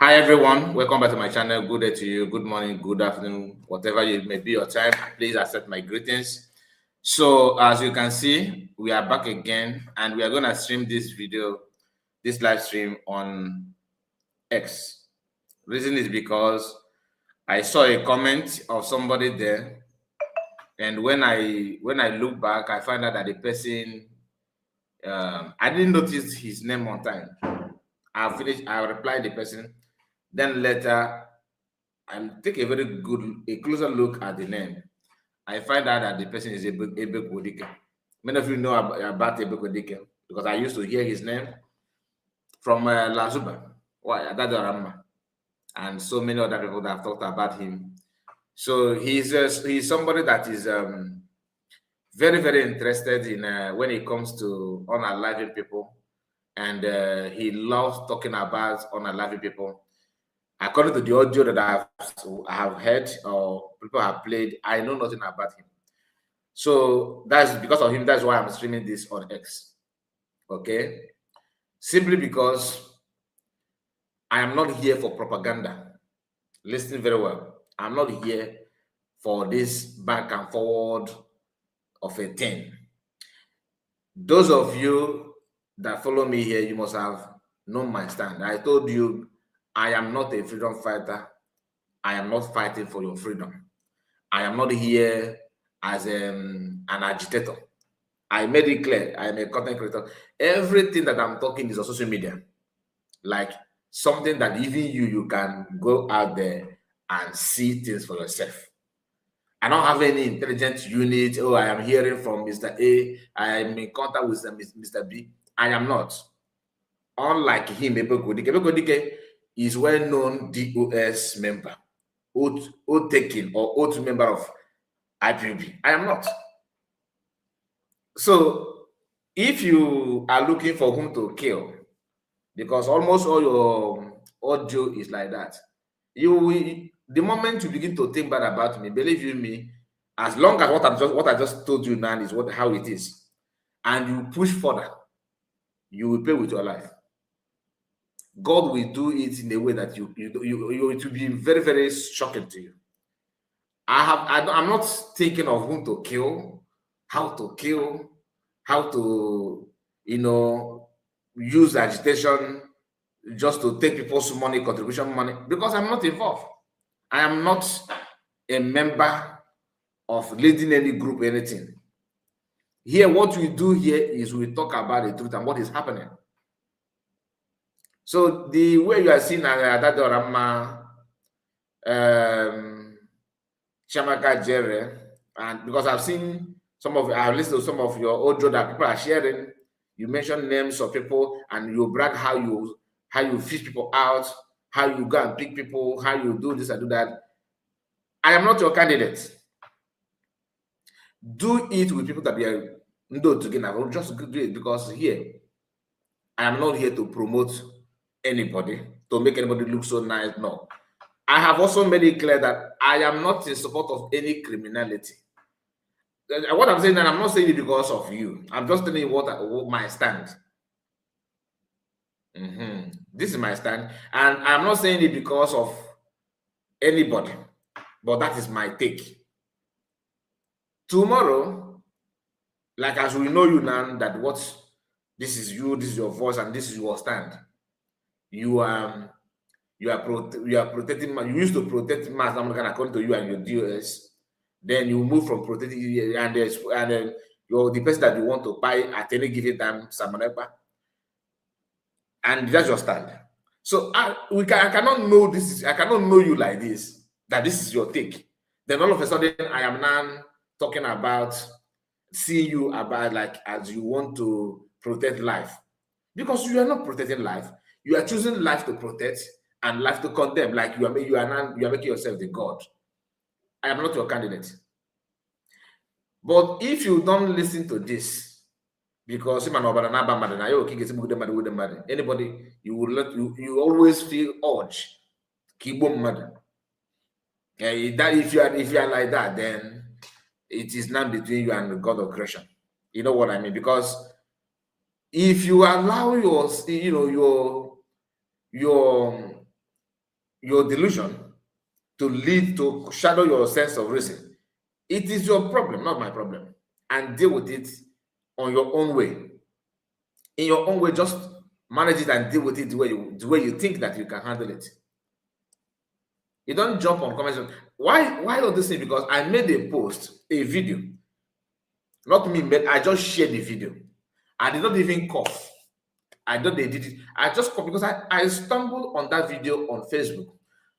Hi everyone, welcome back to my channel. Good day to you, good morning, good afternoon, whatever it may be your time. Please accept my greetings. So as you can see, we are back again and we are going to stream this video, this live stream on X. Reason is because I saw a comment of somebody there, and when I look back, I find out that the person I didn't notice his name on time. I replied the person, then later I take a closer look at the name. I find out that the person is Ebe Kodike. Many of you know about Ebe Kodike because I used to hear his name from Lazuba, Adadorama, and so many other people that have talked about him. So he's somebody that is very, very interested in when it comes to unaliving people, and he loves talking about unaliving people. According to the audio that I have heard or people have played, I know nothing about him. So that's because of him. That's why I'm streaming this on X. Okay, simply because I am not here for propaganda. Listen very well. I'm not here for this back and forward of a thing. Those of you that follow me here, you must have known my stand. I told you I am not a freedom fighter. I am not fighting for your freedom. I am not here as an agitator. I made it clear. I am a content creator. Everything that I'm talking is on social media. Like something that even you can go out there and see things for yourself. I don't have any intelligence unit. Oh, I am hearing from Mr. A. I am in contact with Mr. B. I am not. Unlike him, Ebe Kodike is well-known DOS member, oath taking or oath member of IPB. I am not. So if you are looking for whom to kill, because almost all your audio is like that, you will, the moment you begin to think bad about me, believe you me, as long as what I just told you now is how it is, and you push further, you will pay with your life. God will do it in a way that it will be very, very shocking to you. I'm not thinking of whom to kill, how to use agitation just to take people's money, contribution money, because I'm not involved. I am not a member of leading any group, anything. Here, what we do here is we talk about the truth and what is happening. So the way you are seeing Adadorama, Chamaka Jere, and because I've listened to some of your audio that people are sharing, you mention names of people and you brag how you fish people out, how you go and pick people, how you do this and do that. I am not your candidate. Do it with people that we are together. Just do it because here, I am not here to promote anybody, to make anybody look so nice. No. I have also made it clear that I am not in support of any criminality. What I'm saying, and I'm not saying it because of you. I'm just telling you what my stand. This is my stand, and I'm not saying it because of anybody, but that is my take. Tomorrow, like as we know you now, that this is you, this is your voice, and this is your stand. You are protecting. You used to protect mass according to you and your DOS. Then you move from protecting and you're the person that you want to buy at any given time, Samanepa, and that's your stand. So I cannot know this. I cannot know you like this. That this is your take. Then all of a sudden, I am now talking about seeing you about like as you want to protect life, because you are not protecting life. You are choosing life to protect and life to condemn. Like you are making yourself the God. I am not your candidate. But if you don't listen to this, because anybody, you always feel urge. That if you are like that, then it is not between you and the God of creation. You know what I mean? Because if you allow your your delusion to lead to shadow your sense of reason. It is your problem, not my problem. And deal with it on your own way. In your own way, just manage it and deal with it the way you think that you can handle it. You don't jump on comments. Why all this thing? Because I made a post, a video. Not me, but I just shared the video. I did not even cough. I don't edit it. I just cough because I stumbled on that video on Facebook.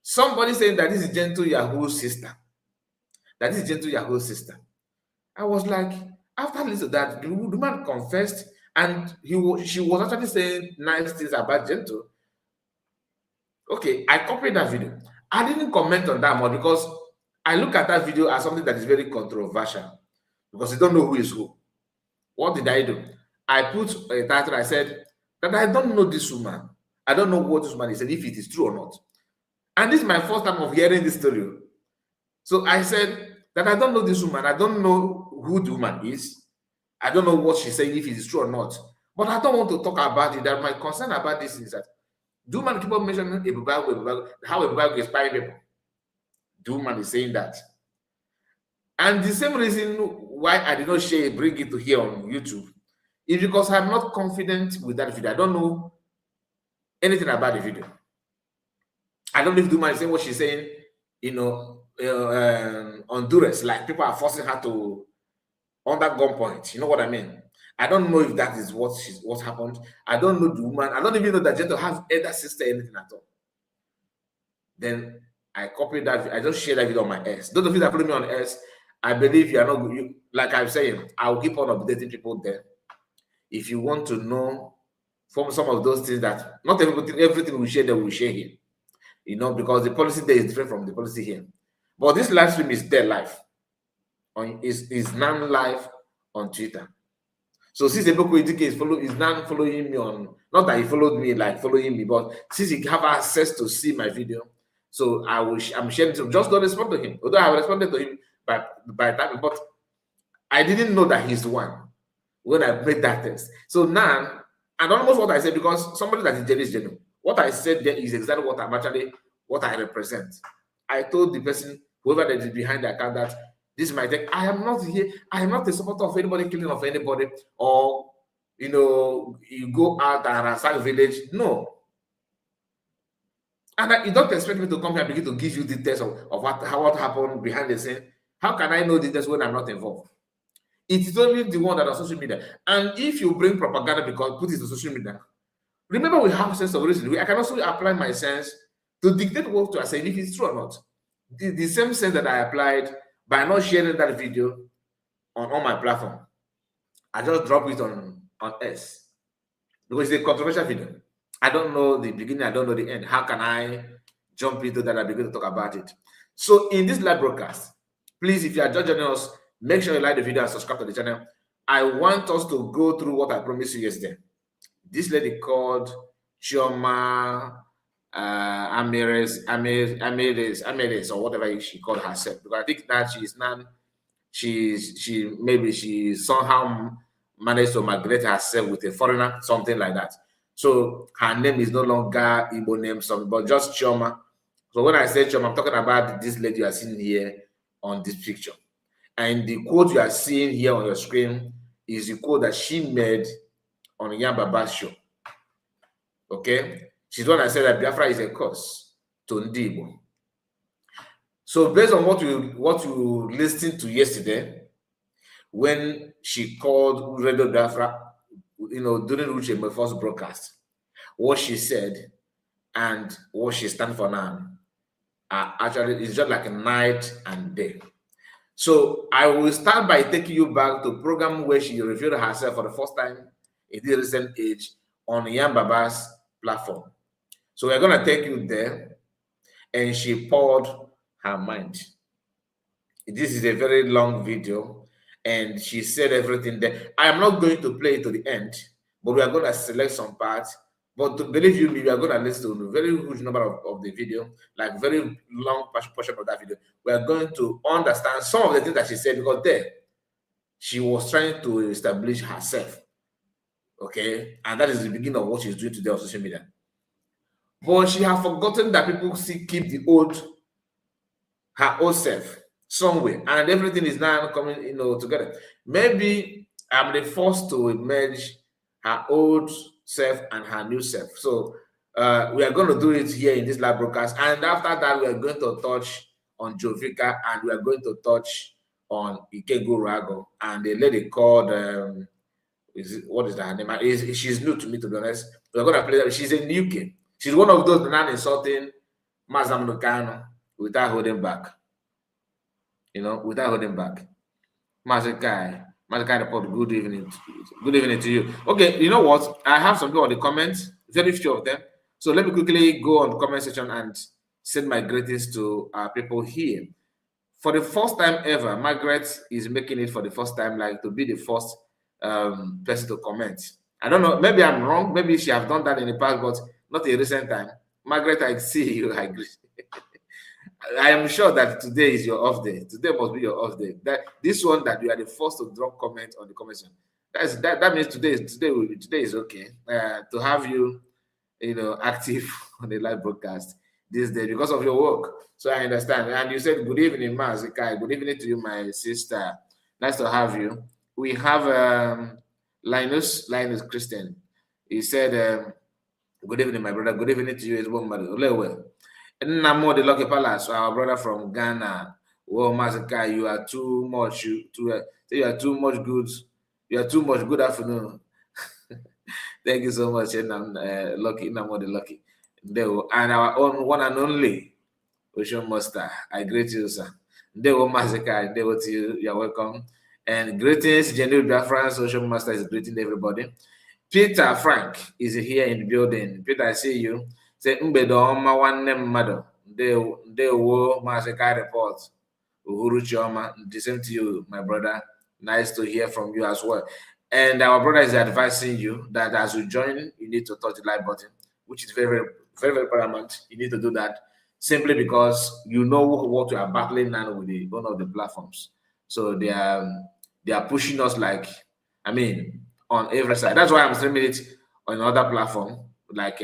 Somebody saying that this is Gentle Yahoo's sister. That is Gentle Yahoo's sister. I was like, after listening to that, the woman confessed, and she was actually saying nice things about Gentle. Okay, I copied that video. I didn't comment on that more because I look at that video as something that is very controversial because you don't know who is who. What did I do? I put a title. I said that I don't know this woman. I don't know what this woman is, and if it is true or not. And this is my first time of hearing this story. So I said that I don't know this woman. I don't know who the woman is. I don't know what she's saying, if it is true or not. But I don't want to talk about it. That my concern about this is that do man keep on mentioning how a Bible is spying people. Do man is saying that. And the same reason why I did not bring it to here on YouTube is because I'm not confident with that video. I don't know anything about the video. I don't know if Duma is saying what she's saying, Honduras, like people are forcing her to under gunpoint. You know what I mean? I don't know if that is what happened. I don't know the woman. I don't even know that Gentle has elder sister, anything at all. Then I copied that. I just shared that video on my S. Those of you that follow me on S, I believe you are not. Like I'm saying, I'll keep on updating people there. If you want to know from some of those things that not everything we share there, we share here. Because the policy there is different from the policy here. But this live stream is there live. Is now live on Twitter. So since Eboko Idike is now following me on, not that he followed me like following me, but since he have access to see my video, so I'm sharing it. Just don't respond to him. Although I responded to him by that, but I didn't know that he's the one when I made that test. So now, and almost what I said, because somebody that is jealous, genuine. What I said there is exactly what I represent. I told the person, whoever that is behind the account, that this is my deck. I am not here. I am not a supporter of anybody killing of anybody, or you go out and ransack village. No. And you don't expect me to come here and begin to give you details of what happened behind the scene. How can I know details when I'm not involved? It is only the one that on social media. And if you bring propaganda because put it to social media, remember we have a sense of reason. I can also apply my sense to dictate what to say if it's true or not. The same sense that I applied by not sharing that video on my platform. I just drop it on S because it's a controversial video. I don't know the beginning, I don't know the end. How can I jump into that and begin to talk about it? So in this live broadcast, please, if you are just joining us, make sure you like the video and subscribe to the channel. I want us to go through what I promised you yesterday. This lady called Chioma, Amaryllis, or whatever she called herself. Because I think that she somehow managed to migrate herself with a foreigner, something like that. So her name is no longer Igbo name, but just Chioma. So when I say Chioma, I'm talking about this lady you are seeing here on this picture. And the quote you are seeing here on your screen is the quote that she made on Yambaba's show. Okay? She's the one that said that Biafra is a curse to Ndibo. So based on what you listened to yesterday, when she called Radio Biafra, during which my first broadcast, what she said and what she stands for now actually is just like a night and day. So I will start by taking you back to a program where she revealed herself for the first time in this recent age on Yambaba's platform. So we're going to take you there, and she poured her mind. This is a very long video, and she said everything there. I am not going to play it to the end, but we are going to select some parts. But to believe you me, we are going to listen to a very huge number of the video, like very long portion of that video. We are going to understand some of the things that she said, because there, she was trying to establish herself. Okay? And that is the beginning of what she's doing today on social media. but she has forgotten that people still keep her old self somewhere, and everything is now coming, together. Maybe I'm the first to merge her old self and her new self. So we are going to do it here in this live broadcast, and after that, we are going to touch on Vicar, and we are going to touch on Ikegurago, and the lady called what is her name? She's new to me, to be honest. We're going to play that. She's in the UK. She's one of those non insulting Mazam Lucano without holding back. Without holding back. Mazakai report, good evening. Good evening to you. Okay, you know what? I have some people on the comments, very few of them. So let me quickly go on the comment section and send my greetings to our people here. For the first time ever, Margaret is making it for the first time, like to be the first person to comment. I don't know, maybe I'm wrong, maybe she have done that in the past, but not in recent time. Margaret, I see you. I agree. I am sure that today is your off day. Today must be your off day. That this one that you are the first to drop comment on the comment section. That means today is okay. To have you, active on the live broadcast this day because of your work. So I understand. And you said good evening, Mazikai. Good evening to you, my sister. Nice to have you. We have Linus Christian. He said, good evening, my brother. Good evening to you as well, well. Namo the Lucky Palace, our brother from Ghana. Oh, Mazikai, you are too much. You are too much good. You are too much. Good afternoon. Thank you so much, and I'm lucky. Namo the Lucky. And our own one and only Ocean Master. I greet you, sir. Ndewo Mazikai. Ndewo to you. You're welcome. And greetings, General Biafran. Ocean Master is greeting everybody. Peter Frank is here in the building. Peter, I see you. Say mbedo ọma nwanne mmadụ ndewo Mazikai report Uhuru Chioma. The same to you, my brother. Nice to hear from you as well. And our brother is advising you that as you join, you need to touch the like button, which is very, very, very, very paramount. You need to do that simply because you know what you are battling now with one of the platforms. So they are pushing us on every side. That's why I'm streaming it on another platform like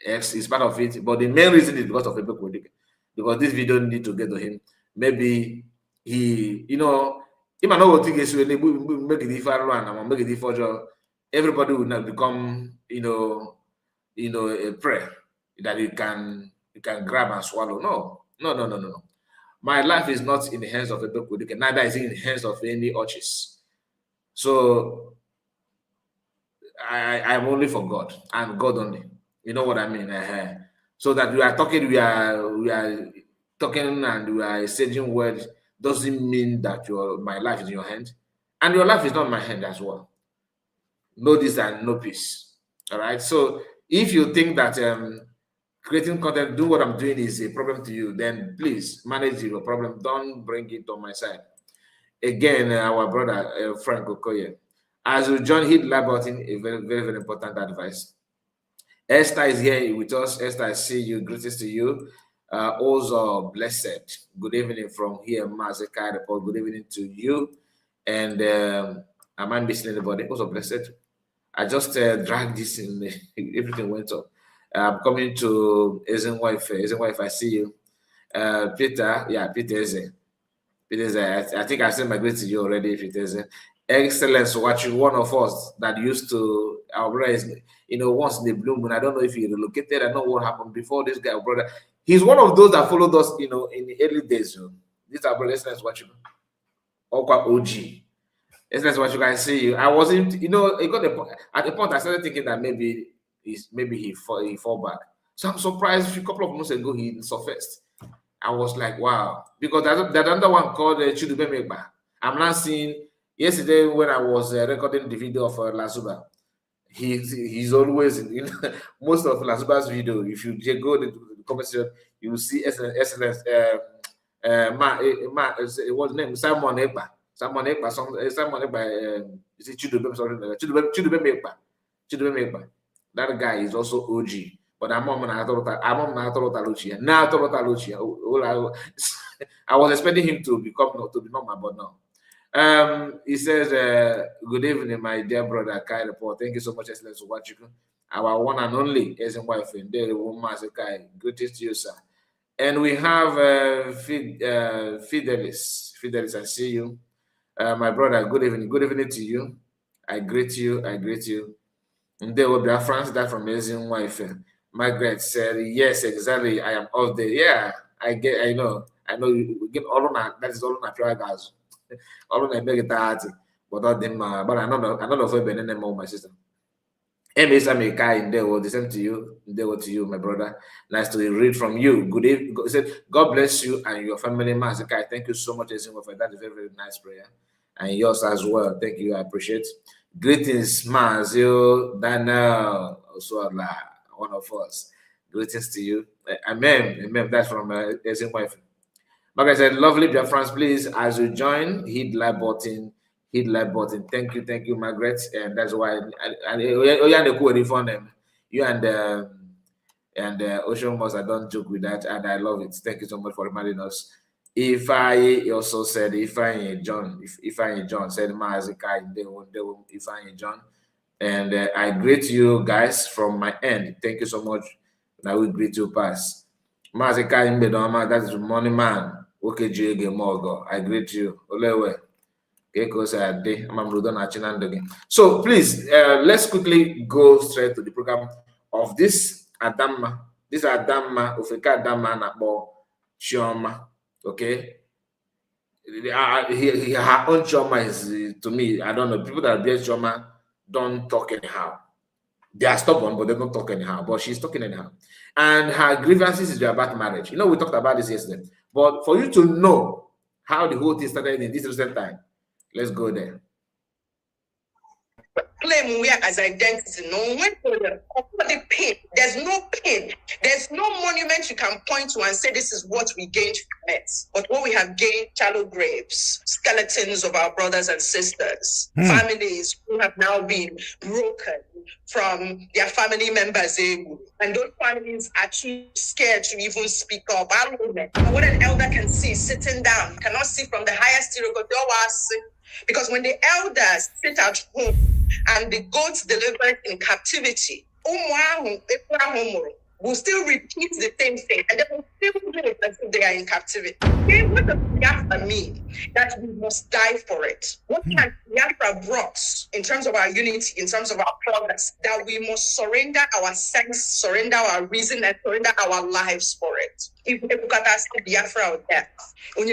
X is part of it, but the main reason is because of Ebek Wedike. Because this video need to get to him. Maybe he, he might not think it's really make it different and make it different. Everybody will not become, a prey that you can grab and swallow. No. My life is not in the hands of Ebek Wedike, neither is it in the hands of any Othrs. So I'm only for God and God only. You know what I mean? So that we are talking and we are exchanging words doesn't mean that my life is in your hand, and your life is not in my hand as well. No this and no peace. All right. So if you think that creating content, do what I'm doing is a problem to you, then please manage your problem. Don't bring it on my side. Again, our brother Frank Okoye, as you join, hit like button. A very, very, very important advice. Esther is here with us. Esther, I see you. Greetings to you. Also, blessed. Good evening from here, Mazikai report. Good evening to you. And am I missing anybody? Also, blessed. I just dragged this in. Everything went up. I'm coming to Ezen wife. Ezen wife, I see you. Peter, yeah, Peter Eze. Peter Eze, I think I sent my greeting to you already, Peter Eze. Excellence watching one of us that used to our brother is, once in the blue moon. I don't know if he relocated. I know what happened before. This guy, brother, he's one of those that followed us, in the early days. This our brother. Excellence watching. Okwa OG. Excellence watching. I see you. I wasn't, it got at the point I started thinking that maybe he fall back. So I'm surprised. A couple of months ago he surfaced. I was like, wow, because that another one called Chidube Megba. I'm not seeing. Yesterday, when I was recording the video of Lasuba, he's always in most of Lasuba's video. If you just go to the comment section, you will see excellence. What's his name? Simon Ekpa. Simon Ekpa. Is it Chidube? Sorry, Chidube Megba. That guy is also OG. But I was expecting him to be normal, but no. He says, good evening, my dear brother, Kai Report. Thank you so much, Excellence, for watching. our one and only Asian wife, and the woman Mazikai. Greetings to you, sir. And we have Fidelis. Fidelis, I see you. My brother, good evening. Good evening to you. I greet you. I greet you. And there will be a France that from Asian wife. Margaret said, yes, exactly. I am off there. Yeah, I know. You get all on that is all on natural gas. All on a make that, but not them, but I don't know if I've been in them, my sister. Hey, the same to you. To you, my brother. Nice to read from you. Good evening. God bless you and your family, Mazikai. Thank you so much, Asian wife. That is very, very nice prayer. And yours as well. Thank you. I appreciate. Greetings, Mazio, Daniel, also one of us. Greetings to you. Amen. Amen. That's from Asian wife. Like I said, lovely dear friends, please, as you join, hit like button, hit like button. Thank you, Margaret. And that's why you and Ocean Moss, I don't joke with that, and I love it. Thank you so much for reminding us. If I also said if I John said Mazika, they will if I John. And I greet you guys from my end. Thank you so much. Now we greet you pass. Mazika in Bedoma, that is money man. Okay, Jig Morgo. I greet you. Olewe. So please, let's quickly go straight to the program of this Adama. This Adama, Ofeka Adama Nabo Chioma. Okay. Her own Chioma is, to me, I don't know, people that bear Chioma don't talk anyhow. They are stubborn, but they don't talk anyhow. But she's talking anyhow. And her grievances is about marriage. You know, we talked about this yesterday. But for you to know how the whole thing started in this recent time, let's go there. Claim we are as identity. No, when the pain, there's no pain. There's no monument you can point to and say this is what we gained from it. But what we have gained, shallow graves, skeletons of our brothers and sisters, families who have now been broken from their family members. And those families are too scared to even speak up. What an elder can see sitting down, you cannot see from the highest tier. Because when the elders sit at home and the goats delivered in captivity, will still repeat the same thing and they will still do it as if they are in captivity. Okay, what does Biafra mean? That we must die for it. What has Biafra brought in terms of our unity, in terms of our progress? That we must surrender our sex, surrender our reason, and surrender our lives for it. If we look at us, Biafra or death, so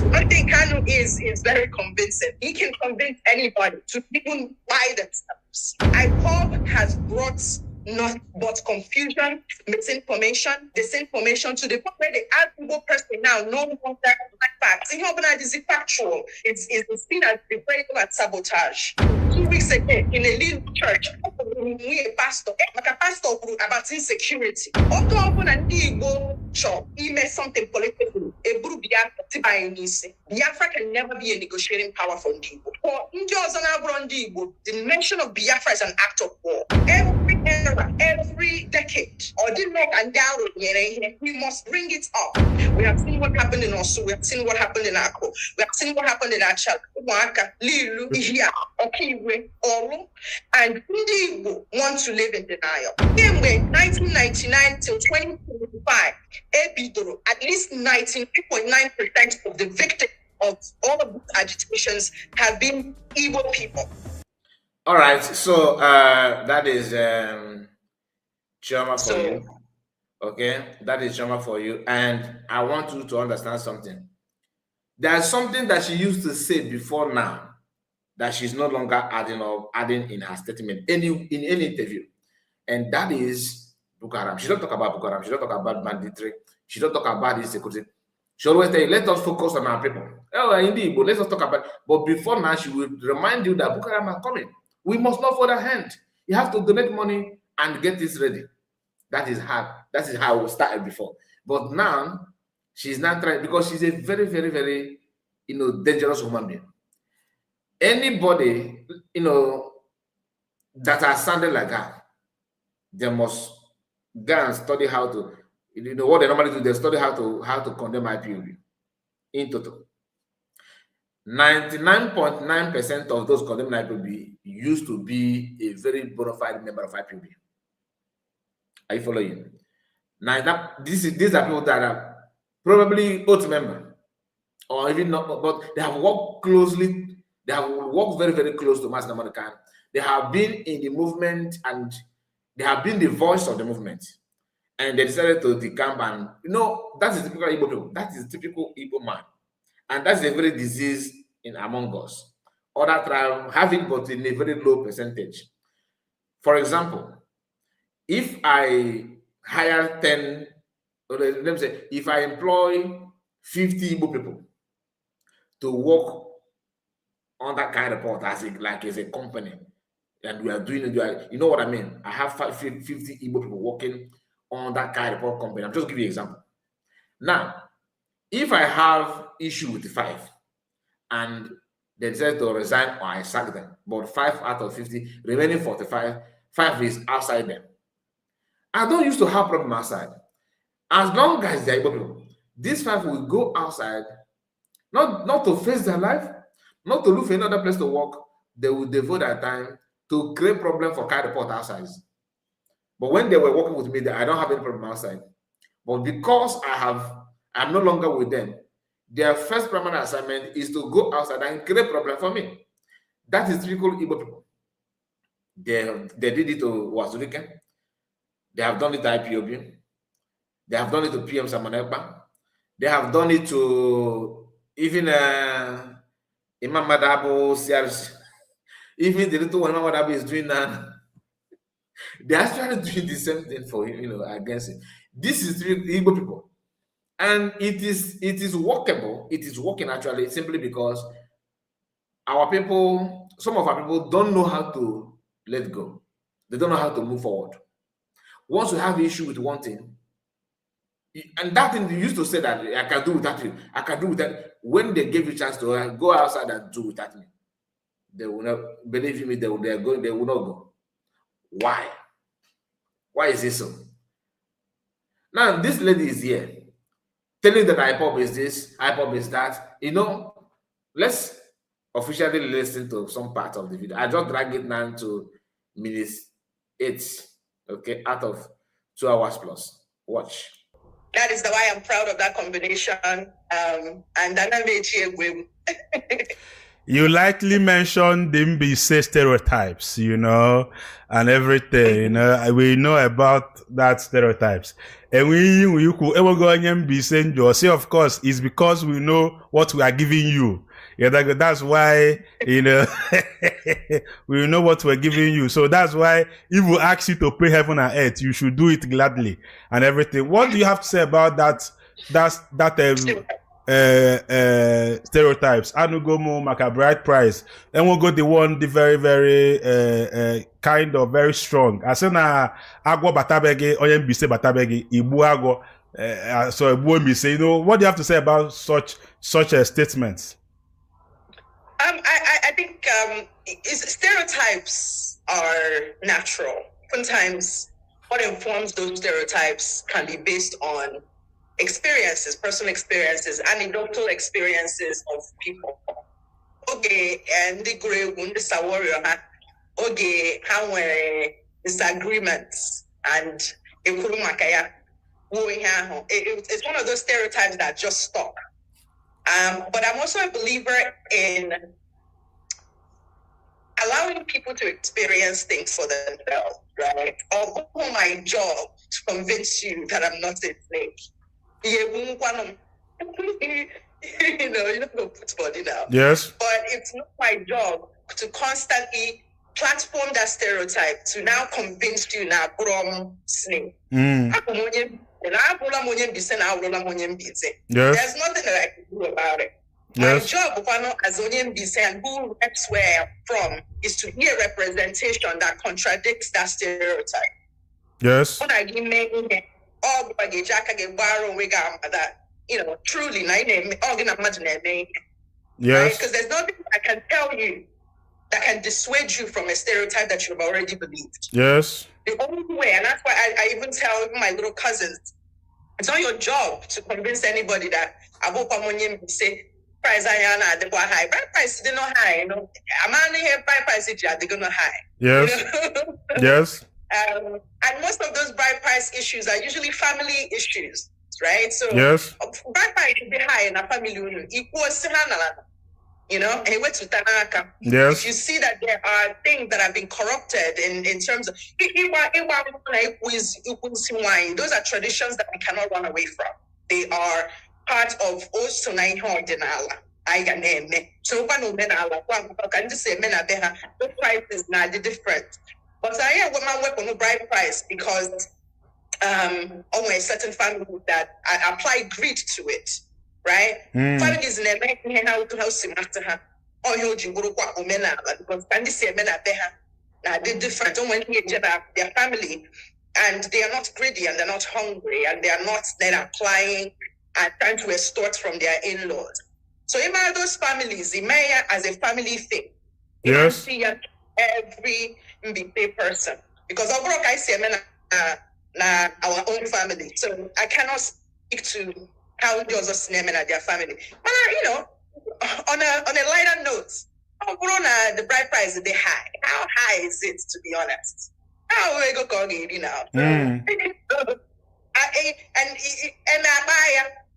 one thing Kanu is very convincing. He can convince anybody to even buy themselves. IPOB has brought not but confusion, misinformation, disinformation to the point where the average person now no longer like facts. It's factual. It's seen as betrayal and sabotage. 2 weeks ago, in a little church, we a pastor, like a pastor group about insecurity. He made something political. Biafra can never be a negotiating power for Igbo. For the mention of Biafra is an act of war. Every era, every decade, or the knock and down, we must bring it up. We have seen what happened in Osu, we have seen what happened in Akko, we have seen what happened in Achal, Lilu, Ihia, Okiwe, Olu, and Igbo want to live in denial. Same way, 1999 till 2025, Ebidoro, at least 98.9% of the victims of all of these agitations have been Igbo people. All right, so that is Chioma for you. Okay, that is Chioma for you. And I want you to understand something. There's something that she used to say before now that she's no longer adding in her statement in any interview. And that is Boko Haram. She don't talk about Boko Haram. She don't talk about banditry. She don't talk about insecurity. She always say, let us focus on our people. Oh, indeed, but let's talk about. But before now, she will remind you that Boko Haram are coming. We must not fold our hand. You have to donate money and get this ready. That is how we started before. But now she's not trying, because she's a very, very, very, dangerous human being. Anybody, that are sounding like her, they must go and study how to, what they normally do, they study how to condemn IPOB in total. 99.9% of those condemned IPOB used to be a very bona fide member of IPOB. Are you following? Now, these are people that are probably oath member, or even not, but they have worked closely. They have worked very, very close to Mass American. They have been in the movement and they have been the voice of the movement. And they decided to decamp, and that is typical Igbo people. That is typical Igbo man. And that's a very disease in among us. Other tribes have it, but in a very low percentage. For example, if I hire 10, or let me say, if I employ 50 Igbo people to work on that kind of report as a company, and we are doing it, you know what I mean? I have 50 Igbo people working on that kind of report company. I'm just giving you an example. Now, if I have issue with the 5 and they decide to resign or I sack them, but 5 out of 50, remaining 45, 5 is outside them. I don't used to have problem outside. As long as they're Igbo people, these 5 will go outside, not to face their life, not to look for another place to work. They will devote their time to create problem for car report outside. But when they were working with me, I don't have any problem outside. But because I'm no longer with them, their first primary assignment is to go outside and create problem for me. That is typical Igbo people. They did it to Wazulike. They have done it to IPOB. They have done it to PM Samonekba. They have done it to even Imam Madabo, CRC. Even the little one Imam Madabo is doing now. They are actually doing the same thing for him, against him. This is Igbo people. And it is workable. It is working actually simply because our people, some of our people don't know how to let go. They don't know how to move forward. Once you have an issue with one thing, and that thing they used to say that I can do with that thing, I can do with that. When they give you a chance to go outside and do with that thing, they will not believe me. They will not go. Why? Why is this so? Now this lady is here telling that IPOB is this, IPOB is that. Let's officially listen to some part of the video. I just drag it now to minutes 8, okay, out of 2 hours plus. Watch. That is why I'm proud of that combination. And I made you. You likely mentioned the Mbise stereotypes, and everything, we know about that stereotypes. And we could ever go on Mbise, say, of course, it's because we know what we are giving you. Yeah, that's why, we know what we're giving you. So that's why if we ask you to pay heaven and earth, you should do it gladly and everything. What do you have to say about that stereotypes? Anugomo Maka bride price. And we'll go the very, very kind of very strong. Asena agwo batabege oyembise batabege ibu agwo so ibu mbise. What do you have to say about such statements? I think stereotypes are natural. Sometimes what informs those stereotypes can be based on experiences, personal experiences, anecdotal experiences of people. Okay, and the great wound warrior. Okay, how were disagreements and it's one of those stereotypes that just stuck. But I'm also a believer in allowing people to experience things for themselves, right? Or my job to convince you that I'm not a snake. You don't go put body down. Yes. But it's not my job to constantly platform that stereotype to now convince you now from snake. Yes. There's nothing that I can do about it. Yes. My job as Onyen Bise and who reps where I'm from is to be a representation that contradicts that stereotype. Yes. Truly, yes. Because there's nothing I can tell you that can dissuade you from a stereotype that you've already believed. Yes. The only way, and that's why I even tell my little cousins, it's not your job to convince anybody that price I the high. Bride price they not high, you know. A man here bride price they're gonna high. Yes. You know? Yes. And most of those bride price issues are usually family issues, right? So yes. Bride price should be high in a family equals you know, yes. If you see that there are things that have been corrupted in terms of those are traditions that we cannot run away from. They are part of also so can just say the price is not different. But I am woman work on the bride price because only certain families that I apply greed to it. Right? Families in the how to house after her. Or you because can you say men are they different when their family and they are not greedy and they're not hungry and they are not then applying and trying to extort from their in-laws. So in those families, it may as a family thing. Yes. See every MBP person. Because overall I say men our own family. So I cannot speak to how does us name and their family. But you know, on a lighter note, the bride price is high. How high is it, to be honest? How we go you know? And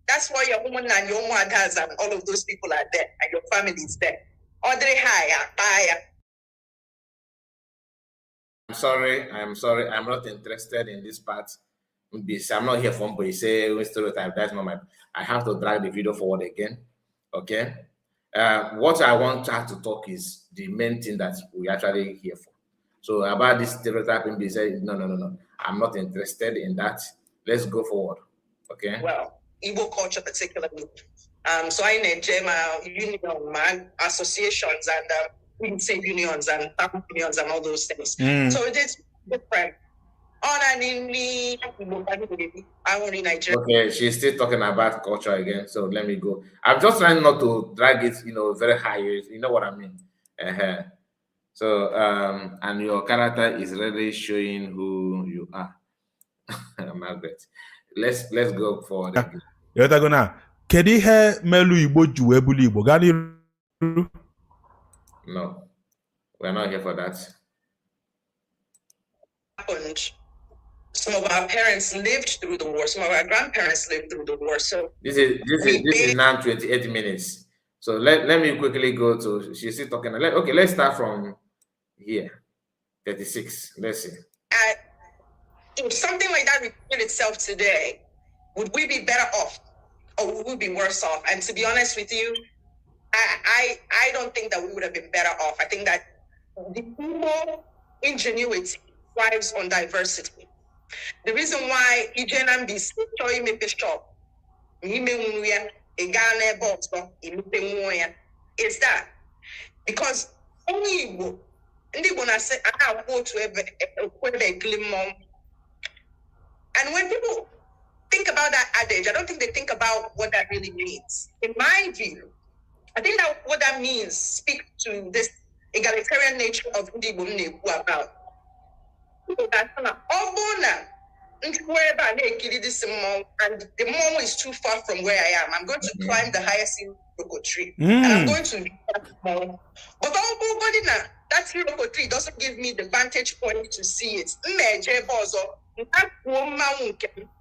that's why your woman and your mothers and all of those people are there, and your family is there. Or they higher. I'm sorry. I'm not interested in this part. I'm not here for say stereotype. That's not my. I have to drag the video forward again. Okay. What I want her to talk is the main thing that we actually here for. So about this stereotyping, be said no. I'm not interested in that. Let's go forward. Okay. Well, Igbo culture particularly. So I need union man associations and say unions and family unions and all those things. So it is different. I only Nigeria. Okay, she's still talking about culture again. So let me go. I'm just trying not to drag it, very high. You know what I mean? So and your character is really showing who you are. Margaret. Let's go forward. You're gonna Kedi he melu Igbo ju ebulu Igbo. Gani? No, we're not here for that. Happened. Some of our parents lived through the war. Some of our grandparents lived through the war. So this is now 28 minutes. So let me quickly go to. She's still talking. Okay, let's start from here. 36. Let's see. If something like that repeated itself today, would we be better off, or would we be worse off? And to be honest with you, I don't think that we would have been better off. I think that the people ingenuity thrives on diversity. The reason why Ijenan be choy me shop, is that because only when I say I go to a glimmer. And when people think about that adage, I don't think they think about what that really means. In my view, I think that what that means speaks to this egalitarian nature of Ndibo about. And the mall is too far from where I am. I'm going to climb the highest Iroko tree. And I'm going to that mall. But that Iroko tree doesn't give me the vantage point to see it.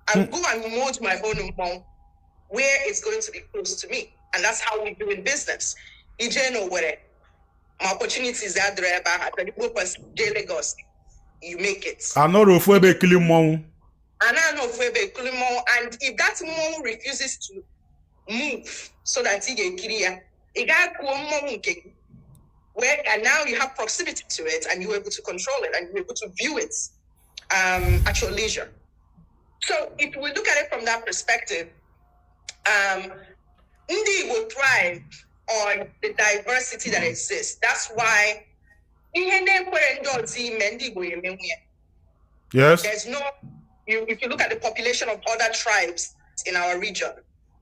I'll go and mold my own mall where it's going to be close to me. And that's how we do in business. My opportunities are there, Lagos. You make it. I know if we be killing more. And if that mall refuses to move so that he get clear, and now you have proximity to it and you're able to control it and you're able to view it at your leisure. So if we look at it from that perspective, Ndi will thrive on the diversity that exists. That's why yes. There's no, if you look at the population of other tribes in our region,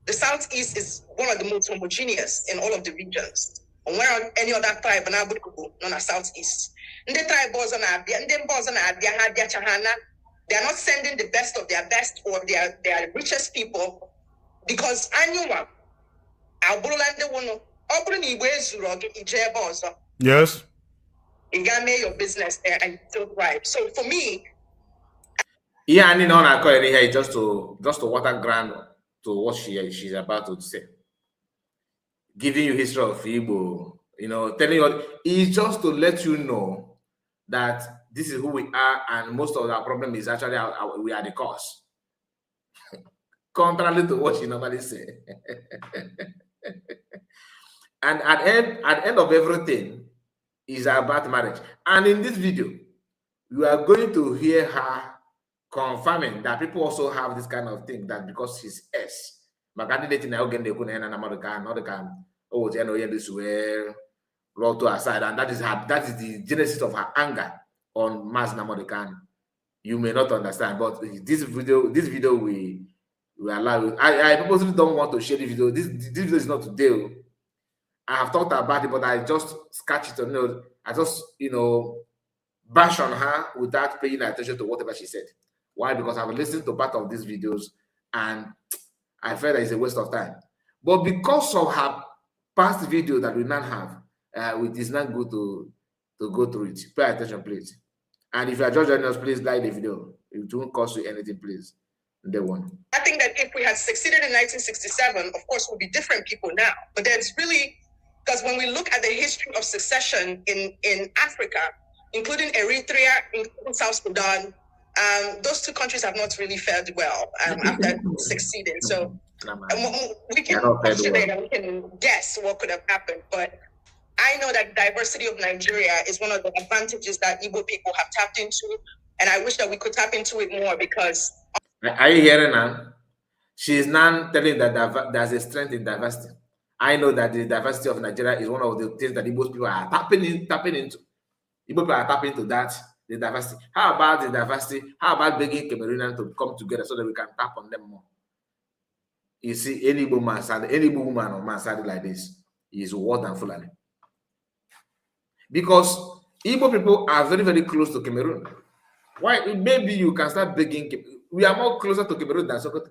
the Southeast is one of the most homogeneous in all of the regions. And where any other tribe known as Southeast. And the tribe they are not sending the best of their best or their richest people because annual Yes. You gotta make your business there and still thrive. So for me, yeah, and on I call it here just to water ground to what she's about to say. Giving you history of Igbo, telling you it's just to let you know that this is who we are, and most of our problem is actually we are the cause. Contrary to what she normally say. And at the end of everything is about marriage. And in this video, you are going to hear her confirming that people also have this kind of thing, that because she's S. Oh, this way, roll to her side, and that is the genesis of her anger on Mas Namorikan. You may not understand, but this video we allow. I purposely don't want to share the video. This video is not today. I have thought about it, but I just scratch it. I just bash on her without paying attention to whatever she said. Why? Because I've listened to part of these videos and I felt that it's a waste of time. But because of her past video that we now have, it is not good to go through it. Pay attention, please. And if you are just joining us, please like the video. It won't cost you anything, please. Day one. I think that if we had succeeded in 1967, of course, we'll be different people now. But there's really, because when we look at the history of succession in Africa, including Eritrea, including South Sudan, those two countries have not really fared well after succeeding. So we can we can guess what could have happened, but I know that diversity of Nigeria is one of the advantages that Igbo people have tapped into, and I wish that we could tap into it more because. Are you hearing now? She is now telling that there's a strength in diversity. I know that the diversity of Nigeria is one of the things that Igbo people are tapping into. Igbo people are tapping into that, the diversity. How about the diversity? How about begging Cameroonians to come together so that we can tap on them more? You see, any Igbo man, any Igbo woman or man started like this is worse than Fulani. Because Igbo people are very, very close to Cameroon. Why? Maybe you can start begging. We are more closer to Cameroon than Sokoto.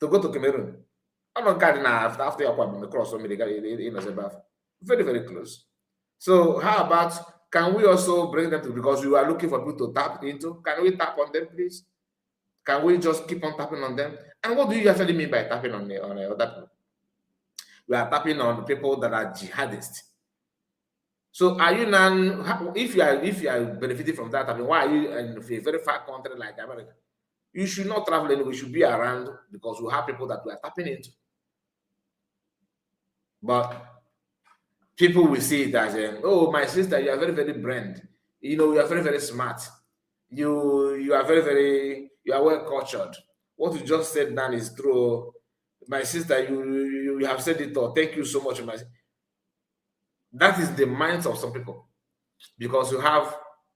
To go to Cameroon. I'm not getting after your appointment across so many very, very close. So how about, can we also bring them to, because we are looking for people to tap into? Can we tap on them, please? Can we just keep on tapping on them? And what do you actually mean by tapping on other people? We are tapping on people that are jihadists. So are you now, if you are benefiting from that, I mean, why are you in a very far country like America? You should not travel anywhere. We should be around because we have people that we are tapping into. But people will see it as, oh, my sister, you are very, very brand. You are very, very smart. You are very, very, you are well cultured. What you just said now is true. My sister, you have said it all. Thank you so much, my sister. That is the minds of some people, because you have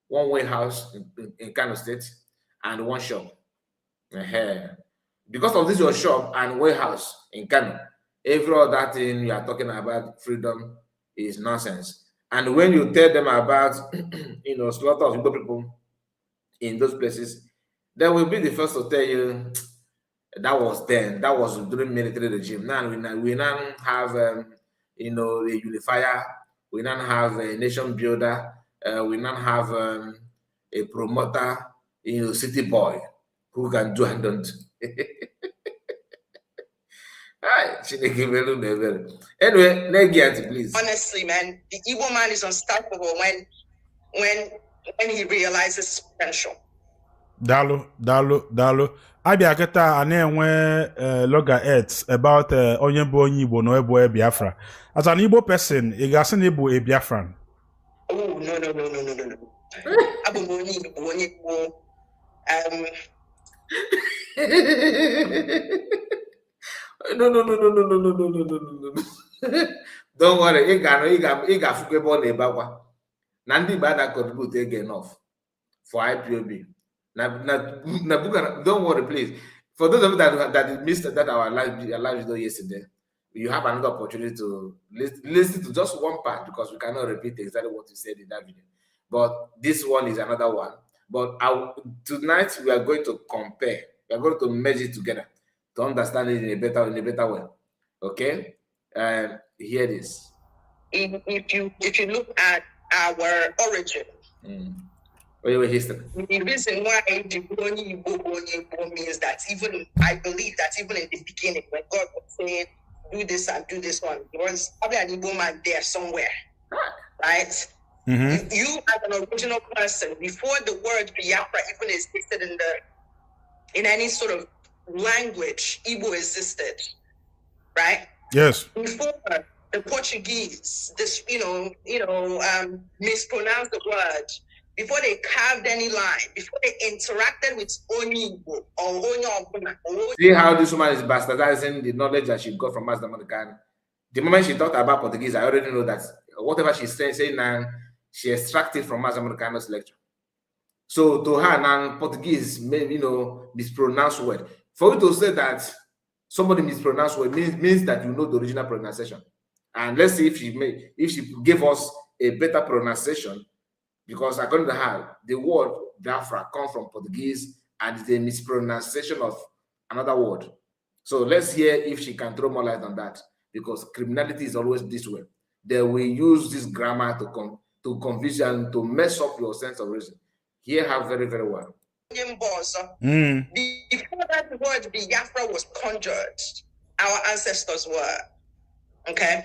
one warehouse in Kano State and one shop. Because of this, your shop and warehouse in Kano, every other thing you are talking about freedom is nonsense. And when you tell them about slaughter of people in those places, they will be the first to tell you that was then, that was during military regime. Now we now have a unifier. We now have a nation builder. We now have a promoter, city boy who can do and don't. Anyway, please. Honestly, man, the Igbo man is unstoppable when he realizes potential. Dalu. Abia keta a na-enwe loggerheads about onye bụ onye Igbo na ebo Biafra. As an Igbo person, ị ga-asị na ịbụ a Biafran? Oh, no. Abụ m onye Igbo, onye Igbo. No. Don't worry, ị ga-afụkwa ebe ọ na-ebe akwa. Na ndị Igbo ada contribute enough for IPOB. Don't worry, please. For those of you that missed our live video yesterday, you have another opportunity to listen to just one part, because we cannot repeat exactly what you said in that video. But this one is another one. But tonight we are going to compare. We are going to merge it together to understand it in a better way. Okay? Hear this. If you look at our origin, History. the reason why the Igbo means that I believe that even in the beginning, when God was saying, do this and do this one, there was probably an Igbo man there somewhere, right? Mm-hmm. You as an original person, before the word Biafra even existed in any sort of language, Igbo existed, right? Yes. Before the Portuguese, mispronounced the word, before they carved any line, before they interacted with Onyibo or Onyo. See how this woman is bastardizing the knowledge that she got from Master Monica. The moment she talked about Portuguese, I already know that whatever she's saying now, she extracted from Master Monicano's lecture. So to her now, Portuguese may mispronounced word. For you to say that somebody mispronounced word means that you know the original pronunciation. And let's see if she gave us a better pronunciation. Because according to her, the word Biafra comes from Portuguese and it's a mispronunciation of another word. So let's hear if she can throw more light on that. Because criminality is always this way. They will use this grammar to confuse you and to mess up your sense of reason. Hear her very, very well. Before that word Biafra was conjured, our ancestors were. Okay.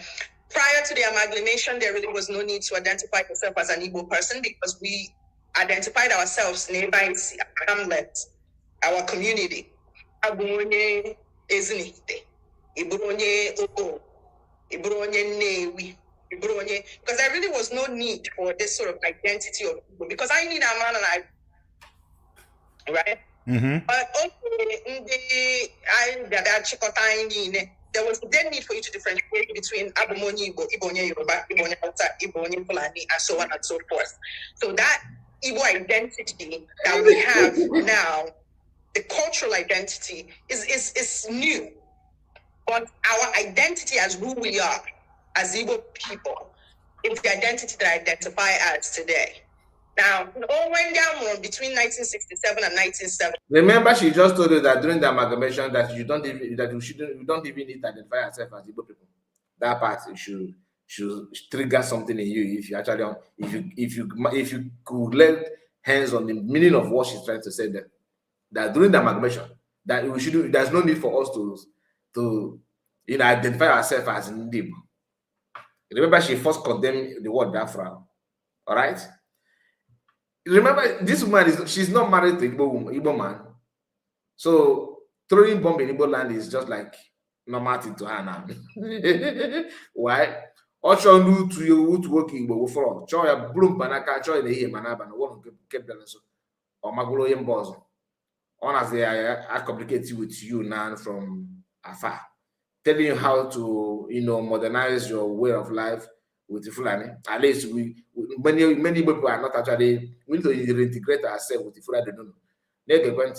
Prior to the amalgamation, there really was no need to identify yourself as an Igbo person because we identified ourselves nearby hamlet, our community. Because there really was no need for this sort of identity of Igbo because I need a man and I, right? Mm-hmm. But there was then need for you to differentiate between Abumoni Igbo, Ibonye Yoruba, Ibonye Hausa, Ibonye Fulani, and so on and so forth. So that Igbo identity that we have now, the cultural identity, is new. But our identity as who we are, as Igbo people, is the identity that I identify as today. Now, it all went down between 1967 and 1970. Remember, she just told you that during the amalgamation that you don't even need to identify yourself as Igbo people. That part should trigger something in you if you actually if you could lay hands on the meaning of what she's trying to say there. That during the amalgamation, that there's no need for us to identify ourselves as Igbo. Remember, she first condemned the word Biafra. All right. Remember, this woman she's not married to Igbo man. So throwing bomb in Igbo land is just like normal thing to her now. Why? Ocho nu to you to work Igbo for Choya bloom banaka choy the here manaba no one kept them so or magulo yem boss. Honestly, I complicate with you now from afar, telling you how to modernize your way of life with the Fulani. At least many people are not actually we need to integrate ourselves with the Fulani. They don't know.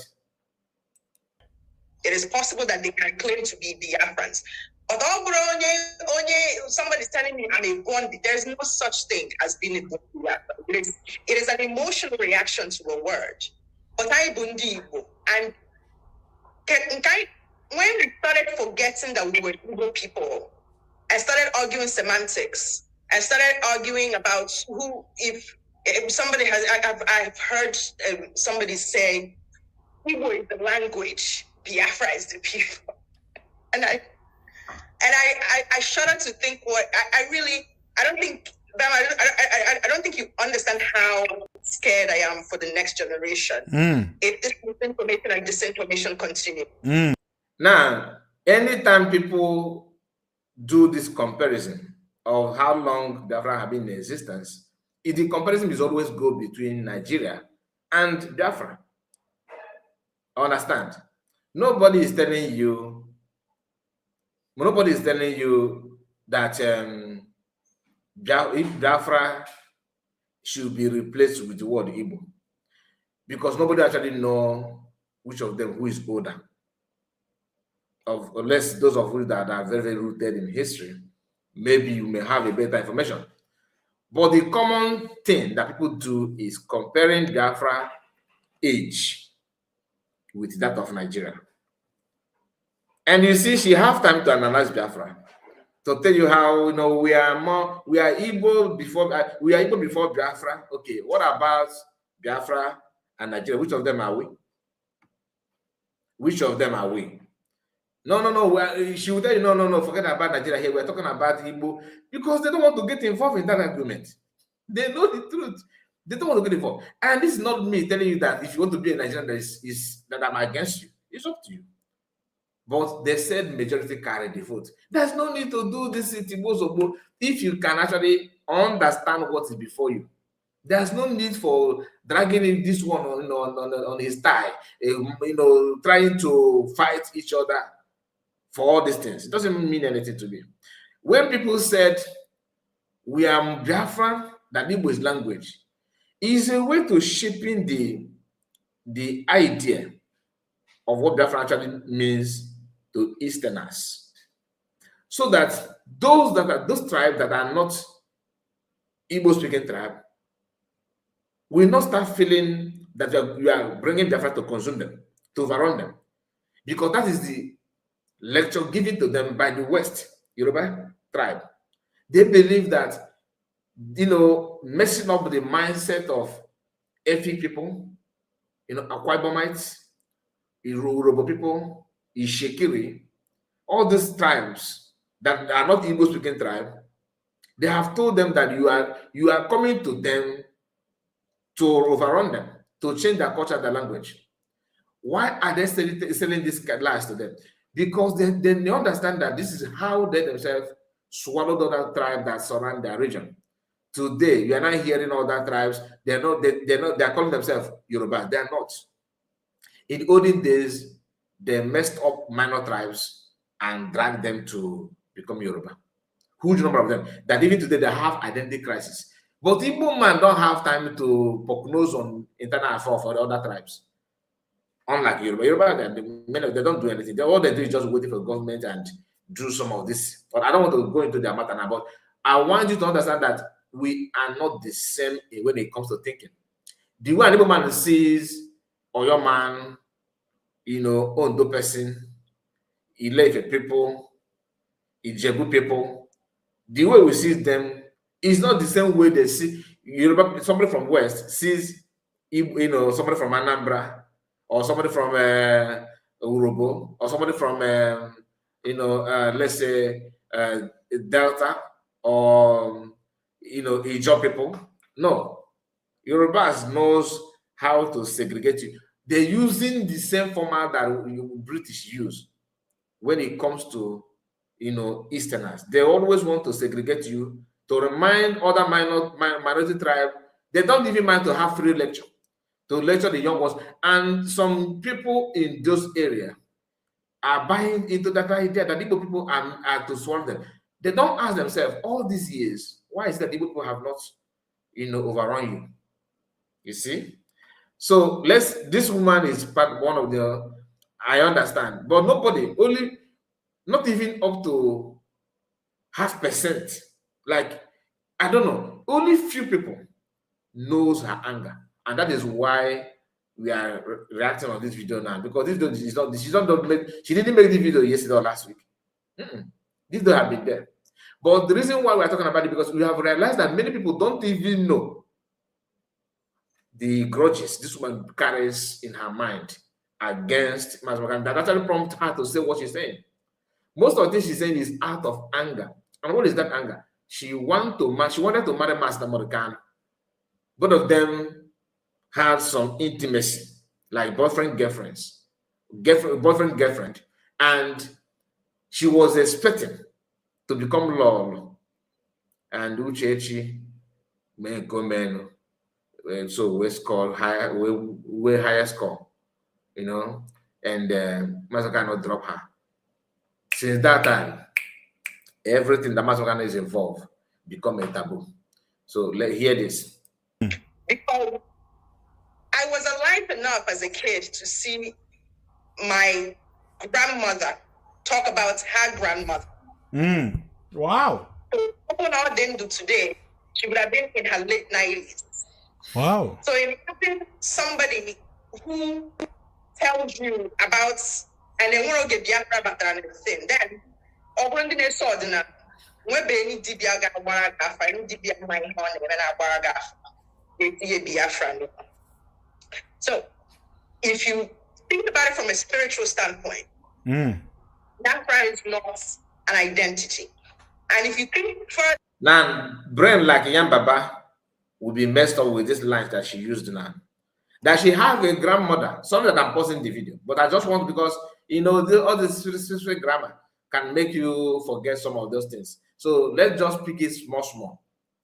It is possible that they can claim to be Biafrans. But somebody's telling me I'm a Bondi. There's no such thing as being a Biafra. It is an emotional reaction to a word. But I Bundi and when we started forgetting that we were Igbo people, I started arguing semantics. I started arguing about if somebody has, I've heard somebody say, Igbo is the language, Biafra is the people. And I shudder to think I don't think you understand how scared I am for the next generation. If this misinformation and disinformation continue. Now, anytime people do this comparison of how long Biafra have been in existence, the comparison is always go between Nigeria and Biafra. Understand? Nobody is telling you that Biafra should be replaced with the word Igbo, because nobody actually know which of them who is older. Unless those of you that are very, very rooted in history, maybe you may have a better information. But the common thing that people do is comparing Biafra age with that of Nigeria. And you see, she have time to analyze Biafra, to tell you how we are Igbo before Biafra. Okay, what about Biafra and Nigeria? Which of them are we? Which of them are we? No. She will tell you, no. Forget about Nigeria here. We're talking about Igbo because they don't want to get involved in that argument. They know the truth. They don't want to get involved. And this is not me telling you that if you want to be a Nigerian, that I'm against you. It's up to you. But they said majority carry the vote. There's no need to do this if you can actually understand what is before you. There's no need for dragging in this one on his thigh, trying to fight each other for all these things. It doesn't mean anything to me. When people said we are Biafran, that Igbo is language, is a way to shaping the idea of what Biafran actually means to Easterners, so that those tribes that are not Igbo-speaking tribe will not start feeling that you are bringing Biafra to consume them, to overrun them, because that is the lecture given to them by the West Yoruba tribe. They believe that messing up the mindset of Efi people, Akwa Ibomites, Yoruba people, Ishekiri, all these tribes that are not Igbo-speaking tribe, they have told them that you are coming to them to overrun them, to change their culture, their language. Why are they selling these lies to them? Because they understand that this is how they themselves swallowed other tribes that surround their region. Today, you are not hearing other tribes. They're calling themselves Yoruba. They are not. In olden days, they messed up minor tribes and dragged them to become Yoruba. Huge number of them. That even today they have identity crisis. But Igbo man don't have time to poke nose on internal affairs for the other tribes. Unlike Yoruba, they don't do anything. All they do is just waiting for government and do some of this. But I don't want to go into their matter now. But I want you to understand that we are not the same when it comes to thinking. The way an Igbo man sees Oyo man, Ondo person, Ilefe people, Ijebu people, the way we see them is not the same way they see Yoruba. Somebody from West sees, somebody from Anambra, or somebody from Urobo, or somebody from, let's say, Delta, or, Ijaw people. No. Yorubas knows how to segregate you. They're using the same format that British use when it comes to, Easterners. They always want to segregate you, to remind other minority tribe. They don't even mind to have free lecture, to lecture the young ones. And some people in those areas are buying into that idea that Igbo people are to swallow them. They don't ask themselves all these years, why is it that Igbo people have not, overrun you? You see? So this woman is one of the, I understand, but nobody, not even up to 0.5%. Like, I don't know, only few people knows her anger. And that is why we are reacting on this video now, because this video she didn't make the video yesterday or last week. This don't have been there. But the reason why we're talking about it, because we have realized that many people don't even know the grudges this woman carries in her mind against Master Morgan that actually prompted her to say what she's saying. Most of the things she's saying is out of anger. And what is that anger? She wanted to marry Master Morgan. Both of them had some intimacy, like boyfriend, girlfriend, and she was expecting to become Lord and Uchechi Menkomeno. So we score higher, we higher score, and Master cannot drop her. Since that time, everything that Master is involved become a taboo. So let's hear this. Because I was alive enough as a kid to see my grandmother talk about her grandmother. Wow. So what I didn't do today, she would have been in her late 90s. Wow. So imagine somebody who tells you about, and then want to get Biafra back and everything. Then, or when they saw dinner, Any Dibia Gafa, and Dibia my honey, and I Biafra. So, if you think about it from a spiritual standpoint, Biafra is not an identity. And if you think further, now, brain like Yam Baba will be messed up with this line that she used now. That she have a grandmother, something that I'm posting the video, but I just want, because you know all this specific grammar can make you forget some of those things. So let's just pick it small.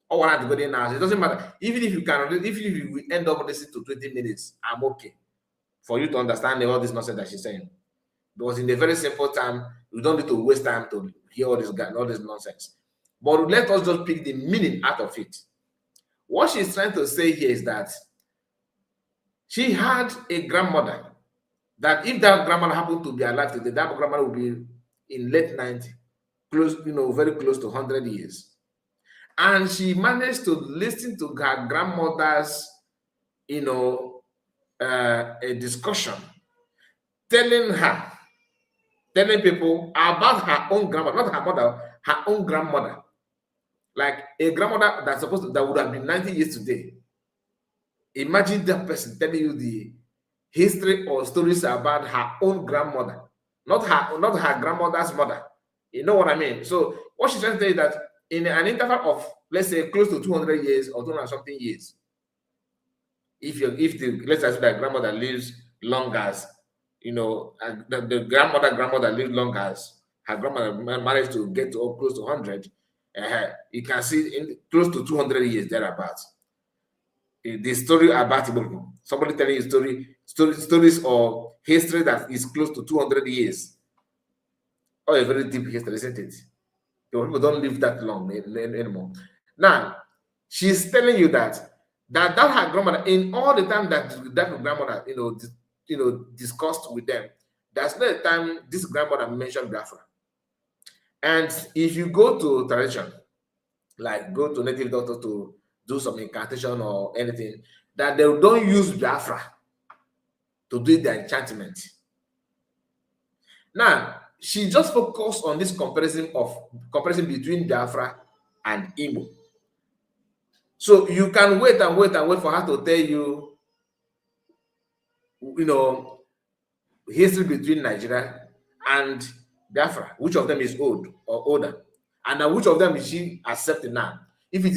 All I have to go there now. It doesn't matter. Even if you end up listening to 20 minutes, I'm okay for you to understand all this nonsense that she's saying. Because in a very simple time, we don't need to waste time to hear all this nonsense. But let us just pick the meaning out of it. What she's trying to say here is that she had a grandmother, that if that grandmother happened to be alive today, that grandmother would be in late 90s, close, very close to 100 years. And she managed to listen to her grandmother's, a discussion, telling people about her own grandmother, not her mother, her own grandmother. Like a grandmother that would have been 90 years today. Imagine that person telling you the history or stories about her own grandmother, not her grandmother's mother. You know what I mean? So what she's trying to say is that in an interval of, let's say, close to 200 years or 200 something years, let's assume that grandmother lives long as, the grandmother lives long as her grandmother managed to get to close to 100, you can see in close to 200 years thereabouts. The story about somebody telling you stories or history that is close to 200 years. Oh, a very deep history, isn't it? People don't live that long anymore. Now, she's telling you that her grandmother, in all the time that grandmother, discussed with them, that's not the time this grandmother mentioned Biafra. And if you go to tradition, like go to native doctor to do some incantation or anything, that they don't use Biafra to do the enchantment. Now, she just focused on this comparison between Biafra and Imo. So you can wait for her to tell you, history between Nigeria and Biafra, which of them is old or older, and now which of them is she accepting now? If it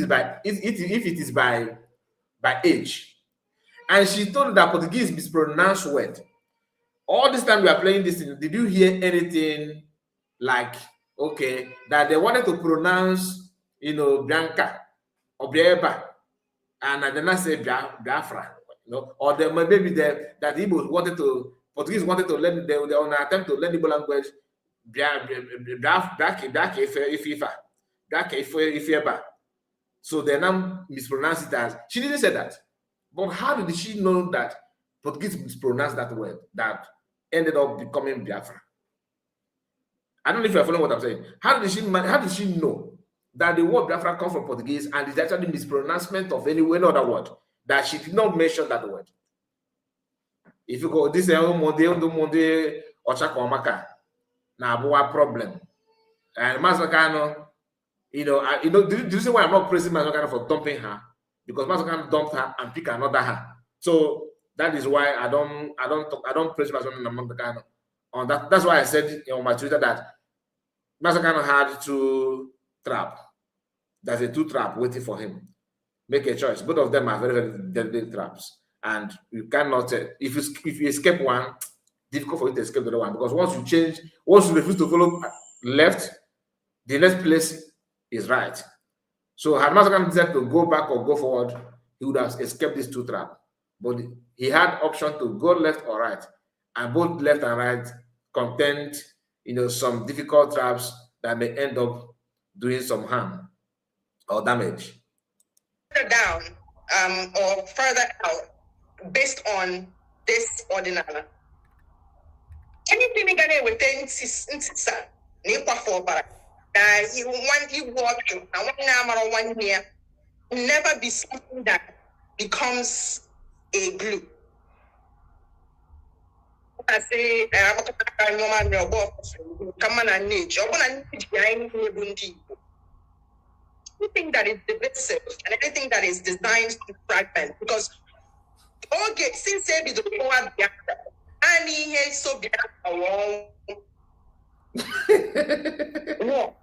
is by age. And she told that Portuguese mispronounced word. All this time we are playing this, did you hear anything like, okay, that they wanted to pronounce, Bianca or Bieba, and then I say Biafra, or there maybe that Igbo Portuguese wanted to learn, they were on an attempt to learn Igbo language, so they now mispronounce it as, she didn't say that. But how did she know that Portuguese mispronounced that word that ended up becoming Biafra? I don't know if you're following what I'm saying. How did she know that the word Biafra comes from Portuguese and is actually mispronouncement of any other word, that she did not mention that word? If you go, this is Monde Ochakomaka, now problem. And Mazakano, do you see why I'm not praising Mazakano for dumping her? Because Mazakano dumped her and pick another her. So that is why I don't praise Mazakano on that. That's why I said on my Twitter that Mazakano had two traps. There's a two trap waiting for him. Make a choice. Both of them are very, very deadly traps. And you cannot, if you escape one, difficult for you to escape the other one. Because once you refuse to follow left, the next place is right. So had Mazakano decided to go back or go forward, he would have escaped these two traps. But he had option to go left or right. And both left and right contained, some difficult traps that may end up doing some harm or damage. Further down, or further out, based on this ordinary. Anything again within Sisa, Nipa for Barak. You walk in, and 1 hour or 1 year, never be something that becomes a glue. I say, I'm a man, come on, and nature. anything that is divisive and anything that is designed to fragment. Because okay, since they the power Biafra, and he is so Biafra. War.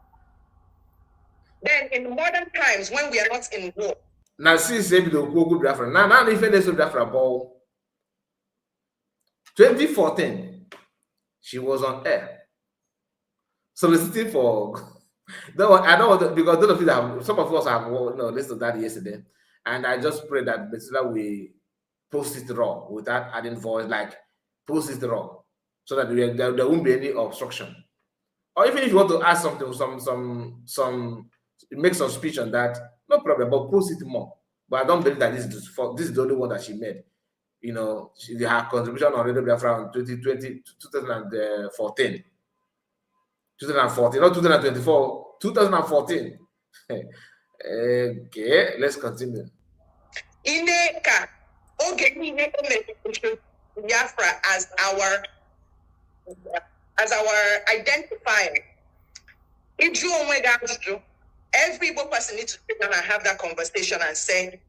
Then in modern times, when we are not in war. Now, since they the Google Biafra, now if they so Biafra ball. 2014, she was on air soliciting for. No, I know because those of you that have, some of us have listened to that yesterday, and I just pray that basically we post it raw without adding voice, like post it raw, so that there won't be any obstruction. Or even if you want to ask something, some make some speech on that, no problem, but post it more. But I don't believe that this is the only one that she made. You know, her contribution on Radio Biafra in 2014, not 2024, 2014. Okay, let's continue. Ineka, okay, Biafra as our identifier. Every person needs to sit down and have that conversation and say,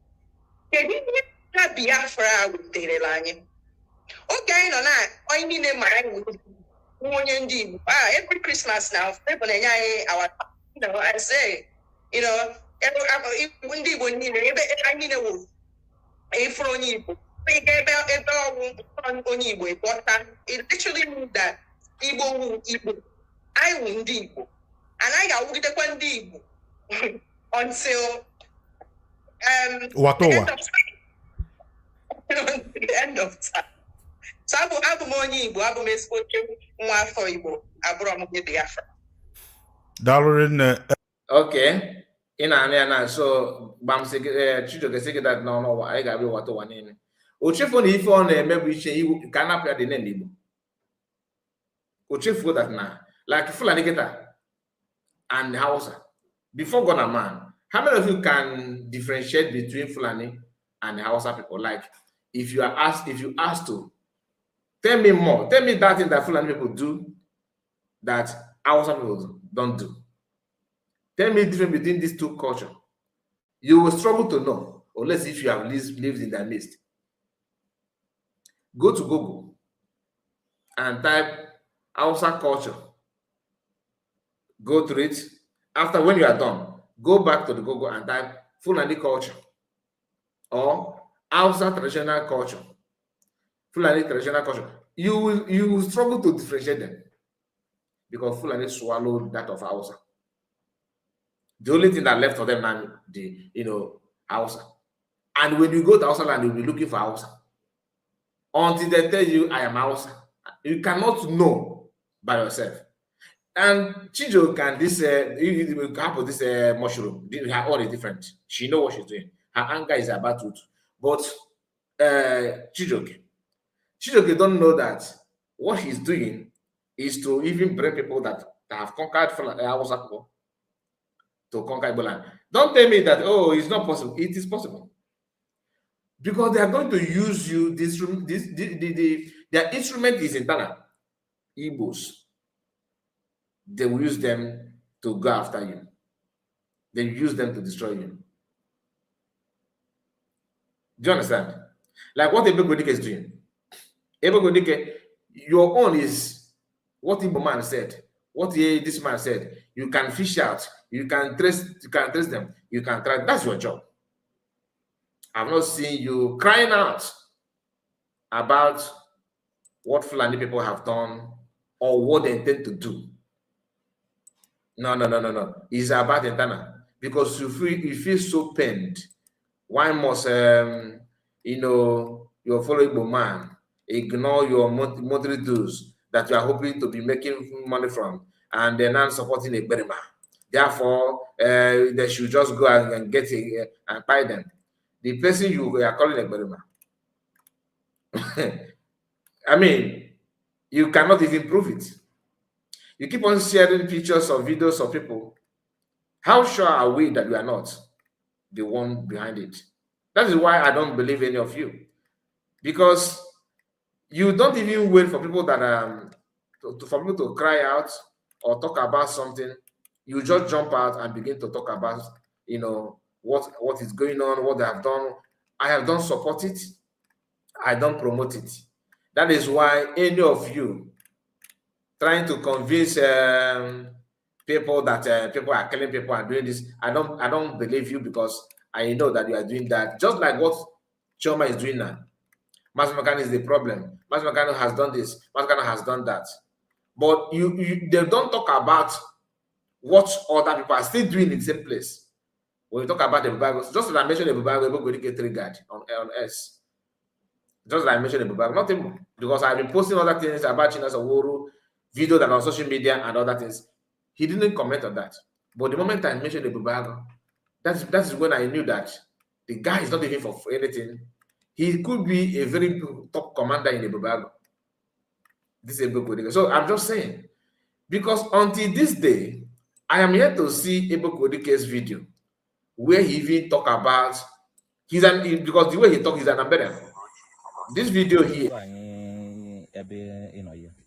Biafra with the line. Okay, no, I mean, every Christmas now, I say, it literally means that Igbo, I win Igbo, and I got with the Igbo until the end of time. So I have more Igbo, I have spoken more for Igbo, I brought me Biafra. Okay. So Bam Chijoke say that no, I got what one in. Ochefo if on maybe you can appear the name Igbo. Ochefo that now, like Fulani Geta and Hausa. Before Gona man, how many of you can differentiate between Fulani and Hausa people? Like if you asked to tell me more, tell me that thing that Fulani people do that Hausa people don't do. Tell me the difference between these two cultures. You will struggle to know, unless if you have lived in their midst. Go to Google and type Hausa culture. Go through it. After, when you are done, go back to the Google and type Fulani culture or Hausa traditional culture. Fulani traditional culture. You will struggle to differentiate them because Fulani swallowed that of Hausa. The only thing that left for them now, Hausa. And when you go to Hausa land, you'll be looking for Hausa. Until they tell you, I am Hausa. You cannot know by yourself. And Chijo can this mushroom. Her all is different. She knows what she's doing. Her anger is about it. But Chijoke don't know that what he's doing is to even bring people that have conquered Hausa people to conquer Ebola. Don't tell me that, oh, it's not possible. It is possible. Because they are going to use you, their instrument is internal. Igbos. They will use them to go after you. They use them to destroy you. Do you understand? Like what Ebeghodike is doing. Ebeghodike, your own is what Igbo man said. What this man said. You can fish out. You can trace them. You can try. That's your job. I've not seen you crying out about what Fulani people have done or what they intend to do. No. It's about internal. Because you feel so pained. Why must your fellow Igbo man ignore your monthly dues that you are hoping to be making money from, and they're not supporting a Berima? Therefore, they should just go and get and buy them. The person you are calling a Berima. I mean, you cannot even prove it. You keep on sharing pictures or videos of people. How sure are we that we are not the one behind it? That is why I don't believe any of you. Because you don't even wait for people that for people to cry out or talk about something. You just jump out and begin to talk about you know, what is going on, what they have done. I have don't support it. I don't promote it. That is why any of you trying to convince people that people are killing people and doing this, I don't believe you, because I know that you are doing that. Just like what Chioma is doing now. Mas Makano is the problem. Mas Makano has done this. Mas Makano has done that. But they don't talk about what other people are still doing in the same place. When you talk about the Bible, just as I mentioned the Bible, we're going to get triggered on S. Just like I mentioned the Bible, nothing more. Because I've been posting other things about Chinas Owuru, video that on social media and other things. He didn't comment on that. But the moment I mentioned the Bible, that's when I knew that the guy is not even for anything. He could be a very top commander in the Bible. This is Ebo. So I'm just saying, because until this day, I am here to see Ebo Kodike's video where he even talk about because the way he talk is an ambassador. This video here,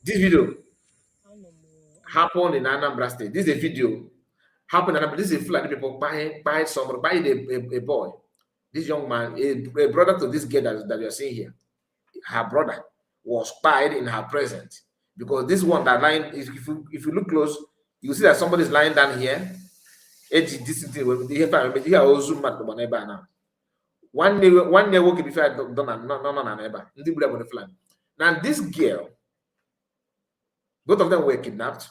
this video happened in Anambra State. This is a video happened in Anambra. This is a Fulani people buying a boy. This young man, a brother to this girl that you're seeing here, her brother was spied in her presence, because this one that lying, if you look close, you see that somebody's lying down here. This thing, one day working before I done now this girl, both of them were kidnapped,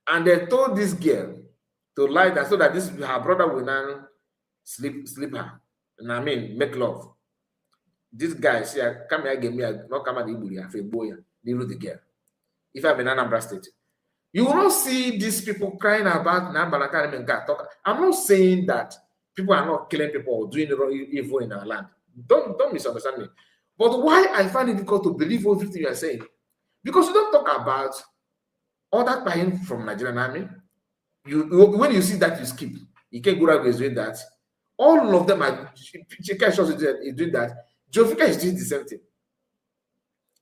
and they told this girl to lie down so that her brother will now sleep her. And I mean, make love. This guy say, come here, give me not come at the boy, the girl. If I'm in Anambra State, you will not see these people crying about Nambalaka and talk. I'm not saying that people are not killing people or doing evil in our land. Don't misunderstand me. But why I find it difficult to believe everything you are saying? Because you don't talk about other buying from Nigerian army. When you see that, you skip. You can't go around doing that. All of them are doing that. Jovika is doing the same thing.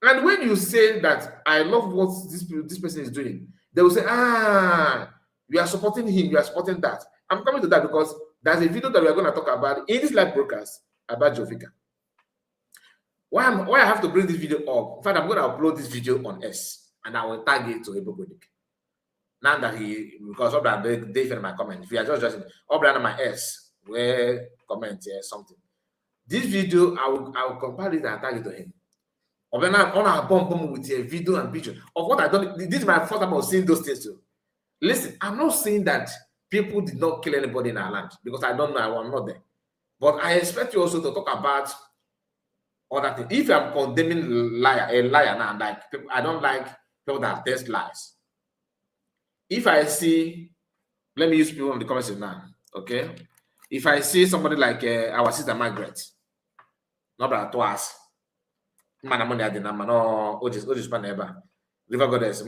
And when you say that I love what this person is doing, they will say, you are supporting him, you are supporting that. I'm coming to that because there's a video that we are going to talk about in this live broadcast about Jovika. Why I have to bring this video up? In fact, I'm going to upload this video on S, and I will tag it to Ebogodik. Now that because of that, they in my comment. If you are just up my S, where comment here something. This video, I will compile it and tag it to him. Or when I'm on a bomb with a video and picture of what I done. This is my first time of seeing those things too. Listen, I'm not saying that people did not kill anybody in our land, because I don't know, I'm not there. But I expect you also to talk about other things. If I'm condemning a liar now, like people, I don't like people that test lies. If I see, let me use people in the comments now, okay? If I see somebody like our sister Margaret, not that twice, Vicar Goddess,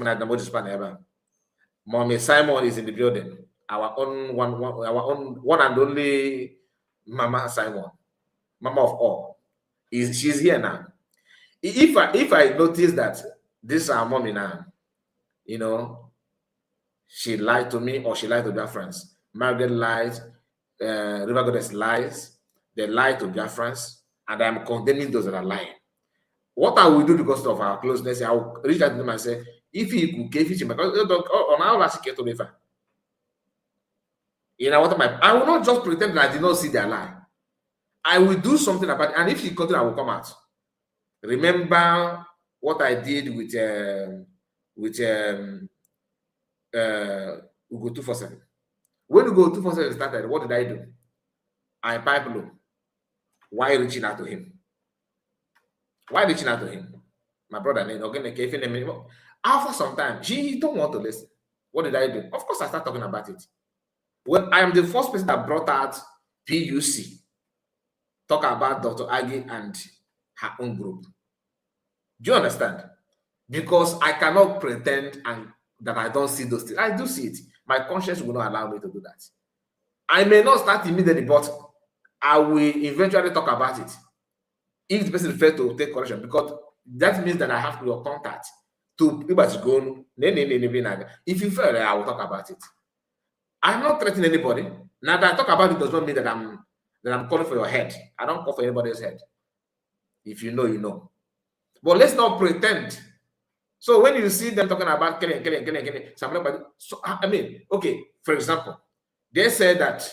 Mommy Simon is in the building. Our own one and only Mama Simon, Mama of all, she's here now. If I notice that this is our mommy now, you know, she lied to me or she lied to their friends. Margaret lies, Vicar Goddess lies, they lie to their friends, and I'm condemning those that are lying. What I will do because of our closeness, I will reach out to them and say, if he could give it to me, on our last to the you know what I will not just pretend that I did not see their lie. I will do something about it, and if she continue, I will come out. Remember what I did with Ugo 247. When Ugo 247 started, what did I do? I pipe low. Why reaching out to him? Why reaching out to him? My brother, after some time, she don't want to listen. What did I do? Of course, I start talking about it. Well, I am the first person that brought out PUC. Talk about Dr. Agi and her own group. Do you understand? Because I cannot pretend that I don't see those things. I do see it. My conscience will not allow me to do that. I may not start immediately, but I will eventually talk about it. If the person fails to take correction, because that means that I have your contact to go. If you fail, I will talk about it. I'm not threatening anybody. Now that I talk about it does not mean that I'm calling for your head. I don't call for anybody's head. If you know, you know. But let's not pretend. So when you see them talking about killing, so I mean, okay, for example, they said that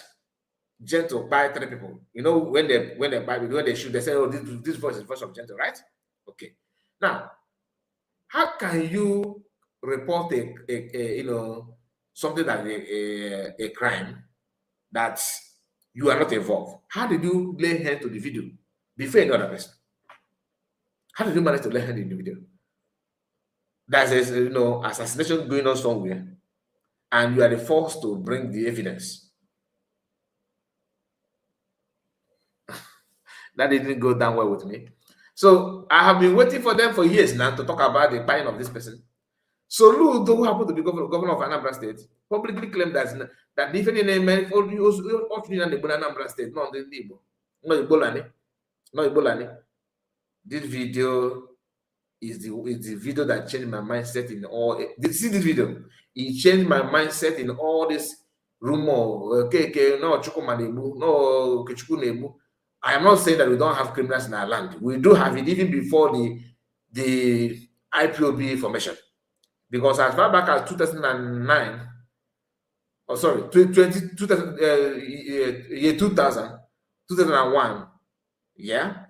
Gentle buy 3 people. You know, when they shoot, they say, oh, this voice is voice of Gentle, right? Okay. Now, how can you report a something like a crime that you are not involved? How did you lay hand to the video before any other person? How did you manage to lay hand in the video? There's assassination going on somewhere, and you are the force to bring the evidence. That didn't go down well with me. So I have been waiting for them for years now to talk about the buying of this person. So Ludo, who happened to be governor of Anambra State, publicly claimed that even in America, all the Anambra State, not the Igbo, not Ibolani. This video is the video that changed my mindset in all. Did you see this video? It changed my mindset in all this rumor. I am not saying that we don't have criminals in our land. We do have it even before the IPOB formation. Because as far back as 2009, oh sorry, 2001, yeah.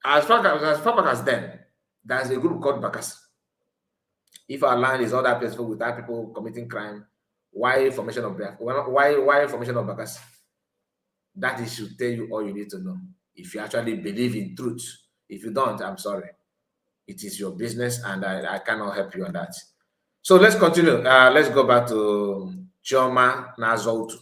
As far back as then, there's a group called Bakas. If our land is other place without people committing crime, why formation of why formation of Bakas? That is should tell you all you need to know. If you actually believe in truth. If you don't, I'm sorry. It is your business, and I cannot help you on that. So let's continue. Let's go back to Chioma na Ahaghotu.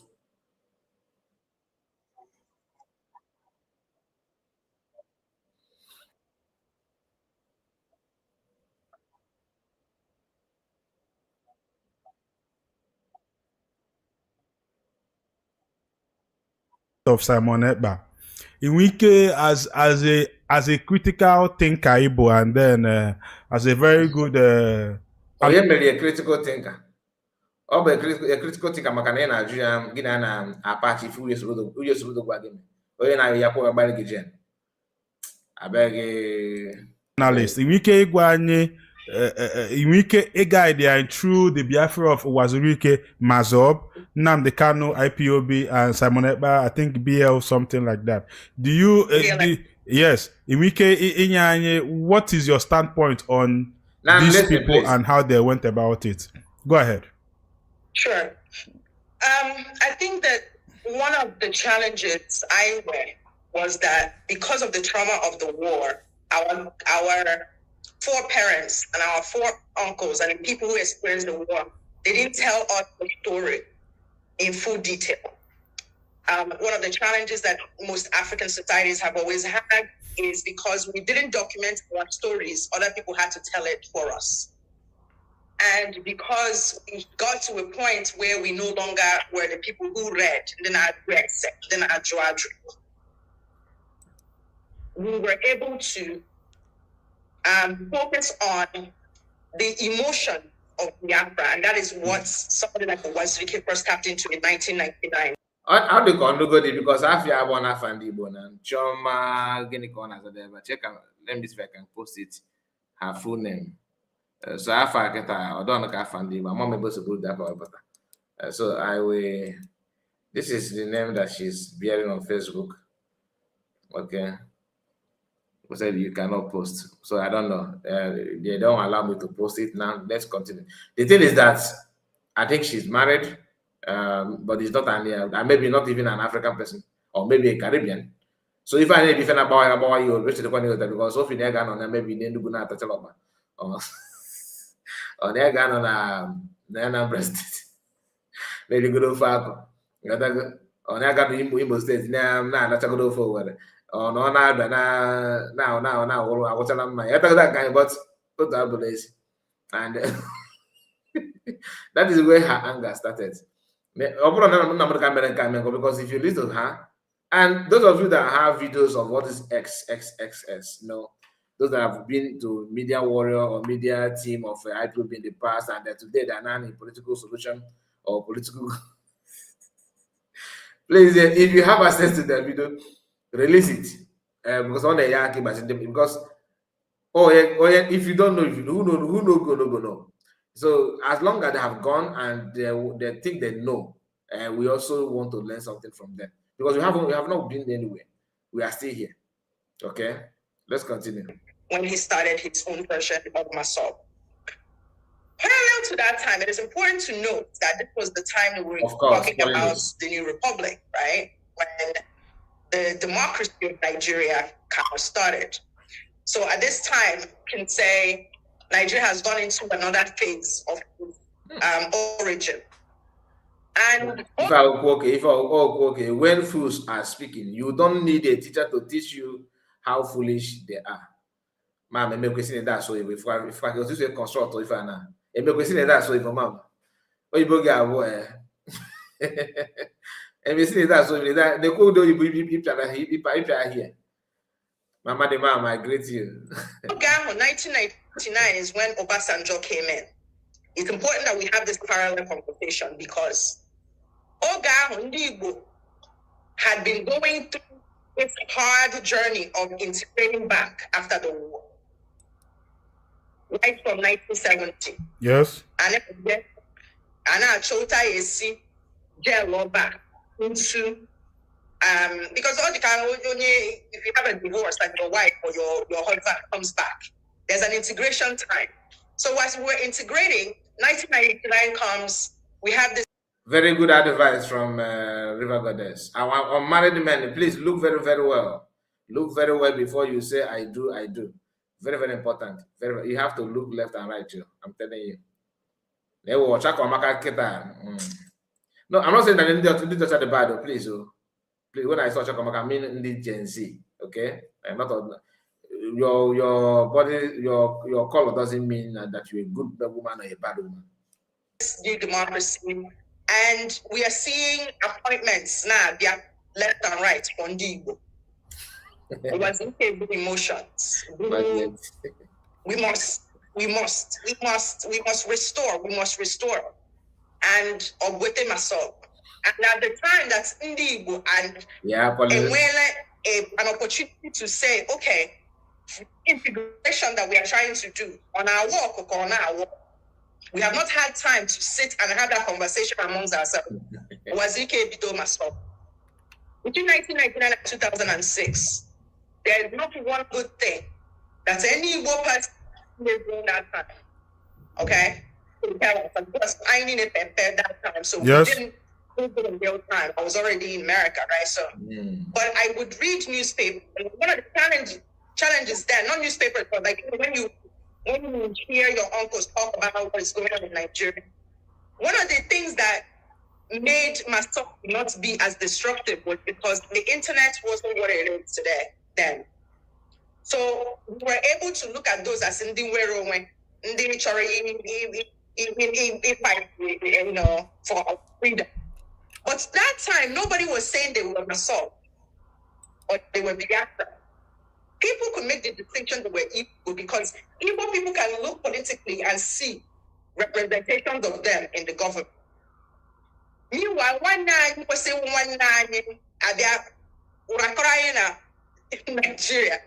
Of Simon Ekpa. Iwike as a critical thinker, Ibo, and then as a very good a critical thinker. A critical thinker maka na na-ajụ ya gị na Apache ifu uye soro gwa gị onye na-ya kwa gbara gị jen abeg analyst Iwike ịgwa anyị Iwike guide through the Biafra of Wazirike, Mazob, Nnamdi Kanu, IPOB, and Simon Ekpa, I think BL, something like that. Do you, yes, Iwike, what is your standpoint on these people and how they went about it? Go ahead. Sure. I think that one of the challenges I had was that because of the trauma of the war, our foreparents and our foreruncles and the people who experienced the war, they didn't tell us the story in full detail. One of the challenges that most African societies have always had is because we didn't document our stories, other people had to tell it for us. And because we got to a point where we no longer were the people who read, then I read, then I drew. We were able to focus on the emotion of Biafra, and that is what somebody like the Wazirike first tapped into in 1999. How do you go because I have one Afandi Bonan, Chioma, check out, let me see if I can post it, her full name. So I forget I don't know Afandi, my mom able to do that, but so I will. This is the name that she's bearing on Facebook. Okay. We said you cannot post, so I don't know. They don't allow me to post it now. Let's continue. The thing is that I think she's married, but it's not maybe not even an African person, or maybe a Caribbean. So if I need to defend about you, which is the one because if you on maybe you need to go to tell or they got on a breast, maybe go to Falco. Or I got to Imo State now. Let's go forward. Oh no, now, I was telling my that guy, but and that is where her anger started. Because if you listen to her, and those of you that have videos of what is XXXS, those that have been to media warrior or media team of IPOB in the past, and that today they're now in political solution or political. Please, if you have access to the video, release it. Because on the Yankee, because yeah, if you don't know, who know, go know. So as long as they have gone and they think they know, we also want to learn something from them because we have not been anywhere. We are still here. Okay, let's continue. When he started his own version of Masop. Parallel to that time, it is important to note that this was the time we were talking about the New Republic, right? When the democracy of Nigeria kind of started. So at this time, you can say Nigeria has gone into another phase of origin. And okay, when fools are speaking, you don't need a teacher to teach you how foolish they are. Ma'am, me question that so if I go to construct if I na. Me question that so if ma'am. Oyibo ga wo me see that so that the code if I here. Mama the mom, I greet you. 1999 is when Obasanjo came in. It's important that we have this parallel conversation because Oga Ndigo had been going through this hard journey of integrating back after the war. Right from 1970. Yes. And I Chota is jail back into because all the time if you have a divorce, like your wife or your husband comes back, there's an integration time. So as we're integrating, 1999 comes, we have this. Very good advice from River Goddess. Our married men, please look very, very well. Look very well before you say I do. Very, very important. You have to look left and right too. I'm telling you. No, I'm not saying that they just the bad, please. Please, when I saw Chakomaka, I mean the Gen Z. Okay, I'm not your body, your color doesn't mean that you're a good woman or a bad woman. New democracy, and we are seeing appointments now. They are left and right on Digo. It was emotions. We must restore. And Obwete Masop. And at the time, that's Indigo and an opportunity to say, okay, integration that we are trying to do on our walk or on our walk, we have not had time to sit and have that conversation amongst ourselves. Wazike Bito Masop. Between 1999 and 2006, there is not one good thing that any Igbo person is doing that time. Okay? Because I needed that time. So yes. We didn't do it in real time. I was already in America, right? So, but I would read newspapers. And one of the challenges there, not newspapers, but like when you hear your uncles talk about what is going on in Nigeria, one of the things that made myself not be as destructive was because the internet wasn't what it is today then. So we were able to look at those as in the world when for freedom. But that time nobody was saying they were Masop or they were Biafra. People could make the distinction they were Igbo because Igbo people can look politically and see representations of them in the government. Meanwhile, one night people say one night are there in Nigeria.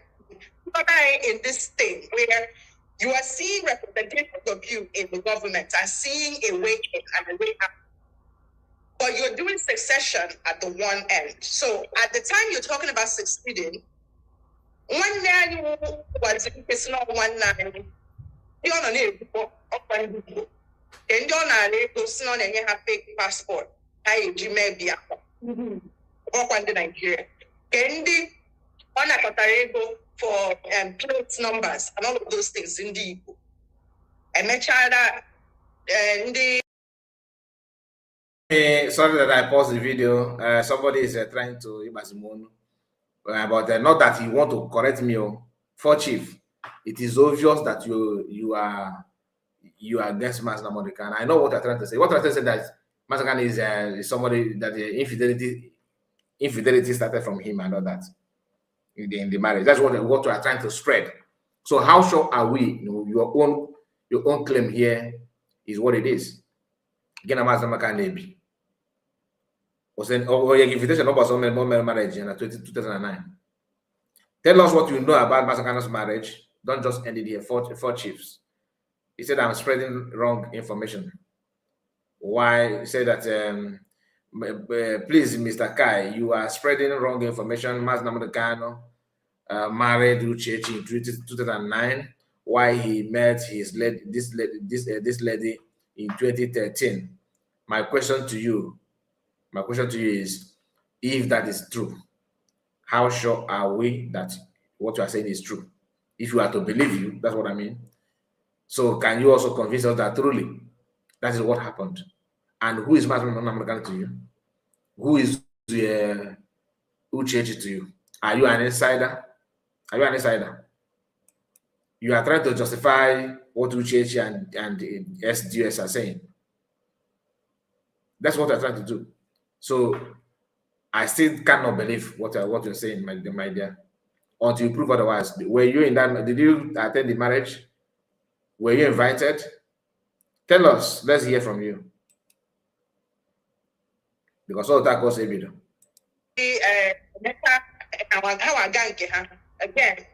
In this thing where you are seeing representations of you in the government and seeing a way in and a way out. But you're doing succession at the one end. So at the time you're talking about succeeding, one day was not one night. You're on and you have fake passport. I may be up Nigeria. Kendi on a for plate numbers and all of those things in the Igbo. And make sure that sorry that I paused the video. Somebody is trying to but not that you want to correct me. For chief, it is obvious that you are against Master Mordecai. I know what you're trying to say. What you're trying to say that Master is somebody that the infidelity started from him and all that. In the marriage, that's what we are trying to spread. So how sure are we? Your own claim here is what it is. Again, I'm asking Makan. Was an invitation about marriage in 2009. Tell us what you know about Masakano's marriage. Don't just end it here. Four chiefs. He said, I'm spreading wrong information. Why? He said that, please, Mr. Kai, you are spreading wrong information. Mas Namadakano married Uchechi in 2009. Why he met this lady in 2013. My question to you is, if that is true, how sure are we that what you are saying is true? If you are to believe you, that's what I mean. So can you also convince us that truly that is what happened? And who is Masman to you? Who is Uchechi to you? Are you an insider? Are you an insider? You are trying to justify what Uchechi and SDS are saying. That's what they're trying to do. So I still cannot believe what you're saying, my dear, until you prove otherwise. Were you in that? Did you attend the marriage? Were you invited? Tell us. Let's hear from you. Because all that goes video. Again,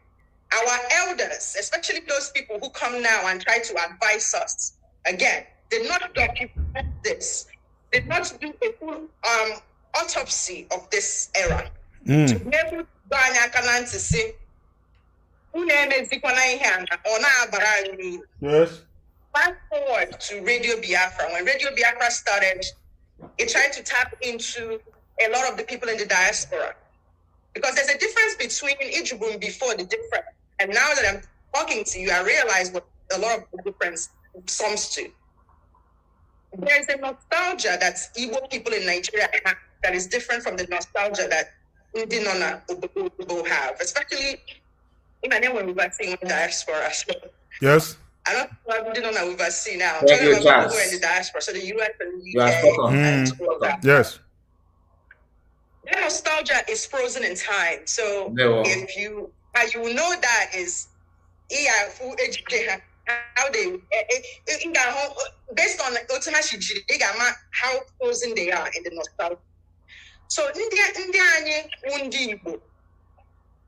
our elders, especially those people who come now and try to advise us, again, did not document this. Did not do a full autopsy of this era. To be able to say, yes. Fast forward to Radio Biafra. When Radio Biafra started, it tried to tap into a lot of the people in the diaspora. Because there's a difference between Ijubun before the difference. And now that I'm talking to you, I realize what a lot of the difference sums to. There's a nostalgia that Igbo people in Nigeria have that is different from the nostalgia that Ndinona Ubo have, especially when we've seen in the diaspora. Yes. I don't know what Ndinona we've seen now. Thank you, people who are in the diaspora, so the US and the UK. And all of that. Yes. That nostalgia is frozen in time. So if you know that is how they based on how frozen they are in the nostalgia. So India Undibo,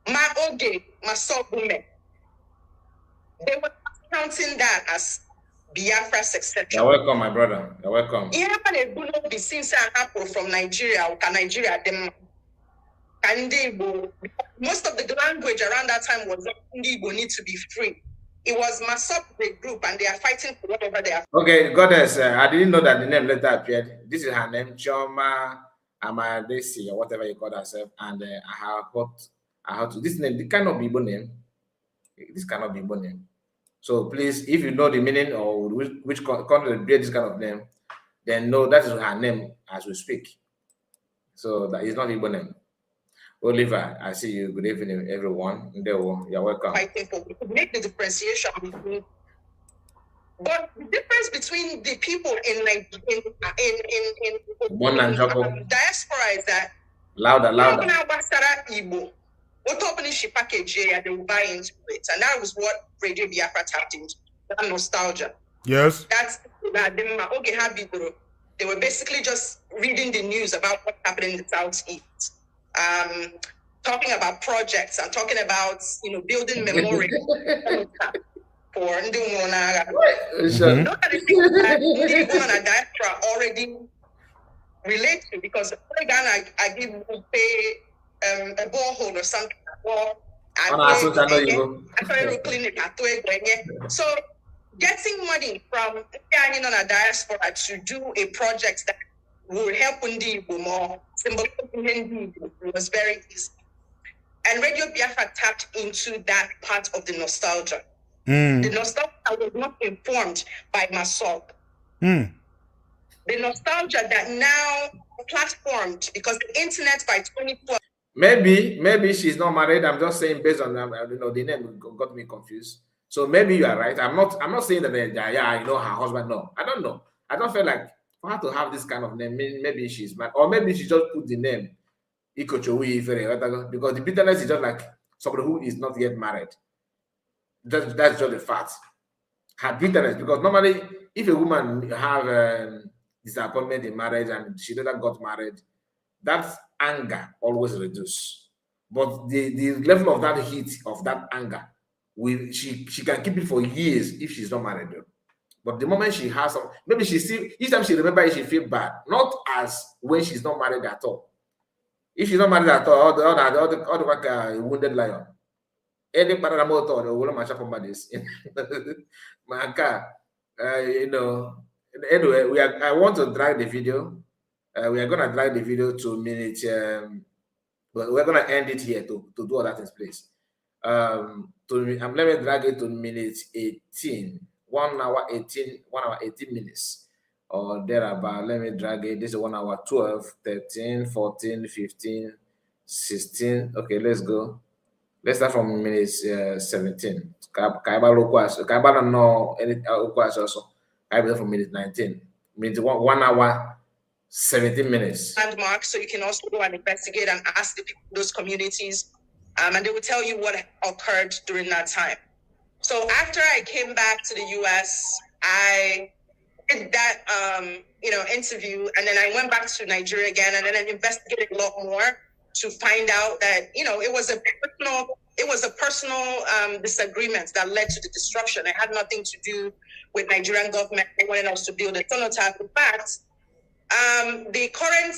my oge, my sobume, they were counting that as Biafra succession. You're welcome, my brother. You're welcome. Yeah, but it would not be since I happen from Nigeria or Nigeria them. Most of the language around that time was Ndibo need to be free. It was Masop the group and they are fighting for whatever they are. Okay, goddess, I didn't know that the name later appeared. This is her name, Chioma, Amaryllis, or whatever you call herself, and Ahaghotu. This name, this cannot be Igbo name. This cannot be Igbo name. So please, if you know the meaning or which country bear this kind of name, then know that is her name as we speak. So that is not Igbo name. Oliver, I see you. Good evening, everyone. You're welcome. Fighting for make the differentiation between, but the difference between the people in diaspora is that louder. Igbo, what opening she package and they will buy into it, and that was what Radio Biafra tapped into. That nostalgia. Yes. That's that they were basically just reading the news about what's happening in the Southeast. Talking about projects and talking about building memorial for Ndimona. Not that the things that Ndimona diaspora already relate to, because I give pay a borehole or something. Well, I clinic. So getting money from a diaspora to do a project that will help Ndibo more, symbolizing Ndibo was very easy. And Radio Biafra tapped into that part of the nostalgia. The nostalgia was not informed by Masop. The nostalgia that now platformed because the internet by 2012. Maybe she's not married. I'm just saying based on the name got me confused. So maybe you are right. I'm not saying that her husband. No, I don't know. I don't feel like for her to have this kind of name, maybe she's mad, or maybe she just put the name Ikochowi because the bitterness is just like somebody who is not yet married. That's just a fact. Her bitterness, because normally if a woman have disappointment in marriage and she never got married, that anger always reduce. But the level of that heat of that anger, she can keep it for years if she's not married. But the moment she has some, maybe she still, each time she remembers, she feel bad. Not as when she's not married at all. If she's not married at all, all the like a wounded lion. Any part of the motor, the whole match up on this. My car, you know. Anyway, I want to drag the video. We are gonna drag the video to minute. But we're gonna end it here to do all that in place. Let me drag it to minute 18. 1 hour 18 minutes or thereabout. Let me drag it. This is 1 hour 12, 13, 14, 15, 16. Okay, let's go. Let's start from minute 17. Kaiba don't know any also. Kaiba from minute 19. Minute 1 hour 17 minutes. Landmark, so you can also go and investigate and ask the people in those communities, and they will tell you what occurred during that time. So after I came back to the US, I did that interview, and then I went back to Nigeria again, and then I investigated a lot more to find out that it was a personal disagreement that led to the disruption. It had nothing to do with Nigerian government wanting us to build a cenotaph. In fact, the current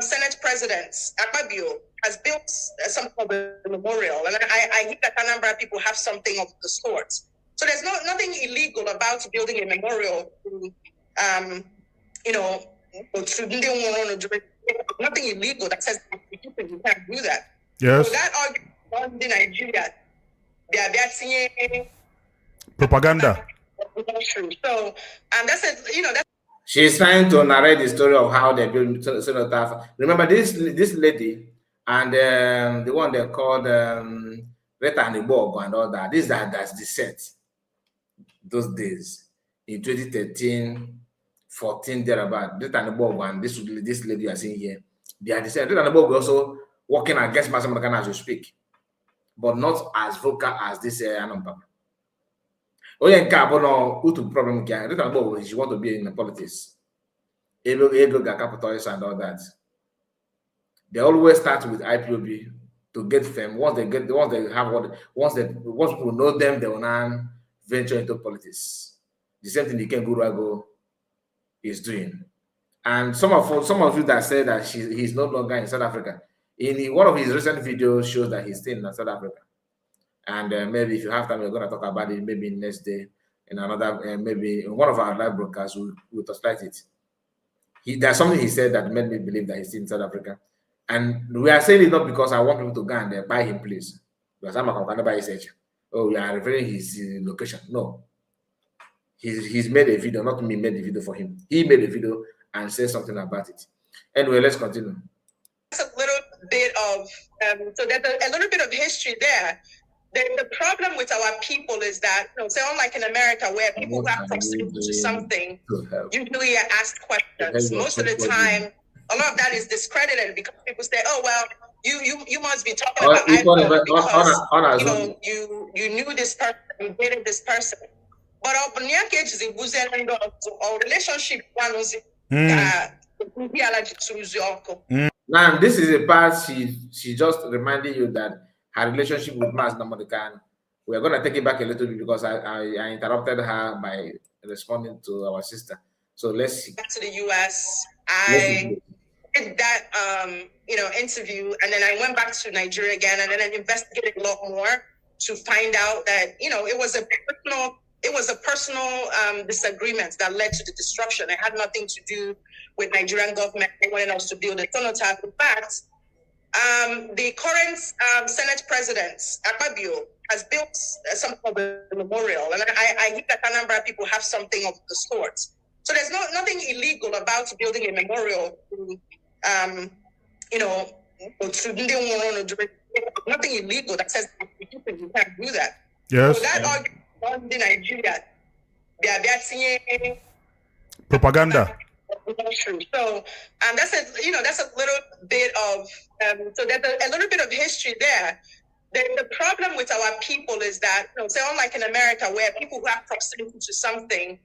Senate President, Akpabio, has built something of a memorial, and I hear that Anambra people have something of the sort. So there's nothing illegal about building a memorial to, nothing illegal that says you can't do that. Yes. So that argument in Nigeria, they are seeing propaganda. So, and that's it. That's. She's trying to narrate the story of how they built cenotaph. Remember this lady and the one they called Reta and the Borg and all that. That's the set. Those days in 2013, 14 thereabout. Reta and the Borg and this lady you are seeing here. They are the set. Reta and the Borg also working against Masamakana as we speak, but not as vocal as this Anambra. Oh yeah, no problem. She want to be in the politics. Ego capitalists and all that. They always start with IPOB to get fame. Once people know them, they will now venture into politics. The same thing the Ken Gurago is doing. And some of you that say that he's no longer in South Africa. In one of his recent videos shows that he's still in South Africa. And maybe if you have time, we're going to talk about it maybe next day in another, maybe in one of our live broadcasts, we'll touch it. There's something he said that made me believe that he's still in South Africa. And we are saying it not because I want people to go and buy him, please. Because I'm not going to buy his age. Oh, we are referring his location. No. He's made a video, not me made the video for him. He made a video and said something about it. Anyway, let's continue. That's a little bit of, so there's a little bit of history there. The problem with our people is that, say unlike in America where people who have proximity to something usually are asked questions. Most of the time, a lot of that is discredited because people say, "Oh well, you must be talking about iPhone because you knew this person, you dated this person." But our relationship Now this is a part she just reminded you that her relationship with Mas Namodikan. We are going to take it back a little bit because I interrupted her by responding to our sister. So let's see. Back to the US, I did that interview, and then I went back to Nigeria again, and then I investigated a lot more to find out that it was a personal disagreement that led to the disruption. It had nothing to do with Nigerian government wanting us to build a cenotaph. In fact, the current Senate President, Akpabio, has built something of a memorial, and I hear that Anambra people have something of the sort. So there's nothing illegal about building a memorial to, nothing illegal that says you can't do that. Yes. So that argument in Nigeria, they are seeing propaganda. So, and that's a little bit of, so there's a little bit of history there. The problem with our people is that, say unlike in America where people who have proximity to something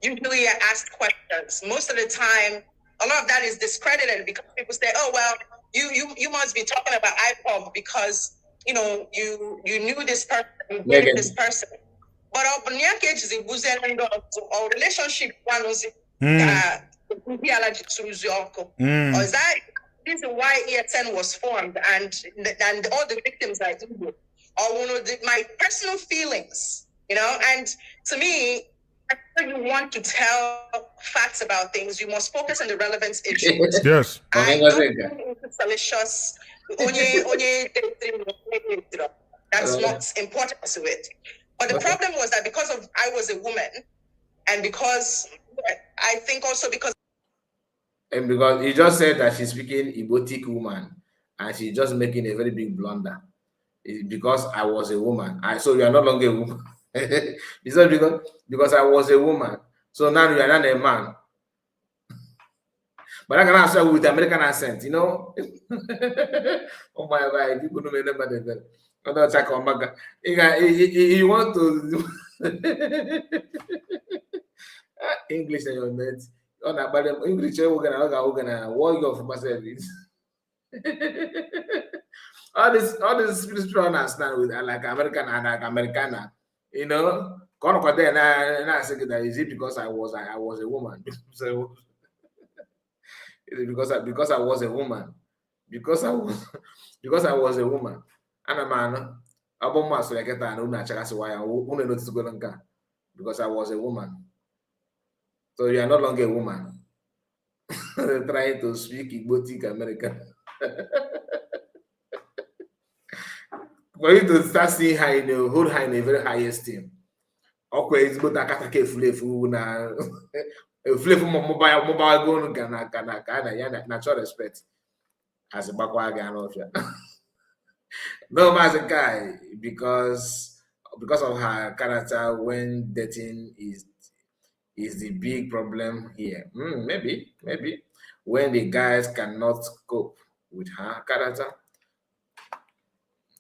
usually are asked questions. Most of the time, a lot of that is discredited because people say, "Oh well, you must be talking about IPOB because you knew this person, you dated this person. But our relationship one was or is that reason why ESN was formed and all the victims are Igbo, or one of my personal feelings, and to me, if you want to tell facts about things, you must focus on the relevant issues. Yes. I don't think it's malicious. That's not important to it. But the problem was that because I was a woman, and because I think also because he just said that she's speaking Igbotic woman, and she's just making a very big blunder. It's because I was a woman. So you are no longer a woman. It's not because I was a woman. So now you are not a man. But I can answer with American accent, Oh my God, people don't remember that. You want to English and your mates. English, we're gonna warrior for myself. All this spiritual understand with like American and like Americana, and I say that is it because I was a woman. So because I was a woman. Because I was a woman. And a man, because I was a woman. So you are no longer a woman. Trying to speak Igbotic American. For you to start seeing her in a hold her in a very high esteem. Okay, it's about a flavor na flavor mobile go kana natural respect as a bakwaga of you. No, as a guy, because of her character when dating is the big problem here. Maybe when the guys cannot cope with her character,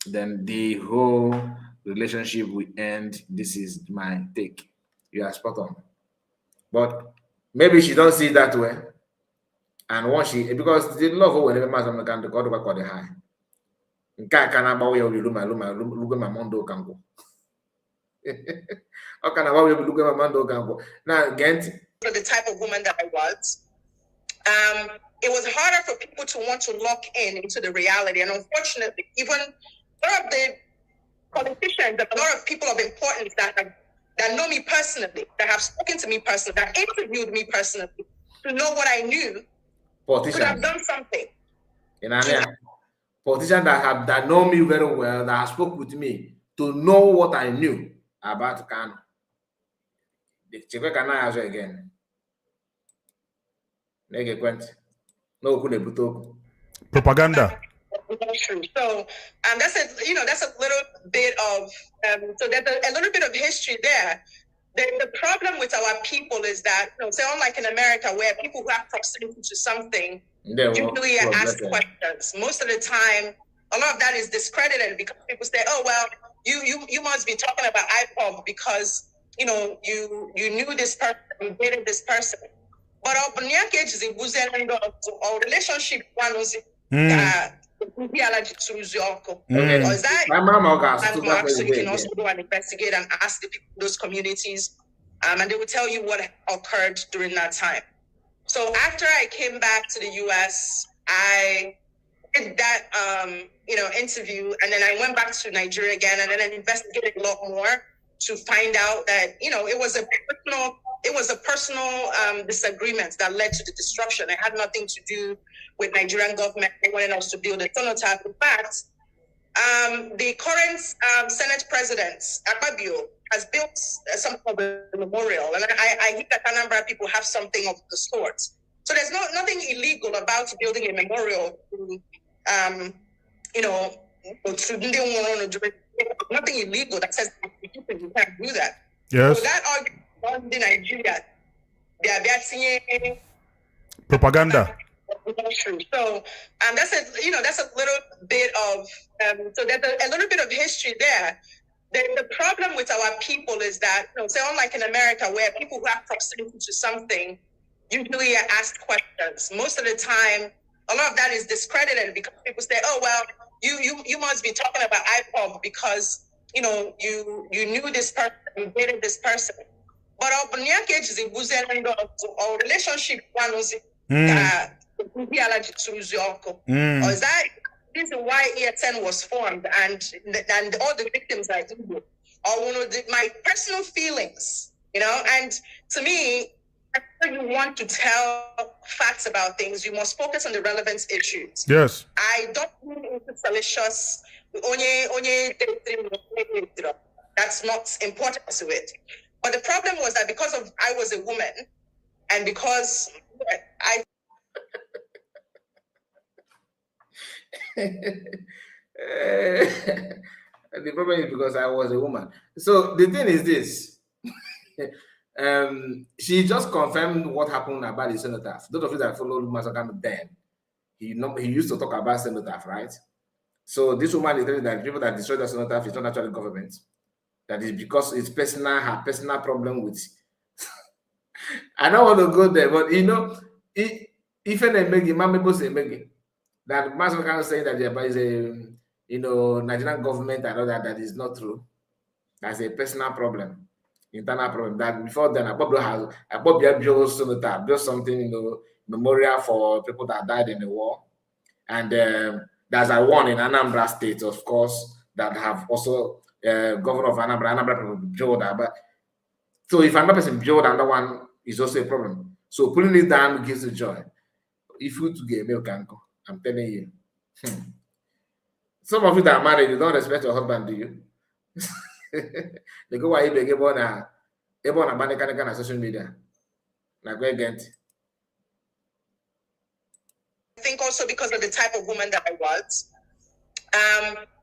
then the whole relationship will end. This is my take. You are spot on. But maybe she don't see it that way. And once because the love whenever my can go back on the high. Now again, the type of woman that I was, it was harder for people to want to lock into the reality. And unfortunately, even a lot of the politicians, a lot of people of importance that know me personally, that have spoken to me personally, that interviewed me personally, to know what I knew, could have done something. Politicians that know me very well, that have spoke with me, to know what I knew about Kano. Check Kano again. Propaganda. So that's a little bit of so there's a little bit of history there. The problem with our people is that say unlike in America where people who have proximity to something usually ask questions. Most of the time, a lot of that is discredited because people say, "Oh well, you must be talking about IPOB because you knew this person, you dated this person." But our relationship one was so you can also go and investigate and ask the people in those communities, and they will tell you what occurred during that time. So after I came back to the US, I did that interview, and then I went back to Nigeria again, and then I investigated a lot more to find out that it was a personal disagreement that led to the destruction. It had nothing to do with Nigerian government wanting us to build a cenotaph. In fact, the current Senate President, Akpabio, has built some of a memorial. And I think that a number of people have something of the sort. So there's nothing illegal about building a memorial to nothing illegal that says you can't do that. Yes. So that argument in Nigeria, they are seeing propaganda. So that's a little bit of so there's a little bit of history there. The problem with our people is that say unlike in America where people who have proximity to something usually ask questions. Most of the time, a lot of that is discredited because people say, "Oh well, you must be talking about IPOB because you knew this person, you dated this person." But our relationship one was or is that reason why ESN was formed and all the victims are Igbo? Or my personal feelings, and to me, if you want to tell facts about things, you must focus on the relevant issues. Yes. I don't mean into salacious, that's not important to it. But the problem was that because I was a woman and because I the problem is because I was a woman. So the thing is this. She just confirmed what happened about the cenotaph. Those of you that followed Masakano then, he used to talk about cenotaph, right? So this woman is telling that people that destroy the cenotaph is not actually government. That is because it's her personal problem with. I don't want to go there, but if that Masakano saying that there is a Nigerian government and all that is not true. That's a personal problem, internal problem. That before then, I probably built something, memorial for people that died in the war. And there's a one in Anambra State, of course, that have also governor of Anambra people build that. But so if another person build another one, is also a problem. So pulling it down gives you joy. If you to get milk and go, I'm telling you. Some of you that are married, you don't respect your husband, do you? They go why they get born a social media. Like again. I think also because of the type of woman that I was,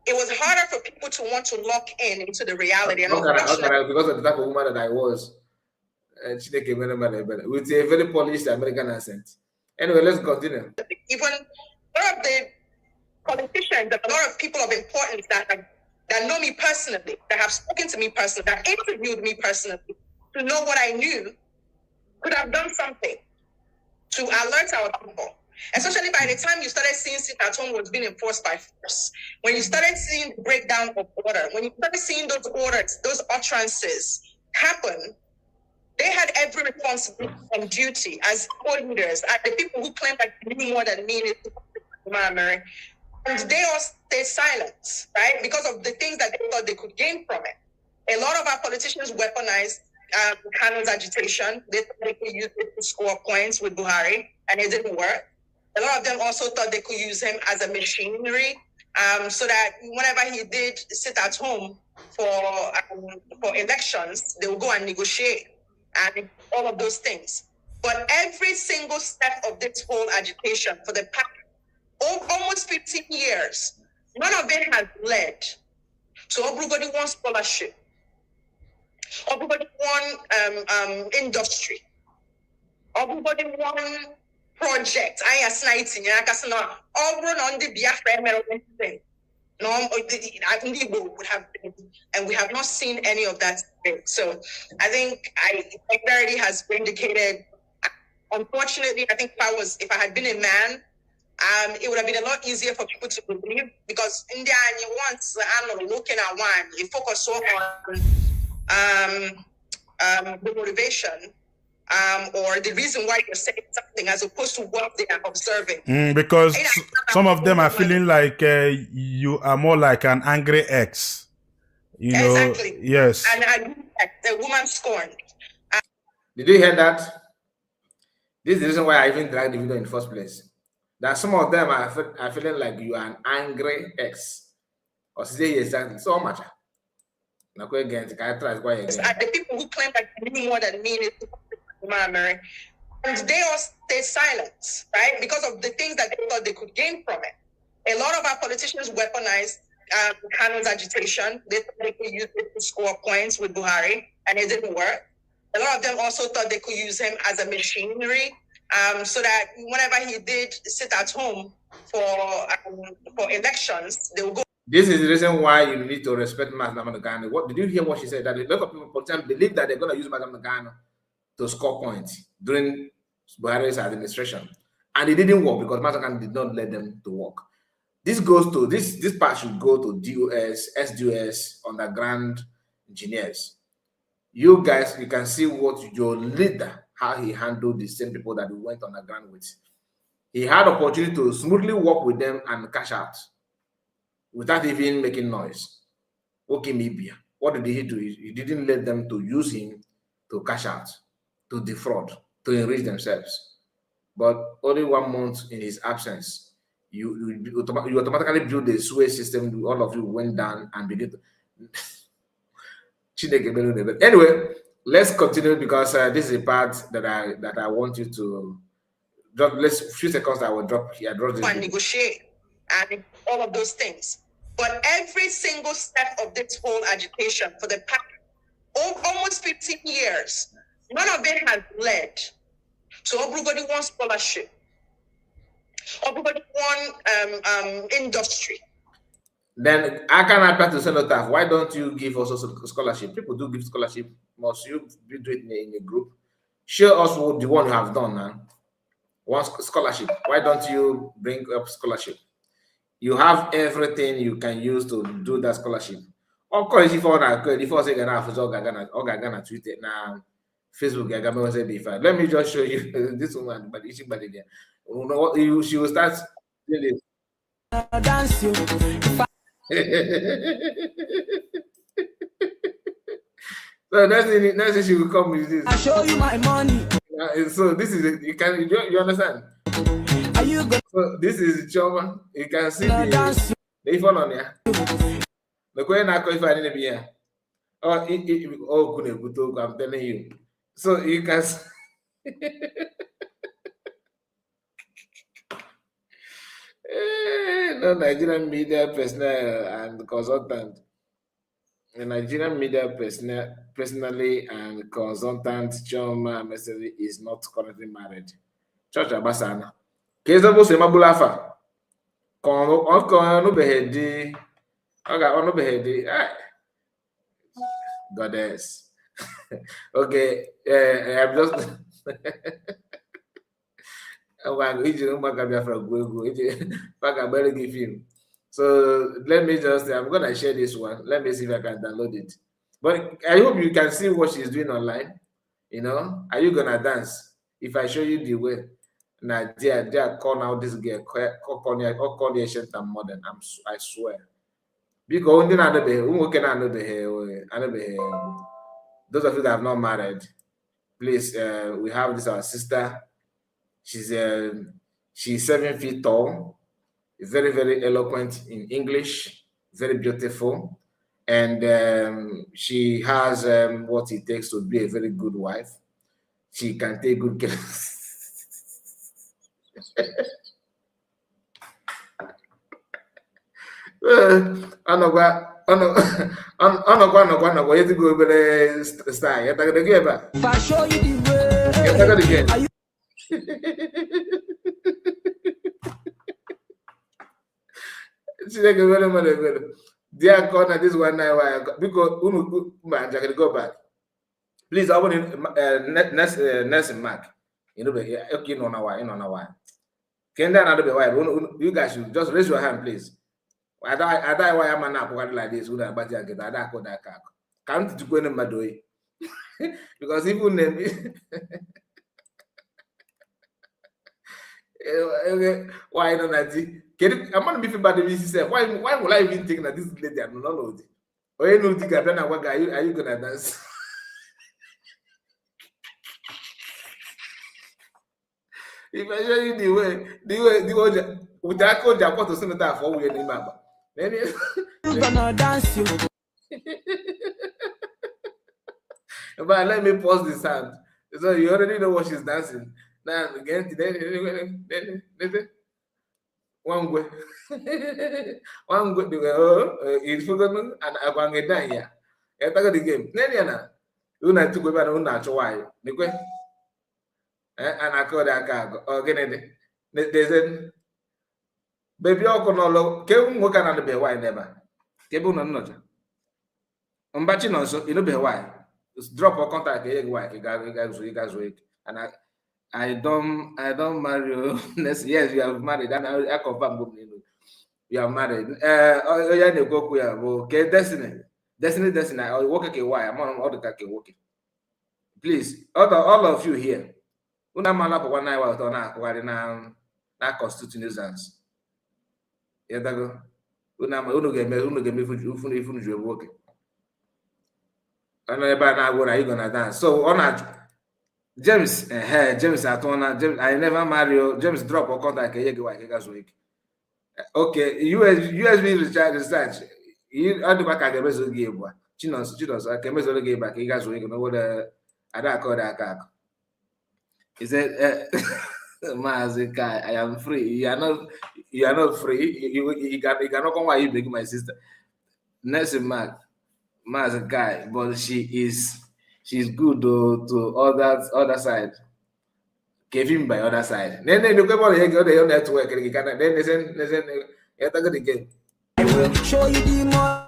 it was harder for people to want to lock into the reality. And because of the type of woman that I was, with a very polished American accent. Anyway, let's continue. Even a lot of the politicians, a lot of people of importance that know me personally, that have spoken to me personally, that interviewed me personally, to know what I knew, could have done something to alert our people. Especially by the time you started seeing sit at home was being enforced by force. When you started seeing the breakdown of order, when you started seeing those orders, those utterances happen, they had every responsibility and duty as co-leaders, as the people who claim that they knew more than me, and they all stayed silent, right? Because of the things that they thought they could gain from it. A lot of our politicians weaponized Kano's agitation. They thought they could use it to score points with Buhari, and it didn't work. A lot of them also thought they could use him as a machinery, so that whenever he did sit at home for elections, they would go and negotiate and all of those things. But every single step of this whole agitation for the past almost 15 years, none of it has led to everybody wants scholarship, everybody want industry, everybody want project. I am sniping. All run on the Biafra thing. No, would have been, and we have not seen any of that. So I think clarity has vindicated. Unfortunately, I think if I had been a man, it would have been a lot easier for people to believe, because India and you want looking at one, you focus so on the motivation. Or the reason why you're saying something as opposed to what they are observing. Because some of them are feeling like you are more like an angry ex. Exactly. Yes. And the woman scorned. Did you hear that? This is the reason why I even dragged the video in the first place. That some of them are feeling like you are an angry ex. Or say exactly so much. Now go again. The people who claim that they knew more than me. And they all stay silent, right? Because of the things that they thought they could gain from it. A lot of our politicians weaponized Kano's agitation. They thought they could use it to score points with Buhari, and it didn't work. A lot of them also thought they could use him as a machinery, so that whenever he did sit at home for elections, they would go. This is the reason why you need to respect Madam Nagano. What did you hear? What she said? That a lot of people politicians believe that they're going to use Madam Nagano to score points during Buhari's administration. And it didn't work because Mastercard did not let them to work. This goes to this part should go to DOS, SDOS, underground engineers. You guys, you can see what your leader, how he handled the same people that we went underground with. He had opportunity to smoothly work with them and cash out without even making noise. Okay, maybe. What did he do? He didn't let them to use him to cash out, to defraud, to enrich themselves. But only 1 month in his absence, you automatically build a sway system. All of you went down and began to. Anyway, let's continue because this is a part that I want you to drop. Let's few seconds. I will drop here. And negotiate and all of those things. But every single step of this whole agitation for the past almost 15 years, none of it has led. So everybody wants scholarship. Everybody wants industry. Then I can apply to Cenotaph. Why don't you give us also scholarship? People do give scholarship. Must you do it in a group? Show us what the one you have done now. One scholarship. Why don't you bring up scholarship? You have everything you can use to do that scholarship. Of course, if I say Gana Twitter now, Facebook, let me just show you this woman, but it's there. You know what? She will start doing this. So next thing she will come with this. I show you my money. So this is it. You understand? Are you good? So this is Chioma. You can see the phone on here. The question I call if I didn't be here. Oh, I'm telling you. So you can. No Nigerian media personnel and consultant. The Nigerian media personnel, personally and consultant Chioma is not currently married. Church Abasana. Kezabo Semabulafa. Goddess. Okay, I'm just. So let me just, I'm gonna share this one. Let me see if I can download it. But I hope you can see what she's doing online. You know, are you gonna dance? If I show you the way, now they are calling out this girl, call the ancient and modern. I swear. Because only those of you that have not married, please, we have this our sister. She's 7 feet tall, very, very eloquent in English, very beautiful, and she has what it takes to be a very good wife. She can take good care. If I show you the way, Dear God, this one now because go back. Please, I want next Mark. You know, okay, no, why. Can that not be why? You guys should just raise your hand, please. I die why I'm not like this. Would I but I get that code that car? Can't to go in my way because even name why don't I see? I'm gonna be about the myself. Why will I even think that this lady I'm not know? Or you know, think I don't know what guy are you gonna dance? If I show you the way with that code, I want to send that for we remember. Maybe you gonna dance you. But let me pause the sound. So you already know what she's dancing. Now again, one way, it's forgotten and I'm going to die here. I the game. Neniana, you not to go back on that why. The way, and I call that car again. There's a baby, I'll call no Kevin work on the bay. Why never? Kevin or not. I'm batching also, you know, be why. Drop or contact, why you guys wait. And I don't marry. Yes, you have married. And I confirm you are married. Okay, Destiny. I work okay. Why? I'm on all the working. Please, all of you here. Una mala for 1 hour to na constitute nuisance. Yadago. Unu game if you work. I know about now what are you gonna dance? So on James, James Atona, James, I never marry. James drop or contact week. Okay, USB research. You are the back at the reso game. Chinos, I can measure the game back. You guys will know what I don't call that. He said, Mazika, I am free. You are not free. You cannot come why you beg my sister. Next Mark, Mazika, but she's good to other side. Kevin by other side. Then the people go the network. Then they send the game. I will show you the more.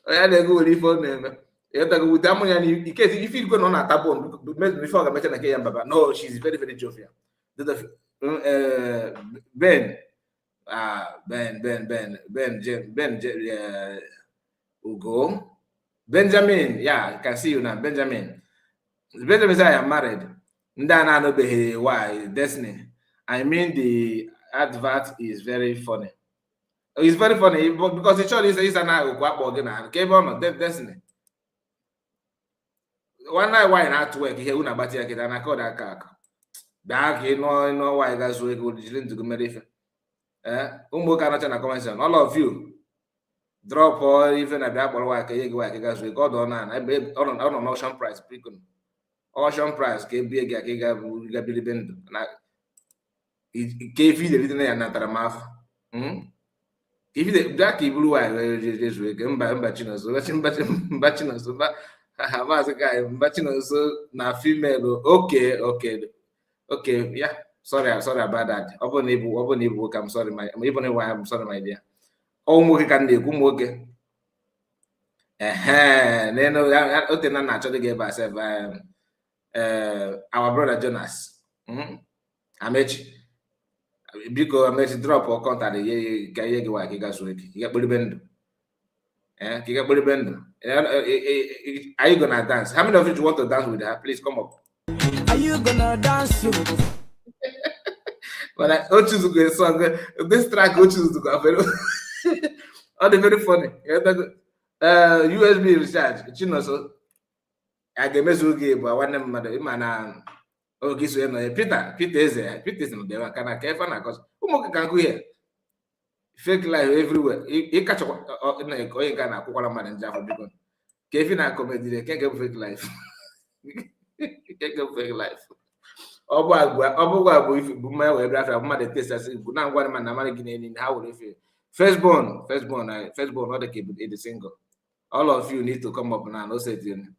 I go with the phone name. With that money, in case if you go on a tabon, before I mention again, Baba. No, she's very, very jovial. Ben, Ugo. Benjamin, yeah, I can see you now. Benjamin said I am married. Ndana no be why Destiny. I mean the advert is very funny. It's very funny because the church is an Destiny. One night why not work here una bati ya kita na koda kaka. Back no why guys we go to go medife. Umo kana na convention. All of you drop or even a double work guys we got on on auction price picon. Auction price ke big ga bilibendo na ke fi de litene na taramaf. If the black blue eye this week mba chinos ba have a guy so na female. Okay, yeah. Sorry about that. I'm sorry, I'm sorry, my dear. Can they then I actually gave myself our brother Jonas. Amechi. Because Amechi drop or contact ye get bend. Are you gonna dance? How many of you want to dance with her? Please come up. Are you gonna dance? But I choose to go song. This track I choose to go very very funny. USB recharge. So I can message you but one of man okay so Peter is no there can I care for na cause who can go here. Fake life everywhere. You catch up in Ghana, man and Java because Kevin and comedy, they can't get fake life. Can't get fake life. If you boom my web after mother test as good now one man in how would you feel? Firstborn, not the kid, it is single. All of you need to come up now, no setting.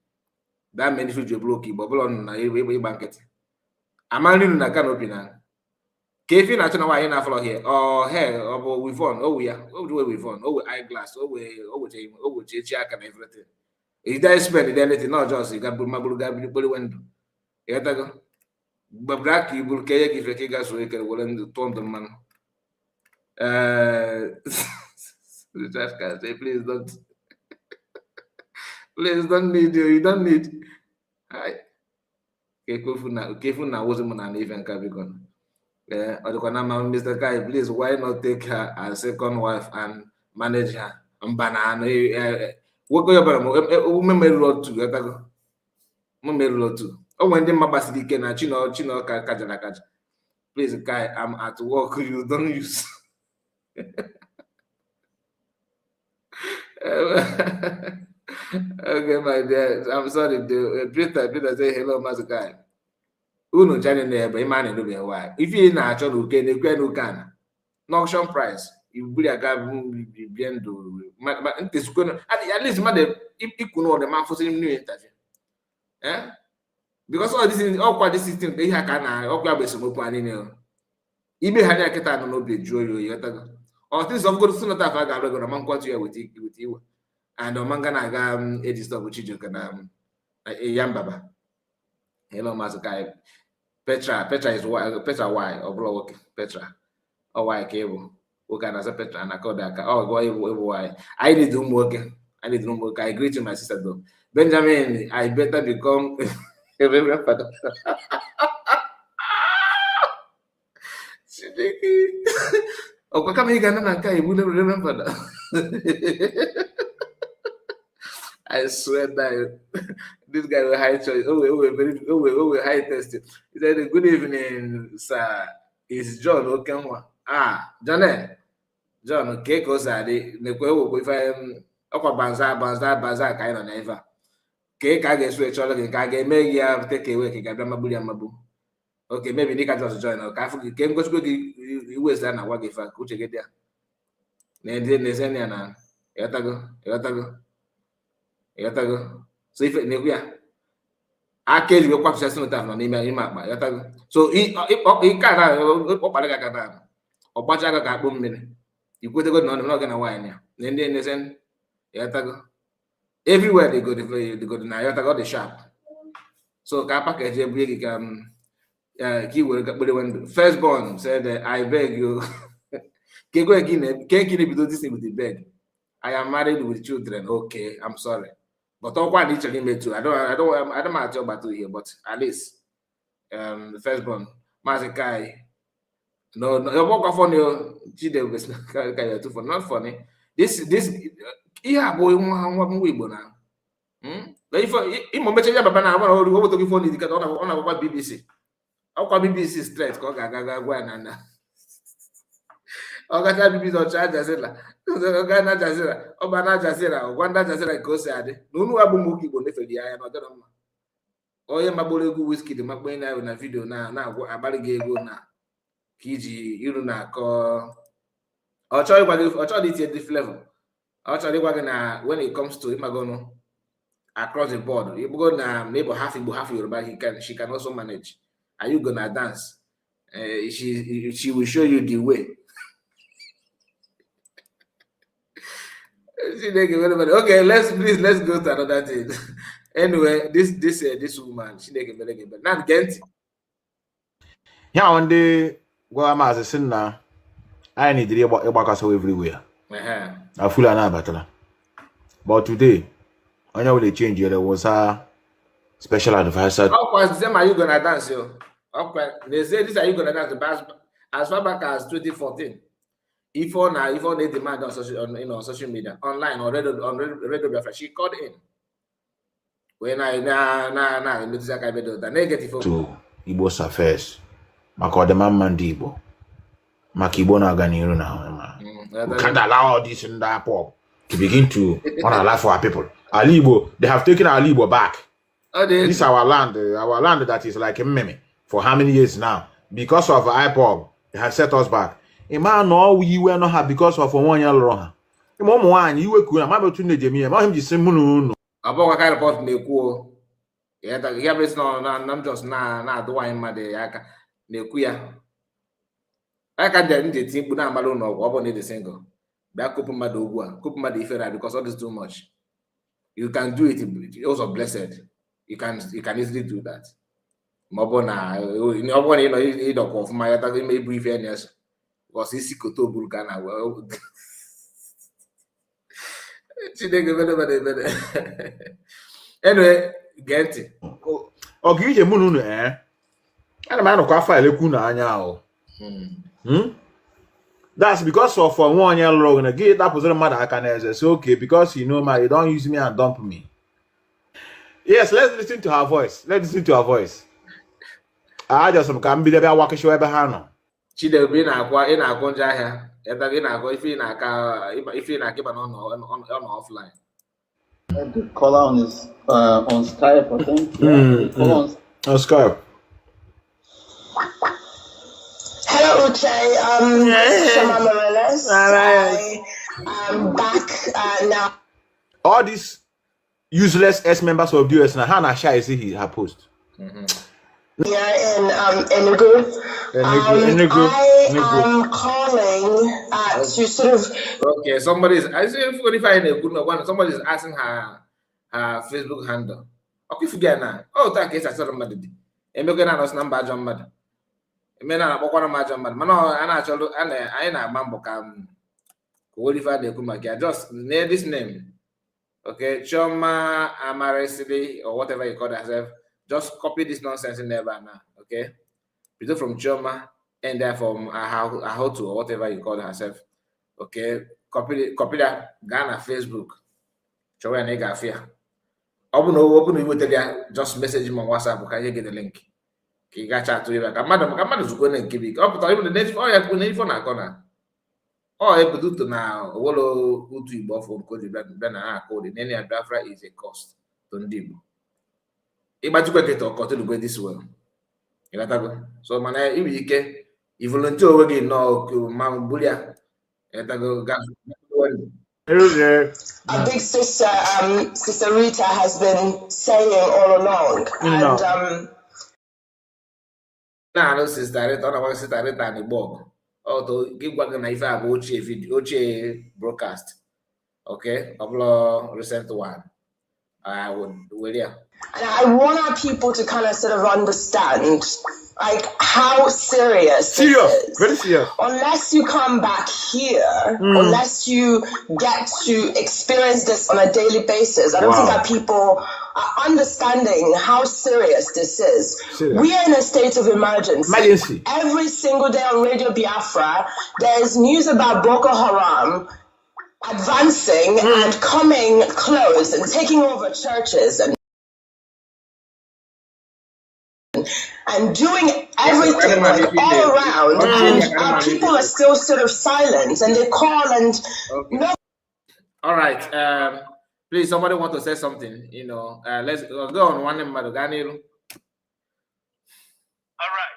That many future blocky, bubble on a banquet. I'm only in a canopy now. Kevin, I don't know why you're not follow here. Oh, hey, oh, we've won. Oh, yeah. Oh, the way we've won. Oh, eyeglass. Oh, check and everything. If they spend anything, not just you got my blue window. You got to go. But black, you will care if you guys will turn the man. Say, please don't need you. You don't need. Hi. Kevin now wasn't an even Capricorn. Mr. Guy, please, why not take her as second wife and manage her? What go your road to? Oh, when the Mabasidi can chino kajana. Please, Guy, I'm at work. You don't use. Okay, my dear. I'm sorry. Peter say hello, Master Guy. Uno channel there, man, do be why. If you na actually okay, the grand can no auction price. You really a guy bien do. This going at least man, if you know the man for some new interview. Because all this is all quite this system they have can all grab some plan in. Ibe hanya kita no be joy you. Or things of good sooner that I got a man quite here with you. and Omangana gam edit stop with Chijo can Yambaba. Hello, Masakai. Petra is why Petra why or blow Petra or why cable. Who can as a Petra and I call that oh why I need homework. I need homework. I agree to my sister though. Benjamin, I better become a reverend father. Oh, come here, Ganaka, you wouldn't remember that. I swear that this guy will high choice. High testing. He said, good evening, sir. It's John Okenwa. John, okay, because I did if banza kind of never. Cake, I guess we're trying to make you take away. Mabu. Okay, maybe Nika just join. Okay, came go to you was done. I work if I could get there. Nezeniana, Yatago. So if it I can't go quite just not on email. So he can't or Bajaga got boom minute. You could go not gonna wine. Then Nezen Yatago. Everywhere they go to Yatago the shop. So Kapaka keyword firstborn said I beg you. Can't do this with the beg. I am married with children. Okay, I'm sorry. But all quite literally made too. I don't matter about to here, but at least the firstborn, Mazikai. No, walk off on your too for not funny. This yeah, boy, one week now. If you mention your banana, I want to give phone because on about BBC. How come BBC straight? Gaga. Ogata BBC or charge Jazela. Ogana Jazela. Obana Jazela. Wanda Jazela goes at it. No, Abuki will live for the eye. Oh, yeah, my boy whiskey. The Macbana in a video now. I barely go now. Kiji, you do not call. I'll try it at this level. I'll try it when it comes to Imagono across the board. You go now, neighbor half Yoruba, she can also manage. Are you gonna dance? She will show you the way. Okay, let's go to another thing. Anyway, this woman, she make a not Gent. Yeah, one day go am as a sinner. I need to about Ebakaso everywhere. I feel an battle. But today, I know they change. There was a special advisor. How far them are you gonna dance, yo? They say this are you gonna dance as far back as 2014. If they demand on social media, online or radio, she called in. When I notice the negative to Igbo's affairs. Mako man Igbo. Makibo na ganiru na. We can't allow this in that pop to begin to want to laugh for our people. Igbo, they have taken our Igbo back. This is our land that is like a meme for how many years now? Because of IPOB, they have set us back. A man no we were not have because of 1 year long. A mom one you were cool. I'm able to need me. I'm just saying no. About kind of pot neko. Yeah, that yeah, it's no. I'm just na doing my day. Nekuya. I can't get the team, but I'm alone or one the single. That couple my dogua, couple my different because all this too much. You can do it. It's also blessed. You can easily do that. Mobona, you know, you don't of my attack may brief yes. Was this Koto Burkana? Well, anyway, get it. Oh, give you moon, eh? And a man of Kafa Lekuna anyao. That's because of 1 year long and again that was a matter I can say okay because you know you don't use me and dump me. Yes, let's listen to her voice. I just can be there walking show ever. She will be in a conja if you keep on offline. The caller on Skype, I think. On Skype. Hello, Uche. Chioma Amaryllis. I'm back now. All these useless ex-members of the US now, Hannah Shah is her post. Here in Enugu. I am calling to sort of. Okay, somebody is. I say if I know good one. Somebody is asking her Facebook handle. Okay, forget now. Oh, thank you. I saw somebody. I'm going to ask number John Mad. I'm going to walk on my John Mad. Man, I na mambo kam. Qualify the Kumaki. Just name this name. Okay, Chioma, Amaryllis, or whatever you call herself. Just copy this nonsense in there now. Okay, people from Chioma and there from Ahaghotu or whatever you call herself. Okay, copy that. Ghana Facebook. Show a nigga fear. Open it with the just message him on WhatsApp. Can you get the link? You got chat to you like madam is going to give it up to even the next oh yeah, put phone corner. Oh, able to do now. Wolo utu ibo for code ben code in any Biafra is a cost to Ndibo. If you get to go this way. You got to go. So man, if you can, if volunteer again no Mam Bulia. A big sister, Sister Rita, has been saying all along, and no, Sister Rita, I want Sister Rita and the Bob. Oh, to give back an if I have Oche broadcast. Okay, a recent one. I would, yeah. And I want our people to kind of sort of understand, like, how serious this is. Very serious. Unless you come back here, unless you get to experience this on a daily basis, I don't think that people are understanding how serious this is. We are in a state of emergency. Every single day on Radio Biafra, there's news about Boko Haram advancing and coming close and taking over churches and doing everything all around, and our people are still sort of silent, and they call and no. All right, please, somebody want to say something? You know, let's go on one name, Madogani. All right,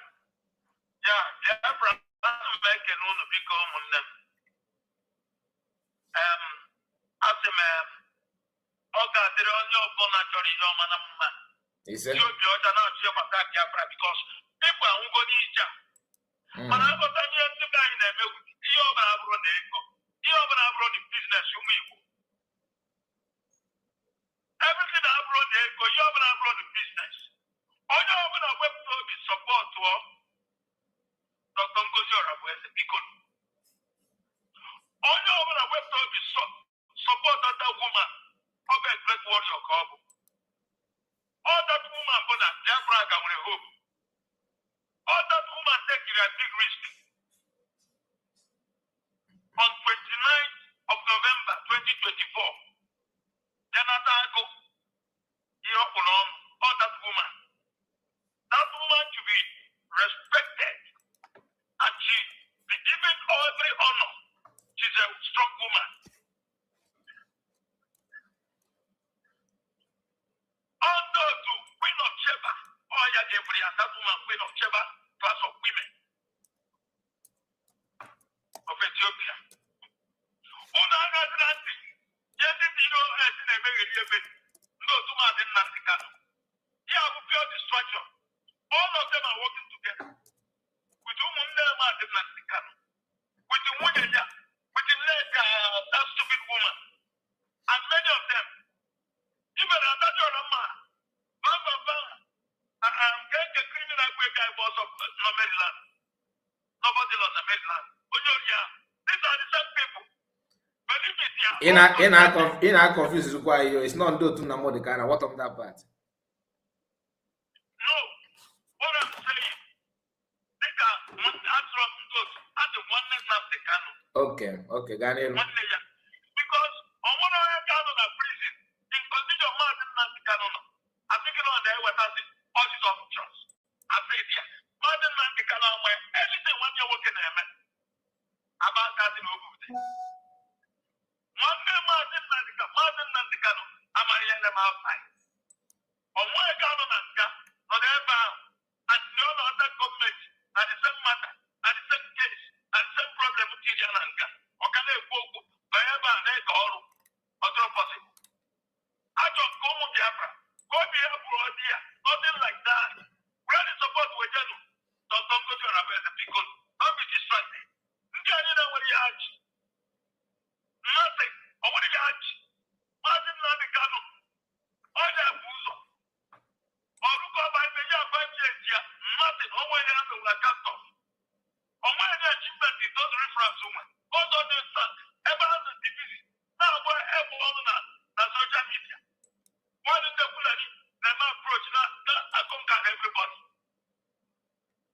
He said. Because people are going to but I'm going to buy in a business. Everything I brought there, go, you have brought the business. All you have a web to support to Dr. Ngozora was a beacon. All you have a web to support that woman, of a great warrior call. All that woman, but their brag, I will hope. All that woman take a big risk. On 29th of November 2024, Janatago, all that woman. That woman to be respected and she be given every honor. She's a strong woman. Ahaghotu, Queen of Sheba, that woman, Queen of Sheba, class of women of Ethiopia. Pure destruction. All of them are working together. With whom with the woman, with the leg, that stupid woman, and many of them. Even that man, I'm getting a criminal guy was of Maryland. Nobody lost Maryland. These are the same people. In our confused why it's not do to Namo the kind of what of that part. No, what I'm saying, they got one answer of those at the oneness of the canon. Okay, Ghanaian. Because on one of the canon of prison, in condition of Martin and the canon, I think you know there was all these options. I say here, Martin and the canon, where anything when you're working there, about that in Ogude. One day Martin and the canon, I'm marrying them outside. On one canon and gas, on the other, and the other government, and the same matter, and the same case, and the same problem with Tijan and gas. Or can they go wherever they go, or possible? I just go to Biafra, go Biafra, nothing like that. Where is support with you? Don't go to the people. Don't be distracted. You know what you have. difference woman. God understand. Everyone is division. Now, boy, everyone na social media. Why didn't they put them approach that I conquer everybody?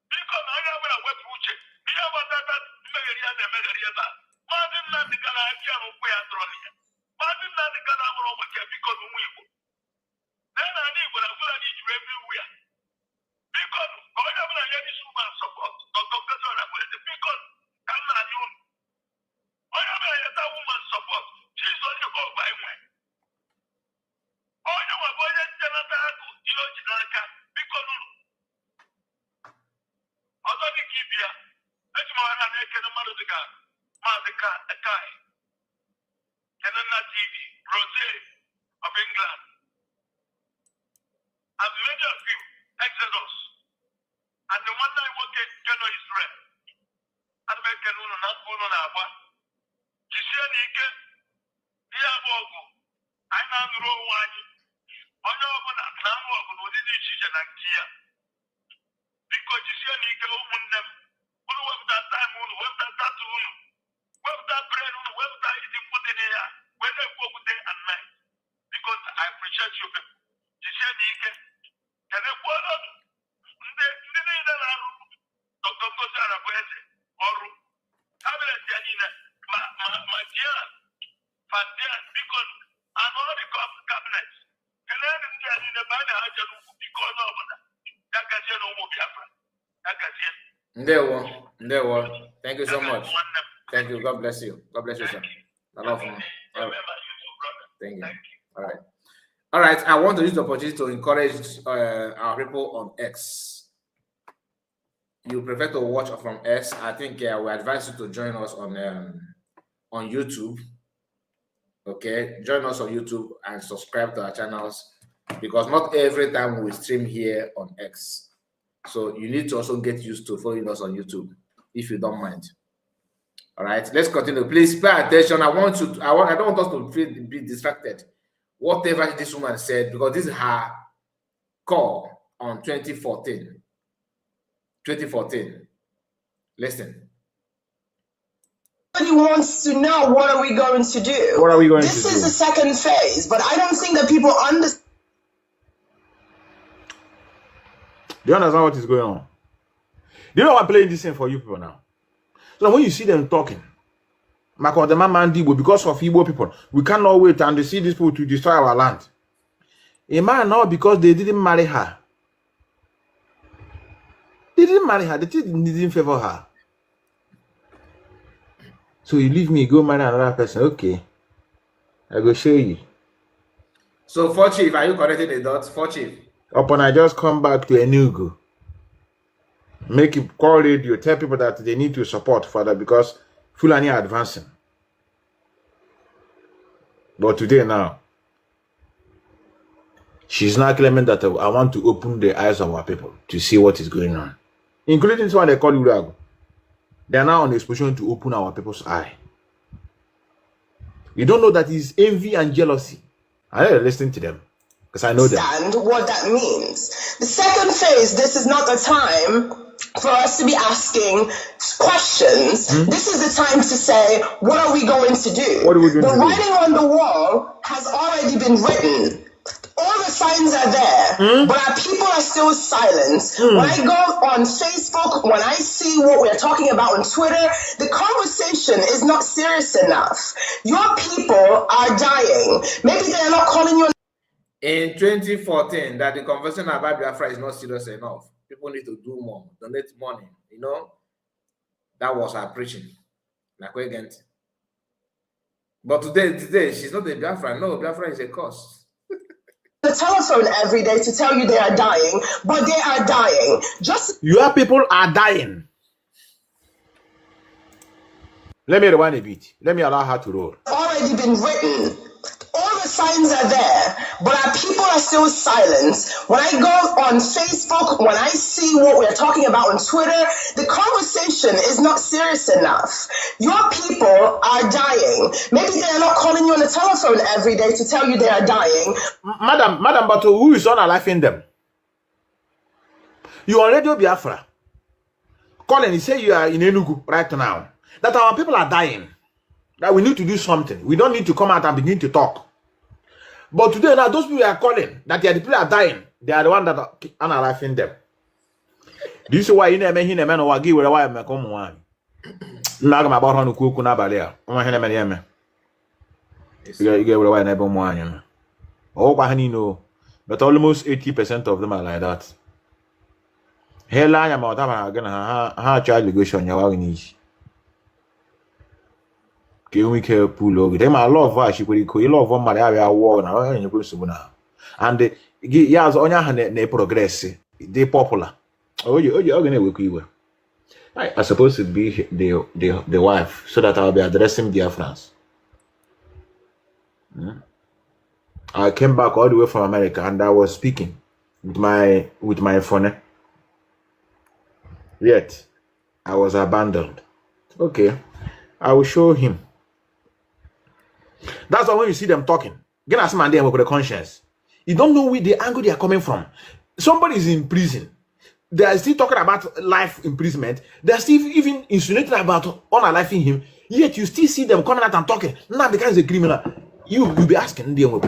Because I have a web future. You have that Megaria that. Martin Nandigana, I can't pay Andronia. Martin Nandigana, I'm over here because of we. Then I need what I need you everywhere. Because God have a young woman support. Because I'm not you. I have a woman support. She's only called by me. Oh, you are going to tell her that you know, because although the Kibia, let's go and make a Madika, a guy. Canada TV, Rosé of England. And many of you, Exodus. And the one I work at Gano Israel. And make a no, not one on our one. You see, I need to hear Bogo. I know the wrong one. I know when I'm not working with the decision and Kia. Because you see, I need to open them. Who was that time? Who was that tattoo? Where that bread? Where that eating put in here? When they work day and night. Because I appreciate you people. You see, I need to. Can I call up? Dr. Kosara Bwese, or Cabinet Janina, my dear, Fandian, because I'm all the cabinets. And then in the banner, I just because of that. That can say no more Biafra. That can say. There were. Thank you so much. Thank you. God bless you. God bless you, sir. I love you. Thank you. All right. All right. I want to use the opportunity to encourage our people on X. You prefer to watch from X? I think we advise you to join us on YouTube. Okay, join us on YouTube and subscribe to our channels because not every time we stream here on X. So you need to also get used to following us on YouTube if you don't mind. All right, let's continue. Please pay attention. I don't want us to be distracted. Whatever this woman said, because this is her call on 2014. 2014. Listen. Everybody wants to know, what are we going to do? What are we going to do? This is the second phase, but I don't think that people understand. Do you understand what is going on? Do you know I'm playing this thing for you people now? So when you see them talking, because of Igbo people, we cannot wait and see these people to destroy our land. A man now because they didn't marry her. They didn't marry her. They didn't favor her. So you leave me, go marry another person. Okay. I go show you. So, for chief, are you correcting the dots? For chief. Upon I just come back to Enugu. Make it call radio, tell people that they need to support further because Fulani are advancing. But today now, she's now claiming that I want to open the eyes of our people to see what is going on. Including this one they call Urago. They are now on exposition to open our people's eye. You don't know that it's envy and jealousy. I need to listen to them because I know them. Understand what that means. The second phase, this is not the time for us to be asking questions. This is the time to say, what are we going to do? What are we going to do? The writing on the wall has already been written. All the signs are there, but our people are still silent. When I go on Facebook, when I see what we're talking about on Twitter, the conversation is not serious enough. Your people are dying. Maybe they're not calling you. In 2014, that the conversation about Biafra is not serious enough. People need to do more, donate money. You know, that was her preaching. But today, she's not a Biafra. No, Biafra is a cause. The telephone every day to tell you they are dying, but they are dying. Just your people are dying. Let me rewind a bit. Let me allow her to roll. Already been written. All the signs are there, but our people are still silent. When I go on Facebook, when I see what we're talking about on Twitter, the conversation is not serious enough. Your people are dying. Maybe they're not calling you on the telephone every day to tell you they are dying. Madam, but who is on alive in them? You on Radio Biafra. Call and say you are in Enugu right now. that our people are dying, that we need to do something. We don't need to come out and begin to talk. But today, now those people are calling that the people are dying. They are the ones that are unaliving them. This is why you never hear them or give away my come one. Now I'm about to cook na balia. I'm here me. You get away never one. Oh, but you know, but almost 80% of them are like that. Hell, I am out of again. Ha child legation ya wani. Can we care pull over? Them a lot of us. She could call love one Maria war now. And you go to now. And the yes, on your hand they progress. They popular. Oh, you're gonna work you. I supposed to be the wife, so that I'll be addressing their friends. I came back all the way from America, and I was speaking with my phone. Yet I was abandoned. Okay, I will show him. That's why when you see them talking, get a man there with the conscience. You don't know where the angle they are coming from. Somebody is in prison. They are still talking about life imprisonment. They are still even insinuating about unaliving him. Yet you still see them coming out and talking. Now the guy is a criminal. You will be asking them will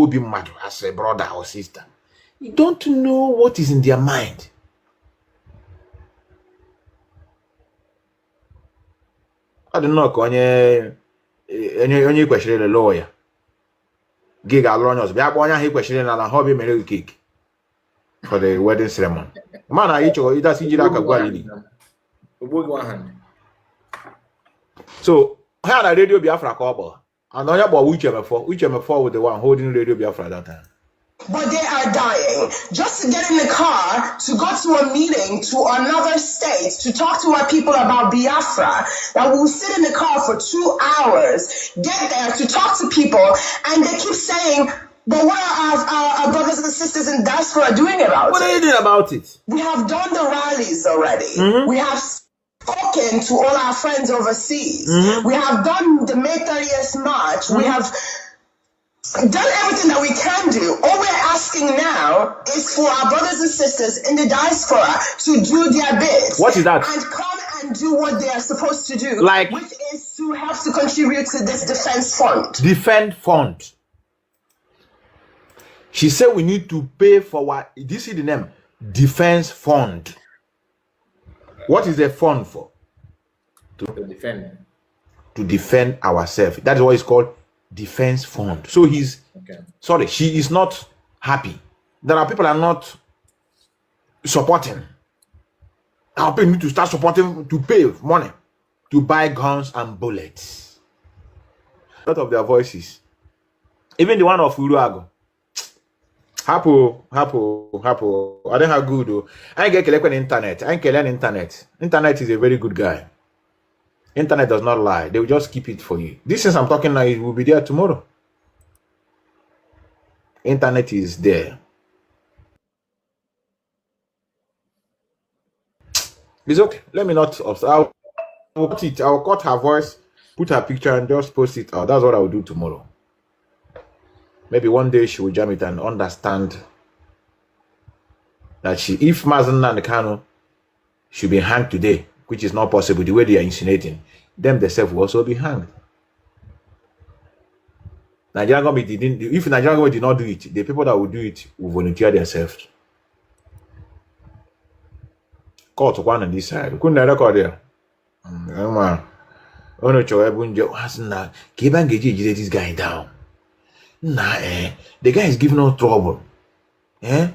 be mad as a brother or sister. You don't know what is in their mind. I don't know. Any question the lawyer. Gig alonios. Be abonya he question na hobby marry cake for the wedding ceremony. Man, I each or either Sijira Kagwali. So how the radio Biafra couple? And on your boy which with the one holding radio Biafra that time. But they are dying just to get in the car to go to a meeting to another state to talk to our people about Biafra. That we will sit in the car for 2 hours, get there to talk to people, and they keep saying, but what are our brothers and sisters in diaspora doing about it? What are you doing about it? We have done the rallies already. We have spoken to all our friends overseas. We have done the May 30th march. We have done everything that we can do. All we're asking now is for our brothers and sisters in the diaspora to do their bit. What is that? And come and do what they are supposed to do. Like, which is to help to contribute to this defense fund. Defense fund. She said we need to pay for what? This is the name. Defense fund. What is the fund for? To defend. To defend ourselves. That is what it's called. Defense fund. So he's sorry, she is not happy. There are people are not supporting. Our people need to start supporting to pay money to buy guns and bullets. A lot of their voices, even the one of Uruago. Hapo. I don't have good though. I get collected on internet. I can learn internet. Internet is a very good guy. Internet does not lie. They will just keep it for you. This is I'm talking now, it will be there tomorrow. Internet is there. It's okay. Let me not observe. I'll put it. I'll cut her voice, put her picture, and just post it out. That's what I will do tomorrow. Maybe one day she will jam it and understand that if Mazen and Kano should be hanged today, which is not possible, the way they are insinuating, them themselves will also be hanged. Nigerian government didn't. If Nigerian government did not do it, the people that will do it will volunteer themselves. Court one on this side. We couldn't record there. Oh no, Keep this guy down. The guy is giving us trouble. I'm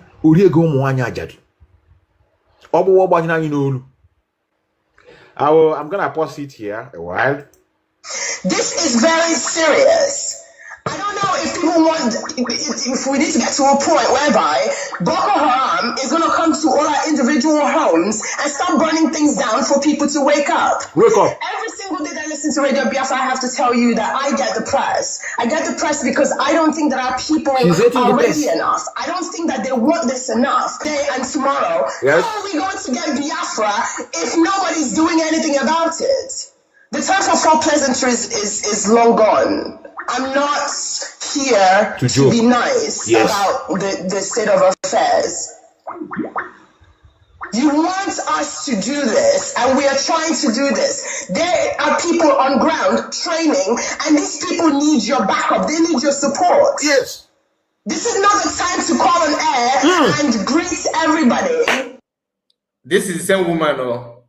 gonna pause it here a while. This is very serious. I don't know if people want, if we need to get to a point whereby Boko Haram is going to come to all our individual homes and start burning things down for people to wake up. Wake up. Every single day that I listen to Radio Biafra, I have to tell you that I get depressed. I get depressed because I don't think that our people are ready enough. I don't think that they want this enough. Today and tomorrow, yes. How are we going to get Biafra if nobody's doing anything about it? The time for false pleasantries is long gone. I'm not here to be nice about the state of affairs. You want us to do this, and we are trying to do this. There are people on ground training, and these people need your backup. They need your support. Yes. This is not the time to call on air and greet everybody. This is the same woman, though.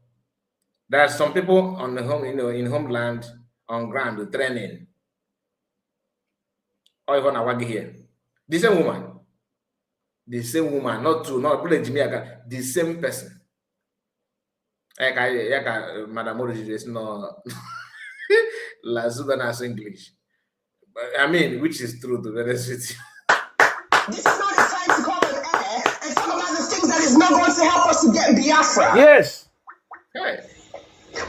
There are some people on the home, in homeland, on ground training. Or even Awagi here. The same woman, not two, not the same person. Madam Origi is no La Sudanas English. I mean, which is true to be honest with you. This is not the time to call on air and talk about the things that is not going to help us to get Biafra. Yes. Hey.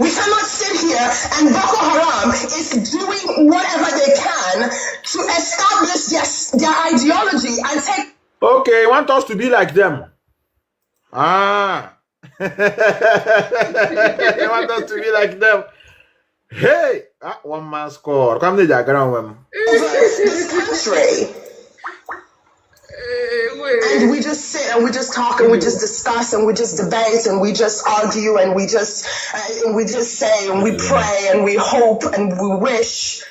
We cannot sit here and Boko Haram is doing whatever they can to establish their ideology and take. Okay, want us to be like them. Ah. They want us to be like them. Hey, one man score. Come the diagram. This country. And we just sit and we just talk and we just discuss and we just debate and we just argue and we just say and we pray and we hope and we wish.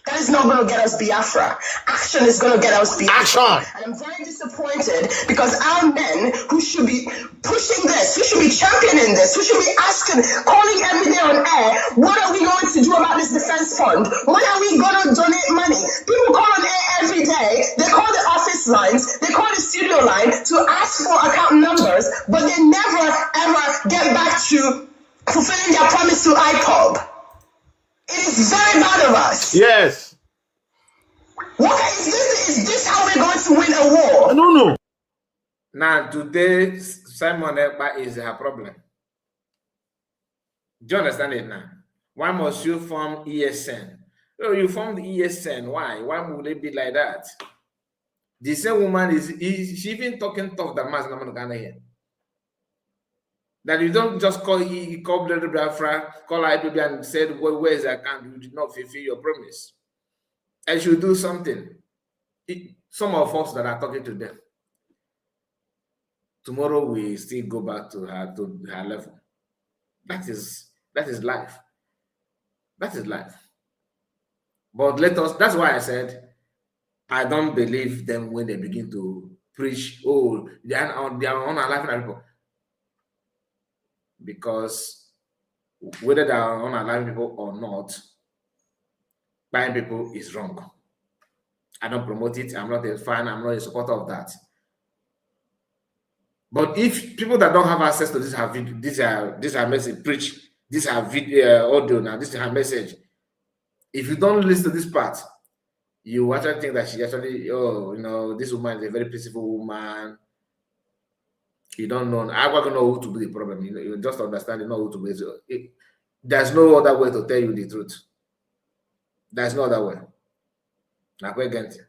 That is not going to get us Biafra. Action is going to get us Biafra. Action. And I'm very disappointed because our men who should be pushing this, who should be championing this, who should be asking, calling every day on air, what are we going to do about this defense fund? When are we going to donate money? People call on air every day. They call the office lines. They call the studio line to ask for account numbers, but they never, ever get back to fulfilling their promise to IPOB. It is very bad of us. Yes. Is this how we're going to win a war? I don't know. Now, today, Simon Ekpa is her problem. Do you understand it now? Why must you form ESN? Oh, you formed ESN. Why? Why would it be like that? The same woman is she even talking tough than Master here. That you don't just call Biafra, call IPB and said, well, where is the account? You did not fulfill your promise. I should do something. Some of us that are talking to them, tomorrow we still go back to her level. That is life. That is life. But that's why I said, I don't believe them when they begin to preach, oh, they are on life people. Because whether they are unalive people or not, buying people is wrong. I don't promote it. I'm not a fan. I'm not a supporter of that. But if people that don't have access to this have video, this are message preach, this have video audio now, this is her message. If you don't listen to this part, you actually think that she actually, this woman is a very peaceful woman. You don't know. I don't know who to be the problem. You just understand. You know who to be. There's no other way to tell you the truth. There's no other way. Now, we're getting.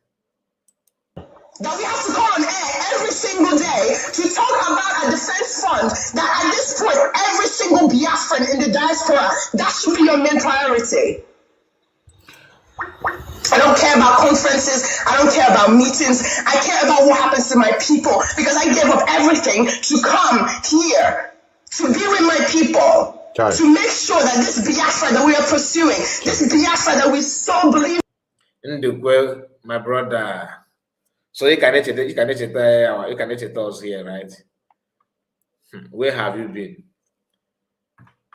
That we have to go on air every single day to talk about a defense fund. That at this point, every single Biafran in the diaspora, that should be your main priority. I don't care about conferences. I don't care about meetings. I care about what happens to my people because I gave up everything to come here to be with my people. Sorry. To make sure that this Biafra that we are pursuing, this Biafra that we so believe in, my brother. So you can tell us here, right? Where have you been?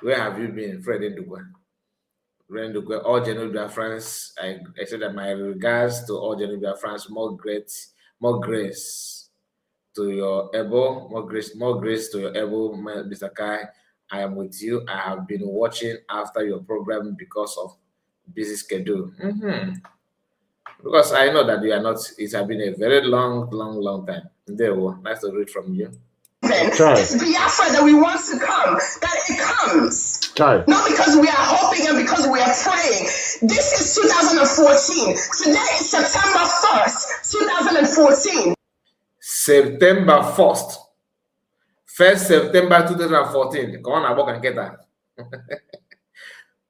Where have you been, Fred Ndukwe? All Genuine Biafrans, I said that my regards to all Genuine Biafrans, more grace to your elbow, more grace to your elbow, Mr. Kai. I am with you. I have been watching after your program because of busy schedule. Because I know that you are not, it has been a very long time. There, nice to read from you. This Biafra that we want to come, that it comes. Not because we are hoping and because we are praying. This is 2014. Today is September 1st, 2014. September 1st. 1st September 2014. Come on, I walk and get that.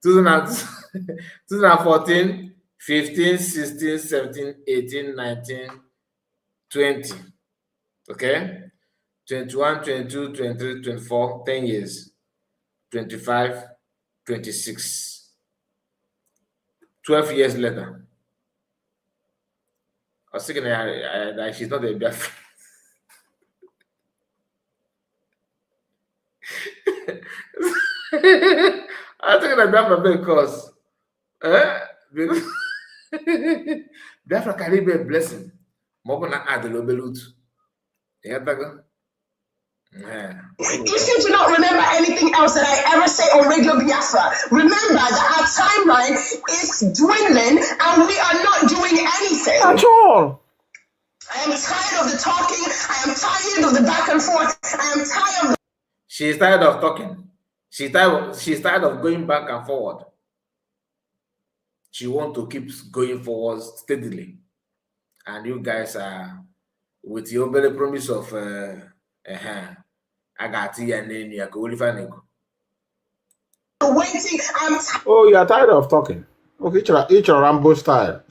2014, 15, 16, 17, 18, 19, 20. Okay? 21, 22, 23, 24, 10 years, 25, 26. 12 years later. I was thinking that she's not a Biafra. I think that Biafra because Biafra can be a blessing. More than add the lobelut. If you do not remember anything else that I ever say on Radio Biafra, remember that our timeline is dwindling and we are not doing anything. At all. I am tired of the talking. I am tired of the back and forth. I am tired of She's tired of talking. She's tired of going back and forward. She wants to keep going forward steadily. And you guys are with your very promise of I got tea and then you can waiting. Oh, you are tired of talking. Okay, each a Rambo style.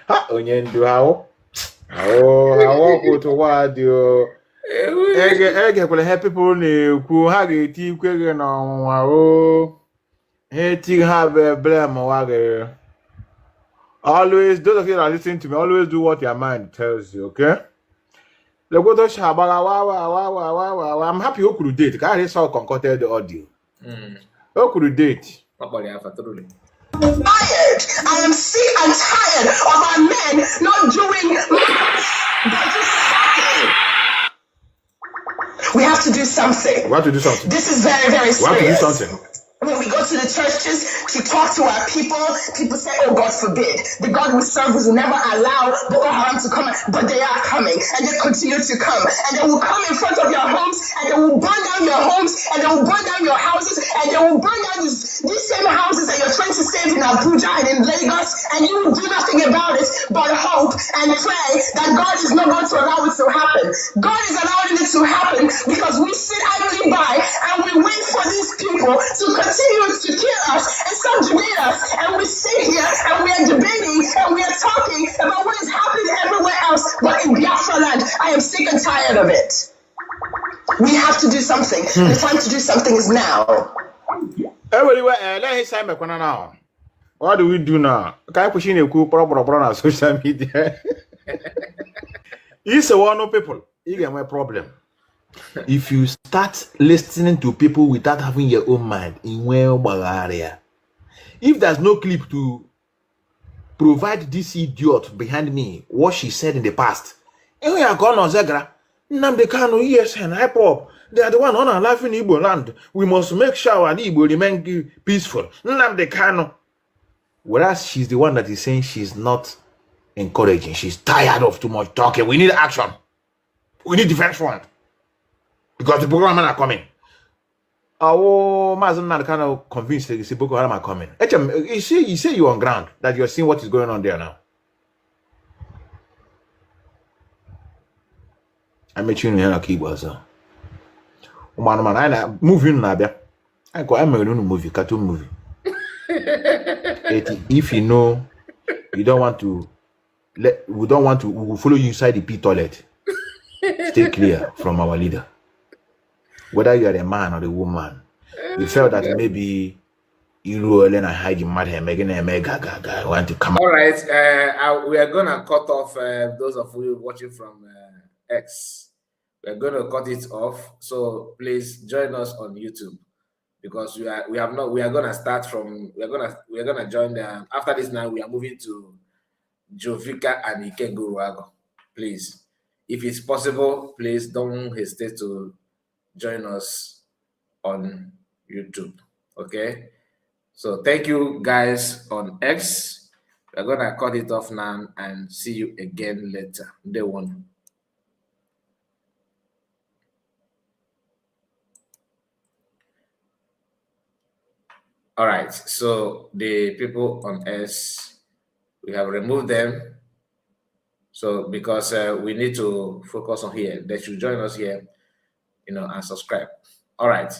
Ha, onyendu how? How go to what you Ege will help people who have a tea quick on wow. Hey, have a blame or always, those of you that are listening to me, always do what your mind tells you, okay? I'm happy you could date. I saw concocted the audio. Who could date? Tired. I am sick and tired of our men not doing much. They're just talking. We have to do something. We have to do something. This is very, very serious. We have to do something. When we go to the churches to talk to our people say, oh, God forbid. The God we serve will never allow Boko Haram to come, but they are coming, and they continue to come. And they will come in front of your homes, and they will burn down your homes, and they will burn down your houses, and they will burn down these same houses that you're trying to save in Abuja and in Lagos, and you will do nothing about it but hope and pray that God is not going to allow it to happen. God is allowing it to happen because we sit idly by and we wait for these people to continue to kill us and subjugate us, and we sit here and we are debating and we are talking about what is happening everywhere else, but in Biafra land, I am sick and tired of it. We have to do something. The time to do something is now. Everywhere, let him say me now. What do we do now? Can I push in a cool problem on social media? It's a one of people. You get my problem. If you start listening to people without having your own mind, if there's no clip to provide this idiot behind me what she said in the past, we are gone on Zegra. Namdekano, yes, and Hypop. They are the one on our life in Igbo land. We must make sure our Igbo remain peaceful. Namdekano. Whereas she's the one that is saying she's not encouraging. She's tired of too much talking. We need action. We need defense front. Because the Boko Haram are coming. Oh, Mazen not kind of convinced that the Boko Haram are coming. You say you're on ground, that you're seeing what is going on there now. I met you in a keyboard, sir. Man, I moving Nabia. I'm a movie, cartoon movie. If you know, we don't want to, we will follow you inside the pit toilet. Stay clear from our leader. Whether you are a man or a woman, we felt that maybe you and hide your mother and making a mega want to come. All right, we are gonna cut off those of you watching from X. We are gonna cut it off. So please join us on YouTube because we are gonna start from we are gonna join them after this. Now we are moving to Vicar and Ikenguruago. Please, if it's possible, please don't hesitate to join us on YouTube. Okay, so thank you guys on X. We're gonna cut it off now and see you again later. Day one. All right, so the people on S, we have removed them. So because we need to focus on here, they should join us here, and subscribe. All right,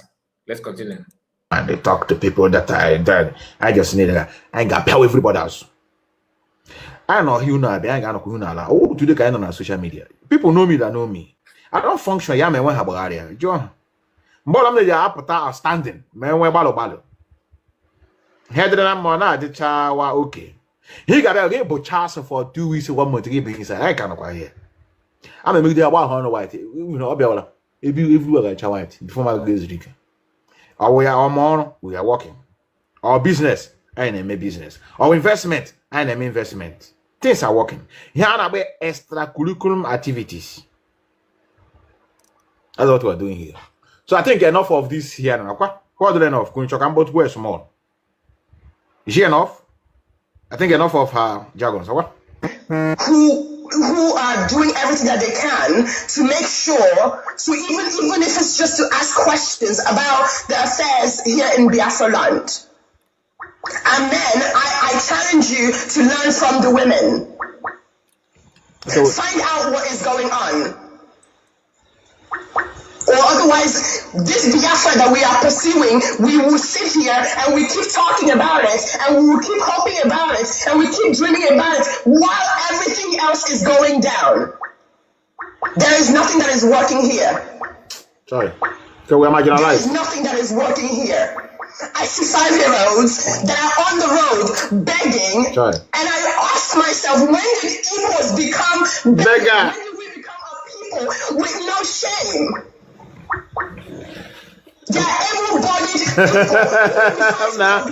let's continue. And they talk to people that I just need. I got pay everybody else. I know you know, I know who know. Oh, today I know on social media. People know me that know me. I don't function. Yeah, man, when have area. John, but I'm the apata standing. Man, when balo. Headed on mona the chawa okay. He got a game chance for 2 weeks or 1 month to give inside. I can't quite hear. I'm a media 100 white. You know, Bella. If you like white before my days drink. Or we are more, we are working. Our business, I name a business. Our investment, I name investment. Things are working. Here are about extra curriculum activities. That's what we're doing here. So I think enough of this here now. What do enough? Can you talk about where small? Is she enough? I think enough of her jargon. So what? Who are doing everything that they can to make sure, so even if it's just to ask questions about the affairs here in Biafra land. And then I challenge you to learn from the women. So, find out what is going on. Or otherwise, this Biafra that we are pursuing, we will sit here and we keep talking about it, and we will keep hoping about it, and we keep dreaming about it, while everything else is going down. There is nothing that is working here. sorry. So we're marginalized. There is nothing that is working here. I see 5-year-olds that are on the road begging, Sorry. and I ask myself, when did Igbos become beggars? Beggar. When did we become a people with no shame? They are able-bodied people. Nah.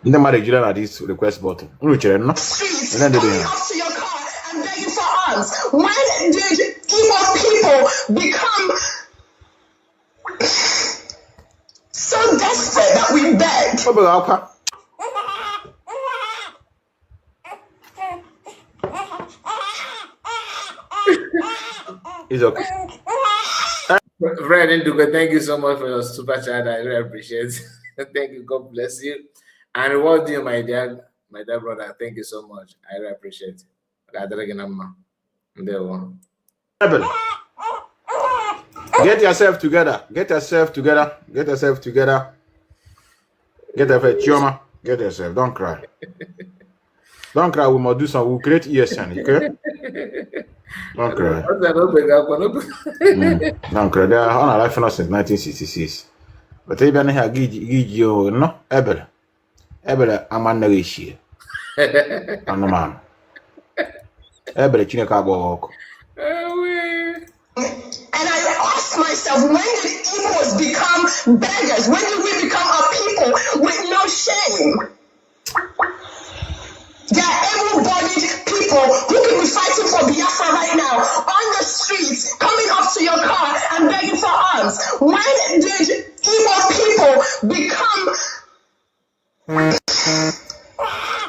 In the marriage, you don't this request button. Streets, coming up to your car and begging for arms. When did Igbo people become so desperate that we beg? It's okay. Fred Indugo, thank you so much for your super chat. I really appreciate it. Thank you. God bless you. And reward you, my dear brother. Thank you so much. I really appreciate it. Get yourself together. Get yourself together. Get yourself together. Get yourself, Chioma. Get yourself. Don't cry. Don't cry. We must do something. We'll create ESN. Okay? Don't cry. Don't cry. They are on our life since 1966. But even here, give you no ever. I'm under this year. I'm no man. Ever, Chineka go. And I ask myself, when did Igbos become beggars? When did we become a people with no shame? They are able-bodied people who can be fighting for Biafra right now, on the streets, coming up to your car and begging for arms. When did Igbo people become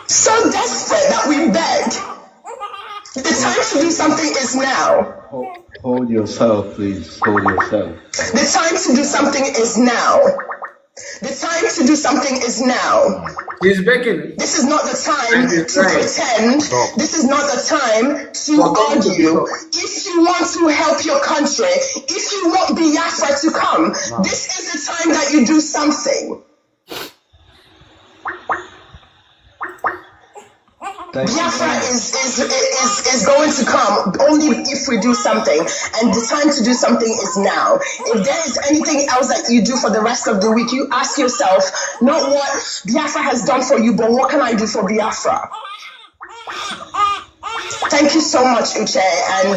so desperate that we beg? The time to do something is now. Hold yourself, please. Hold yourself. The time to do something is now. The time to do something is now. He's begging. This is not the time to pretend. This is not the time to argue. If you want to help your country, if you want Biafra to come, this is the time that you do something. Biafra is going to come only if we do something, and the time to do something is now. If there is anything else that you do for the rest of the week, you ask yourself, not what Biafra has done for you, but what can I do for Biafra? Thank you so much, Uche, and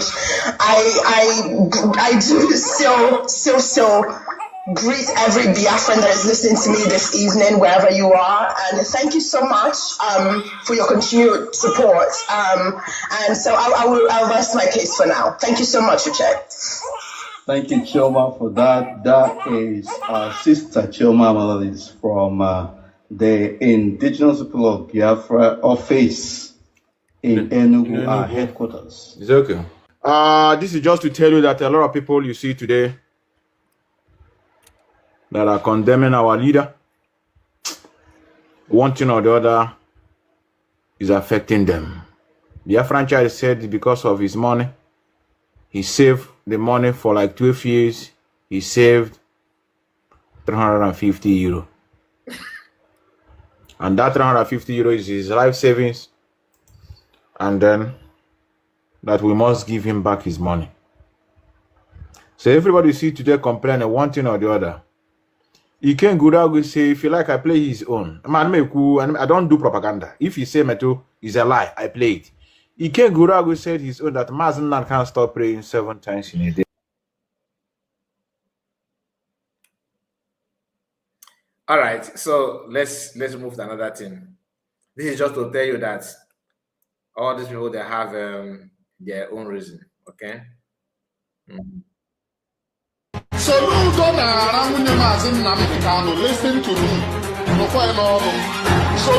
I do still greet every Biafran that is listening to me this evening, wherever you are, and thank you so much for your continued support. And so I'll rest my case for now. Thank you so much, Uche. Thank you, Chioma, for that. That is our sister Chioma Amaryllis from the Indigenous People of Biafra office in Enugu, our headquarters. It's okay. This is just to tell you that a lot of people you see today that are condemning our leader, one thing or the other is affecting them. The franchise said because of his money, he saved the money for like 12 years. He saved 350 euro. And that 350 euro is his life savings and then that we must give him back his money. So everybody see today complaining one thing or the other. He can't go out and say, if you like, I play his own. Man, I don't do propaganda. If he say Meto is a lie, I play it. He can't go out and say his own that Mazen can't stop praying 7 times in a day. All right, so let's move to another thing. This is just to tell you that all these people, they have their own reason, okay? So listen to me. So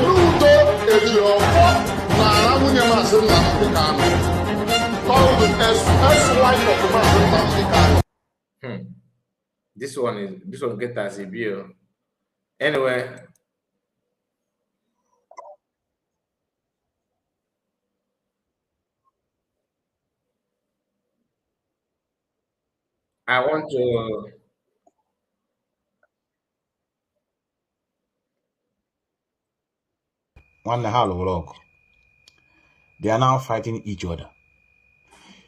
this one get as a bill. Anyway, I want to One log. They are now fighting each other.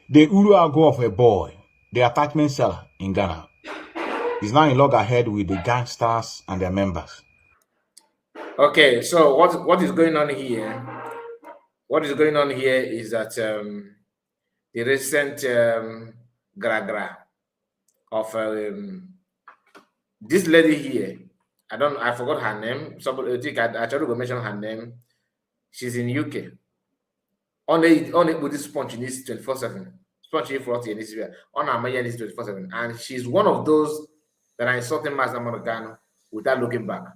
The Uru-Ago of a boy, the attachment seller in Ghana, is now in loggerhead with the gangsters and their members. Okay, so what is going on here? What is going on here is that the recent gra of this lady here. I forgot her name. Somebody, I think I tried to mention her name. She's in UK. On it with this sponge needs 24/7. Sponge frothy in this area. On her Maya needs 24/7. And she's one of those that are insulting Mazda Morgano without looking back.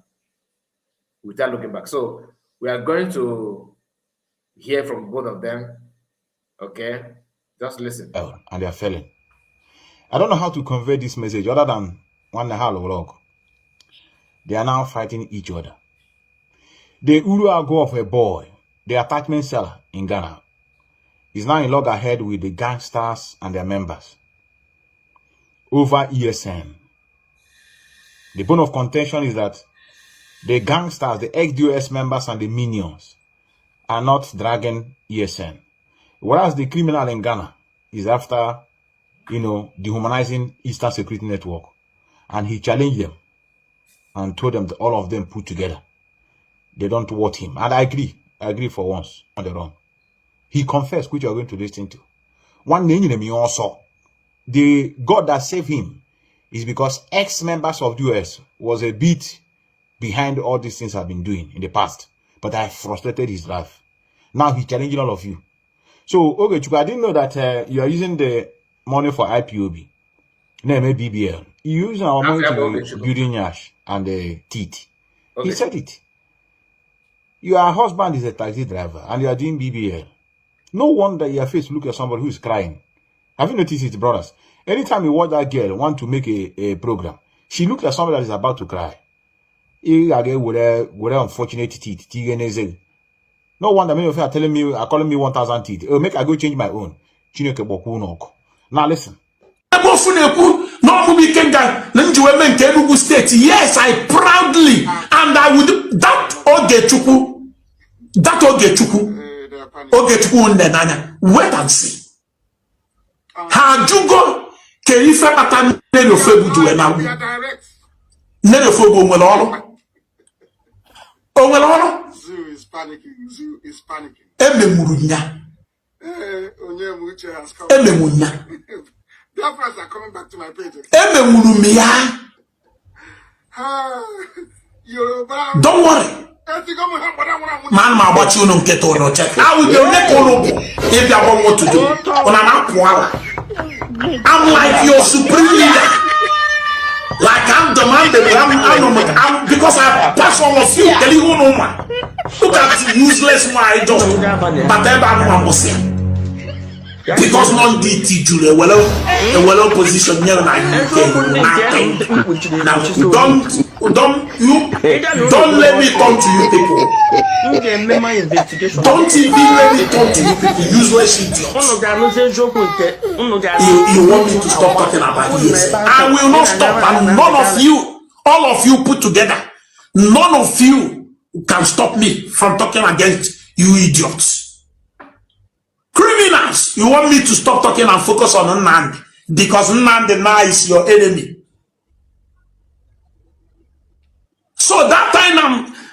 So we are going to hear from both of them. Okay? Just listen. Oh, and they are failing. I don't know how to convey this message other than one log. They are now fighting each other. The Uru-Ago of a boy, the attachment seller in Ghana, is now in loggerhead with the gangsters and their members over ESN. The bone of contention is that the gangsters, the ex-DOS members and the minions are not dragging ESN. Whereas the criminal in Ghana is after, dehumanizing Eastern Security Network. And he challenged them and told them that all of them put together, they don't want him. And I agree for once on the wrong. He confessed, which you are going to listen to. One name also, the God that saved him is because ex-members of the US was a bit behind all these things I've been doing in the past. But I frustrated his life. Now he's challenging all of you. So, okay, Chuka, I didn't know that you are using the money for IPOB. No, maybe BBL. You use our money to building yash and the teeth. Okay. He said it. Your husband is a taxi driver and you are doing BBL. No wonder your face look at somebody who is crying. Have you noticed it, brothers? Anytime you watch that girl want to make a program, she looks like somebody that is about to cry. With unfortunate teeth. No wonder many of you are calling me 1,000 teeth. Make I go change my own. Now listen. Yes, I proudly and I would that Ogechuku Ndenanya. Wait and see. Hajugo Kerife Patan Nenofebu Duena. Nenofebu Meloro. Oh, well, Zoo is panicking. Ememurunya. Onyemuche has come. Ememunya. Their friends are coming back to my page. Ememurumia. Don't worry. Man, my watch you don't get on no check. I will be if you want what to do. I'm like your supreme leader. Like I'm demanding, I'm because I pass all of you. Tell you no man. Look at useless my just. But then I'm saying. Because non DT to the well position here now. Don't let me come to you people. Don't even let me come to you people, useless idiots. You want me to stop talking about this? I will not stop, and none of you, all of you put together, none of you can stop me from talking against you idiots. once you want me to stop talking and focus on Nnamdi because Nnamdi now is your enemy. So that time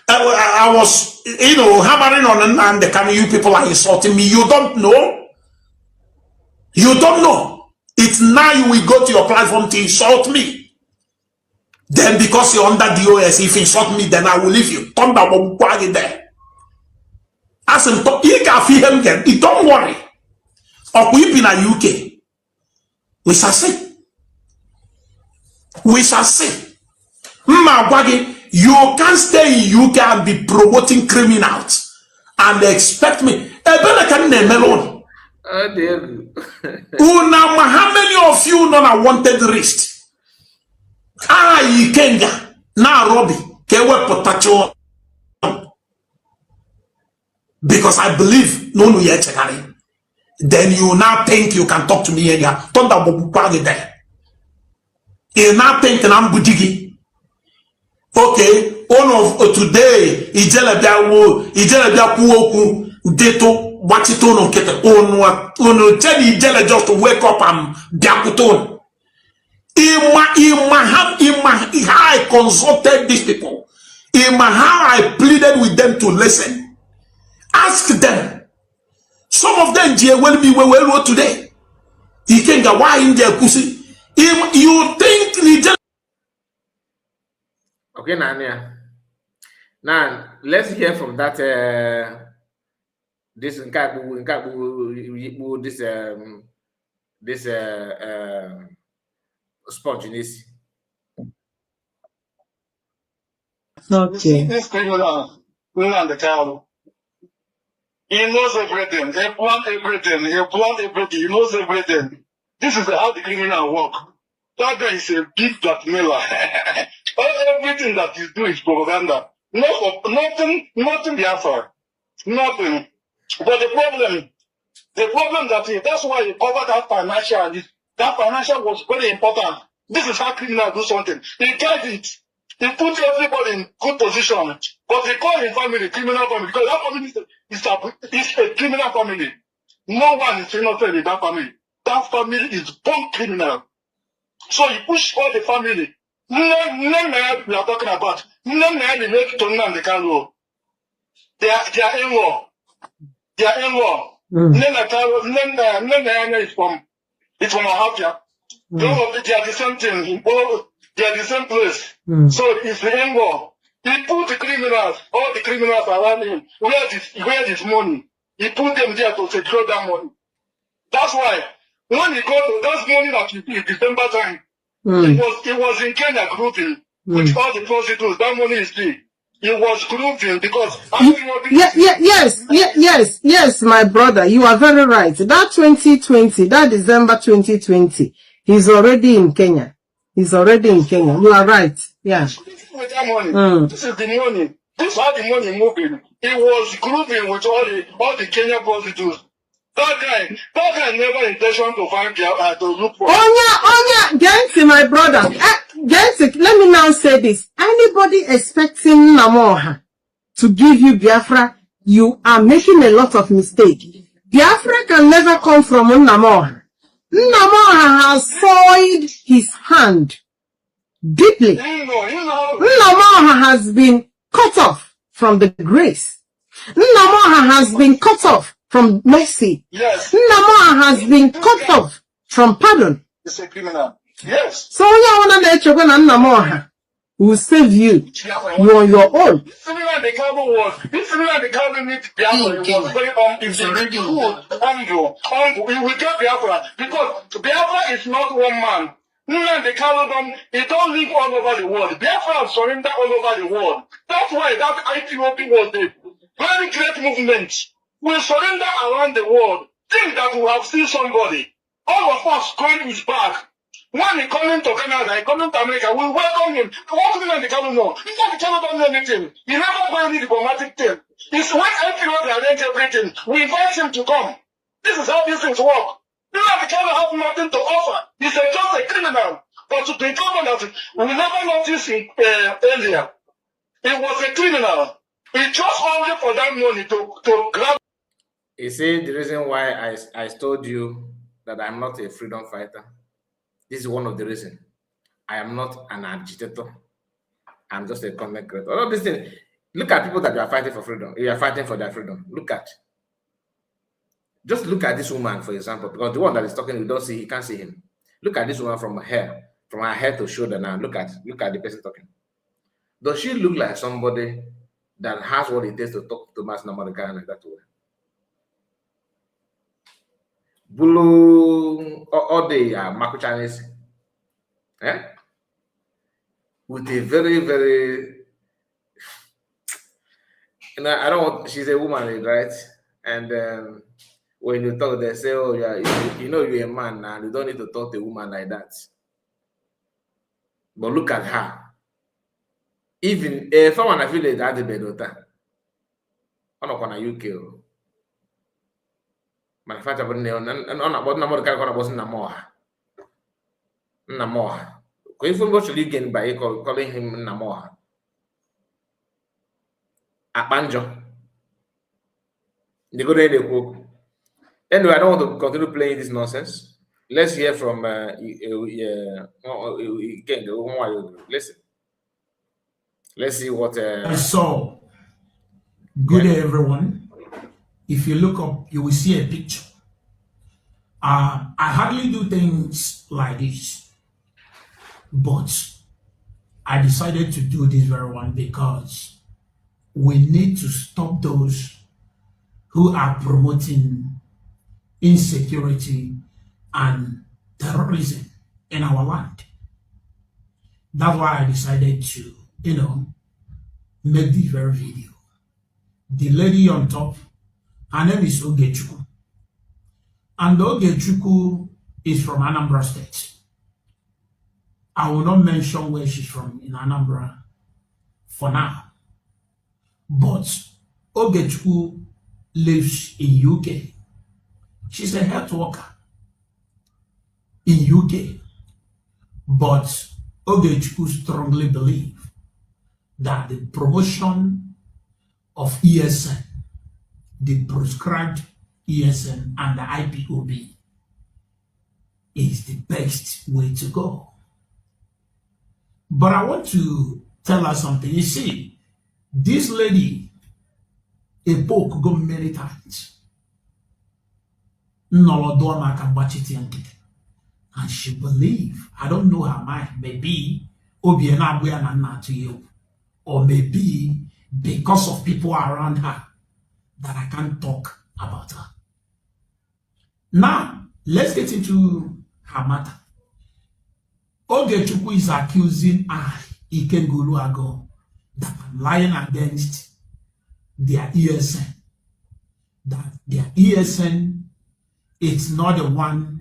I was, hammering on Nnamdi, can you people are insulting me? You don't know. You don't know. It's now you will go to your platform to insult me. Then because you're under DOS, if you insult me, then I will leave you. Don't worry. Or we in a UK. We shall see. We shall see. You can't stay in UK and be promoting criminals and expect me. How many of you know I wanted wrist? Kenga na Robbie kewe potacho because I believe no yet. Then you now think you can talk to me again. Tonda bobu there. You now think I'm budigi. Okay, all of today, Ijele Kuoku, Deto, Watchitono Kete, Ono Teddy Ijele just to wake up and Biakuton. I consulted these people. How I pleaded with them to listen. Ask them. Some of them will be well today. He can't go why in their pussy. You think Ijele. Okay, Nania. Now let's hear from that. This spontaneity. Okay. This criminal and the cow. He knows everything. He planned everything. He knows everything. This is how the criminal work. That guy is a big blackmailer. Everything that he's doing is propaganda. Nothing Biafra. Nothing. But the problem that's why he covered that financial. That financial was very important. This is how criminals do something. He guides it. He puts everybody in good position. But he calls his family criminal family because that family is a criminal family. No one is innocent in that family. That family is born criminal. So he pushed all the family. None we are talking about. None relate to Nnamdi Kanu. They are in-law. They are in-law. None is from Ahaghotu. They are the same thing. They are the same place. So it's the in-law. He put the criminals, all the criminals around him. Where is money? He put them there to secure that money. That's why when he got to that money that you see December time, it was in Kenya grouping with all the prostitutes. That money is free. It was grouping because yes, my brother, you are very right. That 2020, that December 2020, he's already in Kenya. He's already in Kenya. You are right. Yeah. With that money, this is the money. This is how the money moving. It was grouping with all the Kenya prostitutes. That guy never intention to find to look for. Onya, Gensi, my brother. Gensi, let me now say this. Anybody expecting Namoha to give you Biafra, you are making a lot of mistake. Biafra can never come from Namoha. Namoha has soiled his hand deeply. Namoha has been cut off from the grace. Namoha has been cut off from mercy. Yes. Namoha has been cut off from pardon. It's a criminal. Yes. So when you want to let Namoha will save you. You on your own. This criminal the carbon needs Biafra. It was very humble. We will get Biafra because Biafra is not one man. The Caledon, it don't live all over the world. Biafra surrender all over the world. That's why that ITOP was a very great movement. We surrender around the world. Think that we have seen somebody. All of us going his back. When he coming to Canada, he coming to America, we welcome him. What do the Caledon know? The Caledon don't know anything. He never go any diplomatic thing. It's when ITOP arrange everything. We invite him to come. This is how these things work. The Caledon have nothing to offer. He's just a criminal. But to the government, we never noticed it earlier. He was a criminal. He just only for that money to grab. You see, the reason why I told you that I'm not a freedom fighter, this is one of the reasons. I am not an agitator. I'm just a content creator. All of these things. Look at people that you are fighting for freedom. You are fighting for their freedom. Just look at this woman, for example, because the one that is talking, you can't see him. Look at this woman from her head to shoulder now. Look at the person talking. Does she look like somebody that has what it takes to talk to Mass Namarika like that way? Bulu all the Marco Chinese, with a very, very, I don't want, she's a woman, right? And when you talk, they say, oh, yeah, you know you're a man now, you don't need to talk to a woman like that. But look at her. Even if I want to feel that the bedota, I'm not going to UK. Manufacture, but no, about number kind of wasn't Namoha. If we watch you again by calling him Namoha. At Banjo. They go there, they cook. Anyway, I don't want to continue playing this nonsense. Let's hear from listen. Let's see what So good day, everyone. If you look up, you will see a picture. I hardly do things like this, but I decided to do this very one because we need to stop those who are promoting insecurity and terrorism in our land. That's why I decided to, make this very video. The lady on top, her name is Ahaghotu. And Ahaghotu is from Anambra State. I will not mention where she's from in Anambra for now. But Ahaghotu lives in UK. She's a health worker in UK. But Ahaghotu strongly believes that the promotion of ESN, the prescribed ESN and the IPOB is the best way to go. But I want to tell her something. You see, this lady, a book go many times. And she believe, I don't know her mind, maybe to you, or maybe because of people around her that I can't talk about her. Now, let's get into her matter. Ahaghotu is accusing Iken Guluago that I'm lying against their ESN. That their ESN is not the one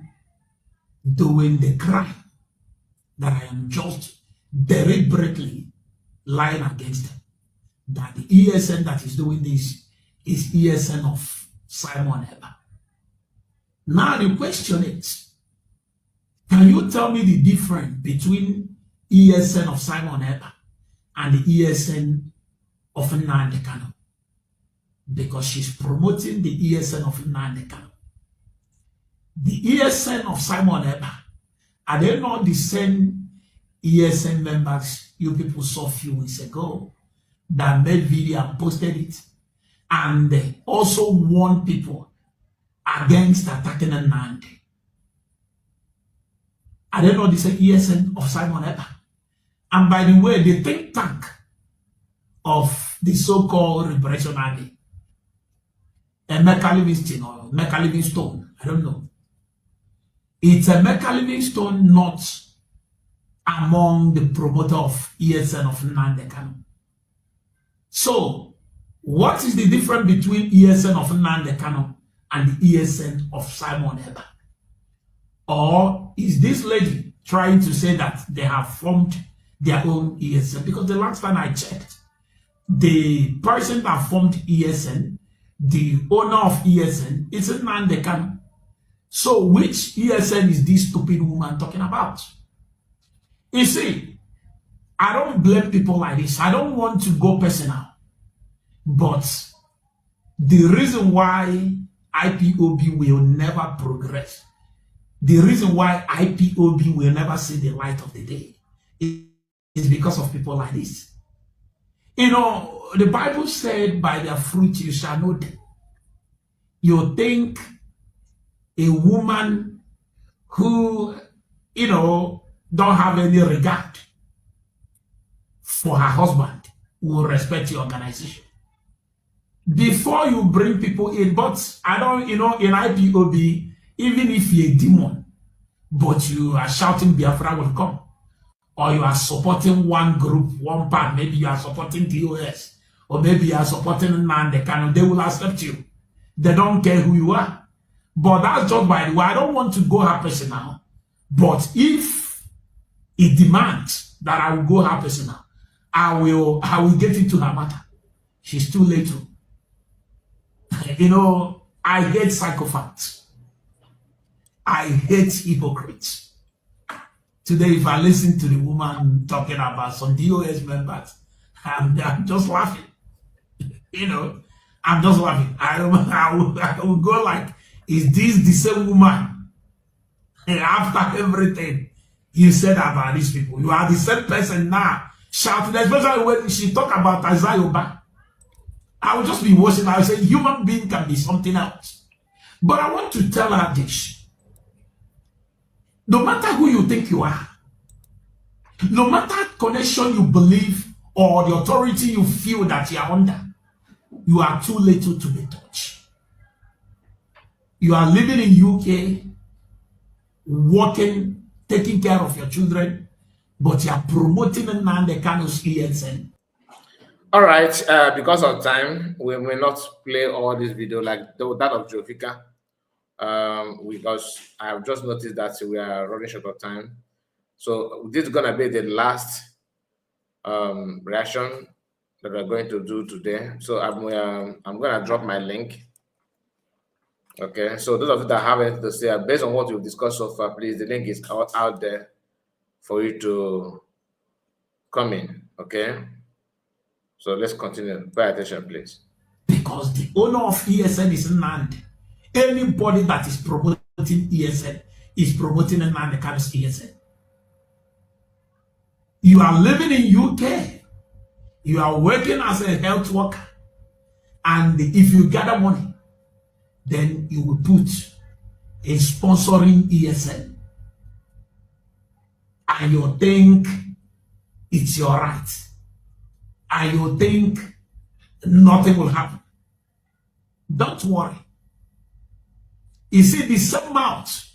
doing the crime. That I am just deliberately lying against them. That the ESN that is doing this is ESN of Simon Eber. Now the question is, can you tell me the difference between ESN of Simon Eber and the ESN of Nnamdi Kanu? Because she's promoting the ESN of Nnamdi Kanu. The ESN of Simon Eber, are they not the same ESN members you people saw a few weeks ago that made video and posted it, and they also warned people against attacking Nnamdi? Are they not the same ESN of Simon Eber? And by the way, the think tank of the so-called Liberation Army, Emeka Livingstone or Emeka Livingstone, I don't know. It's Emeka Livingstone not among the promoter of ESN of Nnamdi Kanu. So, what is the difference between ESN of Nnamdi Kanu and the ESN of Simon Eber? Or is this lady trying to say that they have formed their own ESN? Because the last time I checked, the person that formed ESN, the owner of ESN, is Nnamdi Kanu. So which ESN is this stupid woman talking about? You see, I don't blame people like this. I don't want to go personal. But the reason why IPOB will never progress. The reason why IPOB will never see the light of the day is because of people like this. You know, the Bible said, by their fruit you shall know them. You think a woman who, you know, don't have any regard for her husband will respect your organization. Before you bring people in, but I don't, you know, in IPOB, even if you're a demon, but you are shouting Biafra will come, or you are supporting one group, one part, maybe you are supporting DOS, or maybe you are supporting Nandekano, they will accept you. They don't care who you are. But that's just by the way. I don't want to go her personal. But if it demands that I will go her personal, I will get into her matter. She's too late to. You know, I hate psychopaths. I hate hypocrites. Today, if I listen to the woman talking about some DOS members, I'm just laughing. You know, I'm just laughing. I will go like, is this the same woman? And after everything you said about these people, you are the same person now shouting, especially when she talk about Isaiah. I will just be watching. I will say, human being can be something else. But I want to tell her this. No matter who you think you are, no matter connection you believe or the authority you feel that you are under, you are too little to be touched. You are living in UK, working, taking care of your children, but you are promoting Nandekano's ESN. All right, because of time, we may not play all this video like that of Vicar, because I have just noticed that we are running short of time. So this is gonna be the last reaction that we're going to do today. So I'm gonna drop my link. Okay, so those of you that have anything to say based on what we've discussed so far, please, the link is out there for you to come in. Okay, so let's continue. Pay attention, please. Because the owner of ESN is Nand. Anybody that is promoting ESN is promoting Nandekano's ESN. You are living in UK. You are working as a health worker. And if you gather money, then you will put in sponsoring ESN. And you think it's your right. And you think nothing will happen. Don't worry. You see, the same mouth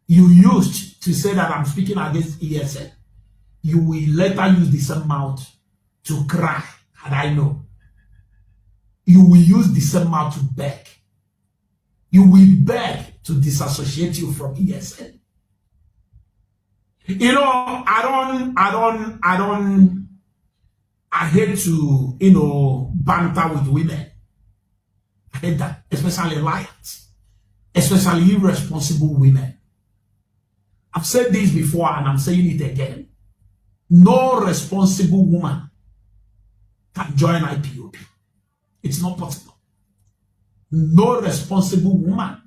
you used to say that I'm speaking against ESN, you will later use the same mouth to cry, and I know. You will use the same mouth to beg. You will beg to disassociate you from ESN. You know, I hate to, you know, banter with women. I hate that, especially liars, especially irresponsible women. I've said this before and I'm saying it again. No responsible woman can join IPOB. It's not possible. No responsible woman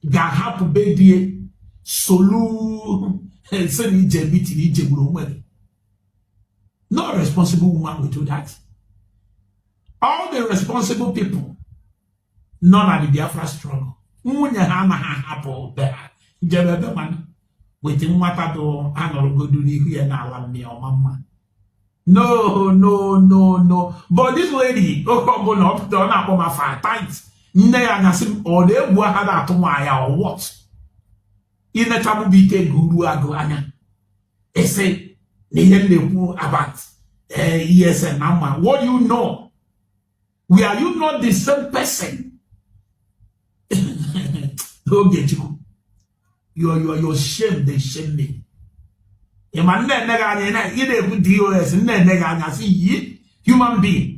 can have to be the solu. No responsible woman will do that. All the responsible people, none of the Biafra struggle. No. But this lady, don't have my 5 times. Or they were had or what? In the tabu bike guru agoanya. They say, about ESN number. What do you know? Are you not the same person? Don't get you. You're shame, they shame me. Human being.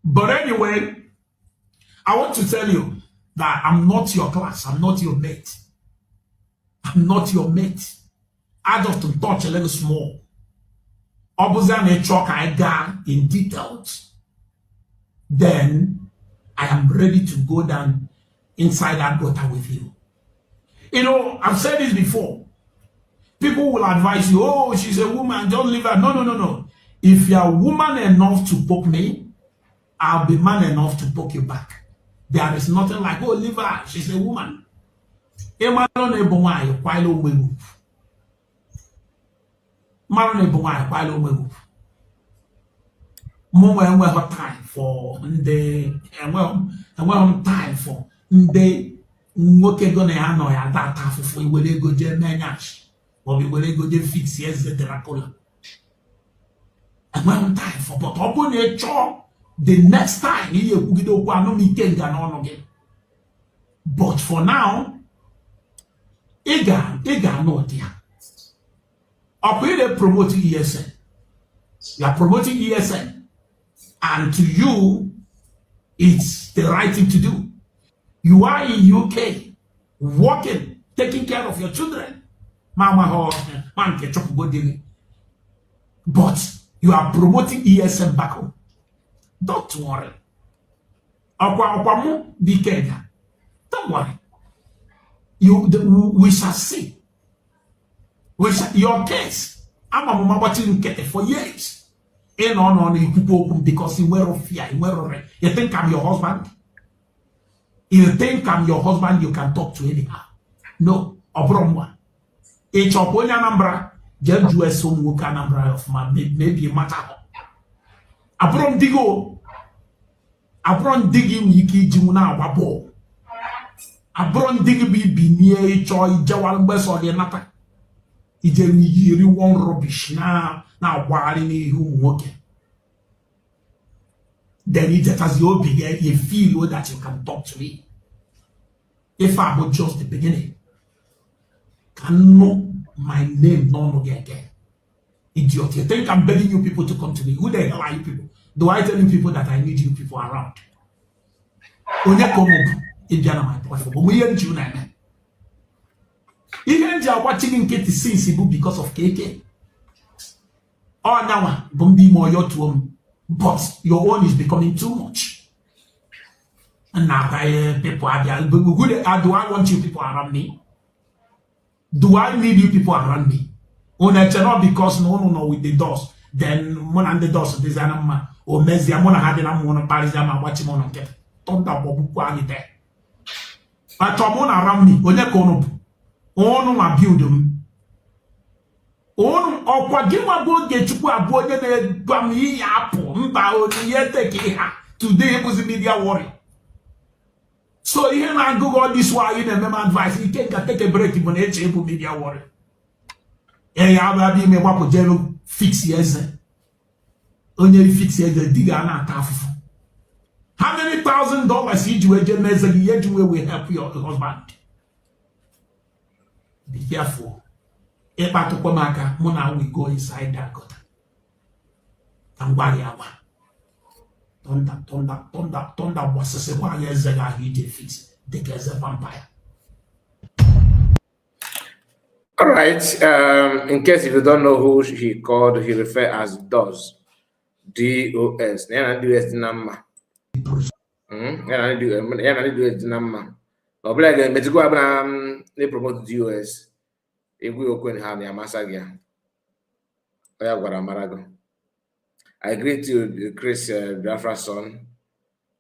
But anyway, I want to tell you that I'm not your class. I'm not your mate. I'm not your mate. I just touch a little small. Opposite a chalk I got in details. then I am ready to go down inside that gutter with you. You know, I've said this before. People will advise you, oh, she's a woman, don't leave her. No, no, no, no. If you're woman enough to poke me, I'll be man enough to poke you back. There is nothing like, oh, leave her, she's a woman. Have time for the time for the nwoke gonna anọ ya that afụfụ iwere go je menyash or we will go je fix yes the Dracula. And when time for but open a chop the next time you ekwugide okwu anụ m ike nga n'ọnụ gị. But for now, ị ga-anọ dị ya. Ọkwa ị promote ESN. You are promoting ESN. And to you, it's the right thing to do. You are in UK, working, taking care of your children. But you are promoting ESM back home. Don't worry. Don't worry. We shall see. Your case, I'm watching for years. Because you were of fear, you think I'm your husband? You think I'm your husband, you can talk to anyhow. No, Obromwa. It's a Ponya number, just do a some work number of my maybe a matter. Abrom Digo. Abrom digging Yiki Juna Wabo. Abrom digging be near Choi Jawal West or the Napa. It's a year one rubbish now worrying who working. Then it just as you begin, you feel that you can talk to me. If I was just the beginning, can know my name no again. Idiot. You think I'm begging you people to come to me? Who the hell are you people? Do I tell you people that I need you people around? Onye come up, Indiana my platform. But we hear you now. Even they are watching in Katie since because of KK. Oh, now, Bumbi more your to but your own is becoming too much. And now, people are there. Do I want you people around me? Do I need you people around me? Oh, that's not because no, with the doors. Then, one and the doors, this animal, or Messi, I'm gonna have them on Paris, I'm watching on them. Don't that book there. But come on around me, when they come up, oh, no, I build them. On or give my boat get to avoid the Bami apple, today was a media worry. So here I go all this while you never advice. You can't take a break when it's able media worry. And you have been a wapo general fix yes. Only fix yes, the digger and tough. How many $1,000 each way yet you will help your husband? Be careful. If I took Maka, Mona will go inside that gutter. And worry about. Thunder was a 7 years ago. He did fix the girl's a vampire. All right. In case if you don't know who he called, he referred as DOS. DOS. Yeah, do is the number. Yeah, do is the number. But like, but go Abraham, they promote the US. If we open hand, Yamasagia. I greet you, Chris Biafra's son,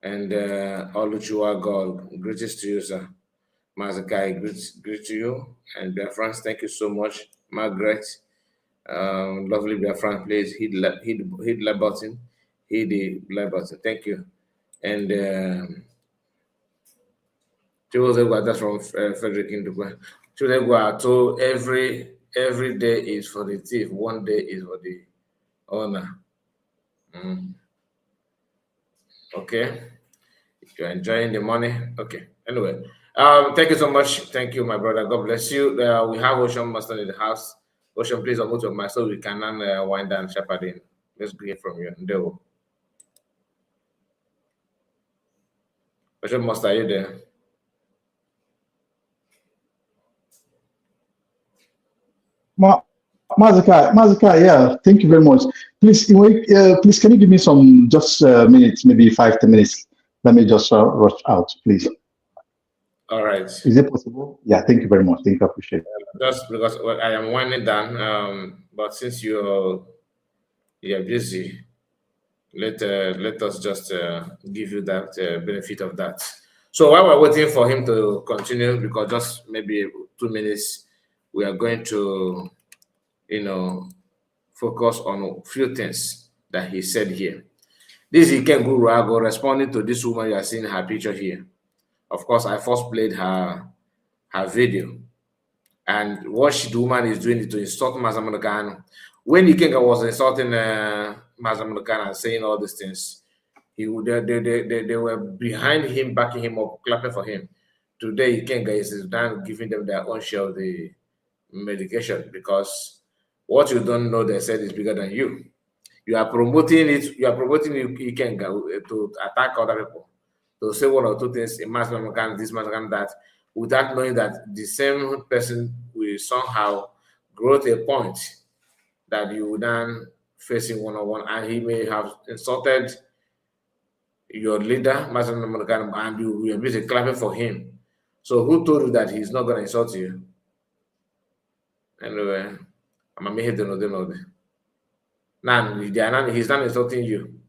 and Oluchua God. Greetings to you, sir. Mazakai, greet to you. And Biafran, thank you so much. Margaret, lovely Biafran, please hit like button. Hit the like button. Thank you. And that's from Frederick Indugwa. So every day is for the thief, one day is for the owner. Okay, if you're enjoying the money, okay. Anyway, thank you so much. Thank you, my brother. God bless you. We have Ocean Master in the house. Ocean, please unmute your mic so we can wind down shepherding. Let's hear from you. Ndeo. Ocean Master, are you there? Mazaka, yeah, thank you very much. Please, please, can you give me some just minutes, maybe 5-10 minutes? Let me just rush out, please. All right. Is it possible? Yeah, thank you very much. Thank you, I appreciate it. Just because I am winding down, but since you're busy, let us just give you that benefit of that. So while we're waiting for him to continue, because just maybe 2 minutes, we are going to, focus on a few things that he said here. This is Ken Guru Ago responding to this woman you are seeing her picture here. Of course, I first played her video, and what the woman is doing is to insult Mazamunakano. When Ikenga was insulting Mazamunakano and saying all these things, they were behind him, backing him up, clapping for him. Today, Ikenga is done giving them their own share of the medication, because what you don't know, they said, is bigger than you. You are promoting it. You are promoting Ikenga to attack other people, to say one or two things, a Mazamunakano, this Mazamunakano, that, without knowing that the same person will somehow grow to a point that you would then facing one-on-one, and he may have insulted your leader, and you will be busy clapping for him. So who told you that he's not going to insult you? Anyway, I'm a know. Now, he's not insulting you.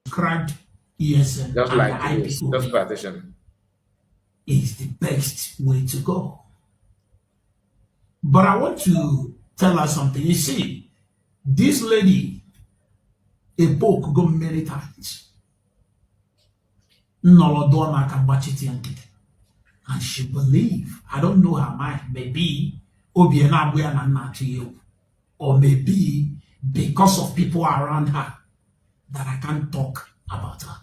Correct. Yes, just like this. Just pay attention. Is the best way to go. But I want to tell her something. You see, this lady, a book go many times. And she believe, I don't know her mind, maybe or maybe because of people around her that I can't talk about her.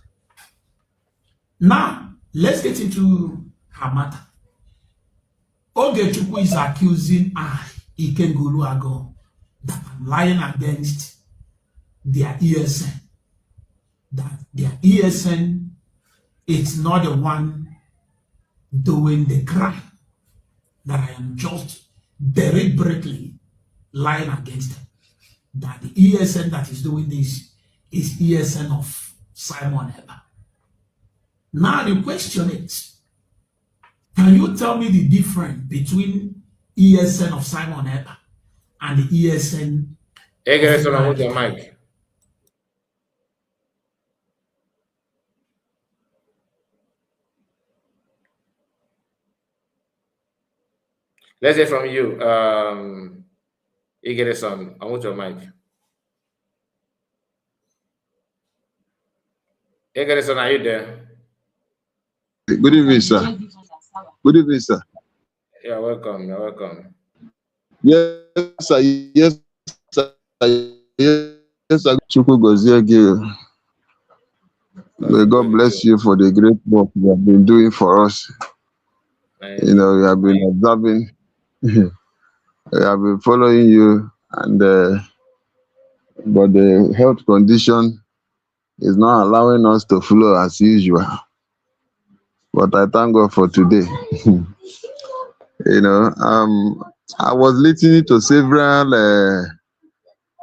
Now, let's get into her matter. Ahaghotu is accusing Iken Guluago that I'm lying against their ESN. That their ESN is not the one doing the crime. That I am just deliberately lying against them. That the ESN that is doing this is ESN of Simon Eber. Now the question is, can you tell me the difference between ESN of Simon Eber and the ESN? Hey guys, on your mic. Let's hear from you. Igereson, I want your mic. Igereson, are you there? Good evening, sir. Good evening, sir. You're welcome. You're welcome. Yes, sir. Yes, sir. Yes, sir. May God bless you for the great work you have been doing for us. You know, we have been observing, we have been following you, and but the health condition is not allowing us to flow as usual. But I thank God for today. You know, I was listening to several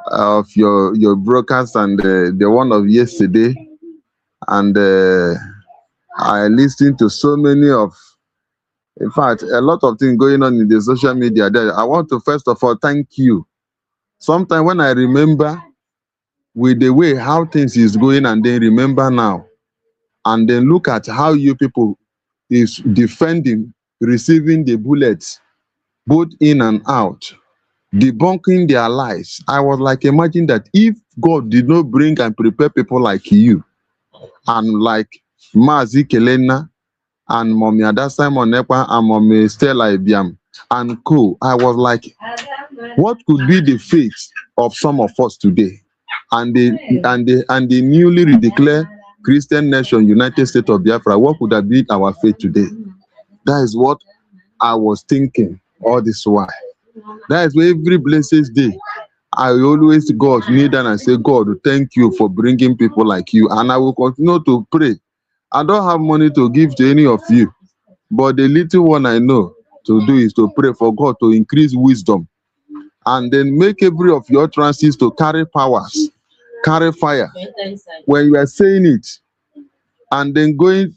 of your broadcasts, and the one of yesterday, and I listened to so many of, in fact, a lot of things going on in the social media there. I want to first of all thank you. Sometimes when I remember with the way how things is going, and then remember now, and then look at how you people is defending, receiving the bullets, both in and out, debunking their lies. I was like, imagine that if God did not bring and prepare people like you, and like Mazi Kelena, and Mommy Ada Simon Ekpa, and Mommy Stella Ibiam, and co, I was like, what could be the fate of some of us today? And the newly declared Christian nation, United States of Biafra, what could have been our fate today? That is what I was thinking all this while. That is why every blessed day, I always go kneel down and say, God, thank you for bringing people like you. And I will continue to pray. I don't have money to give to any of you, but the little one I know to do is to pray for God to increase wisdom and then make every of your utterances to carry powers, carry fire. When you are saying it, and then going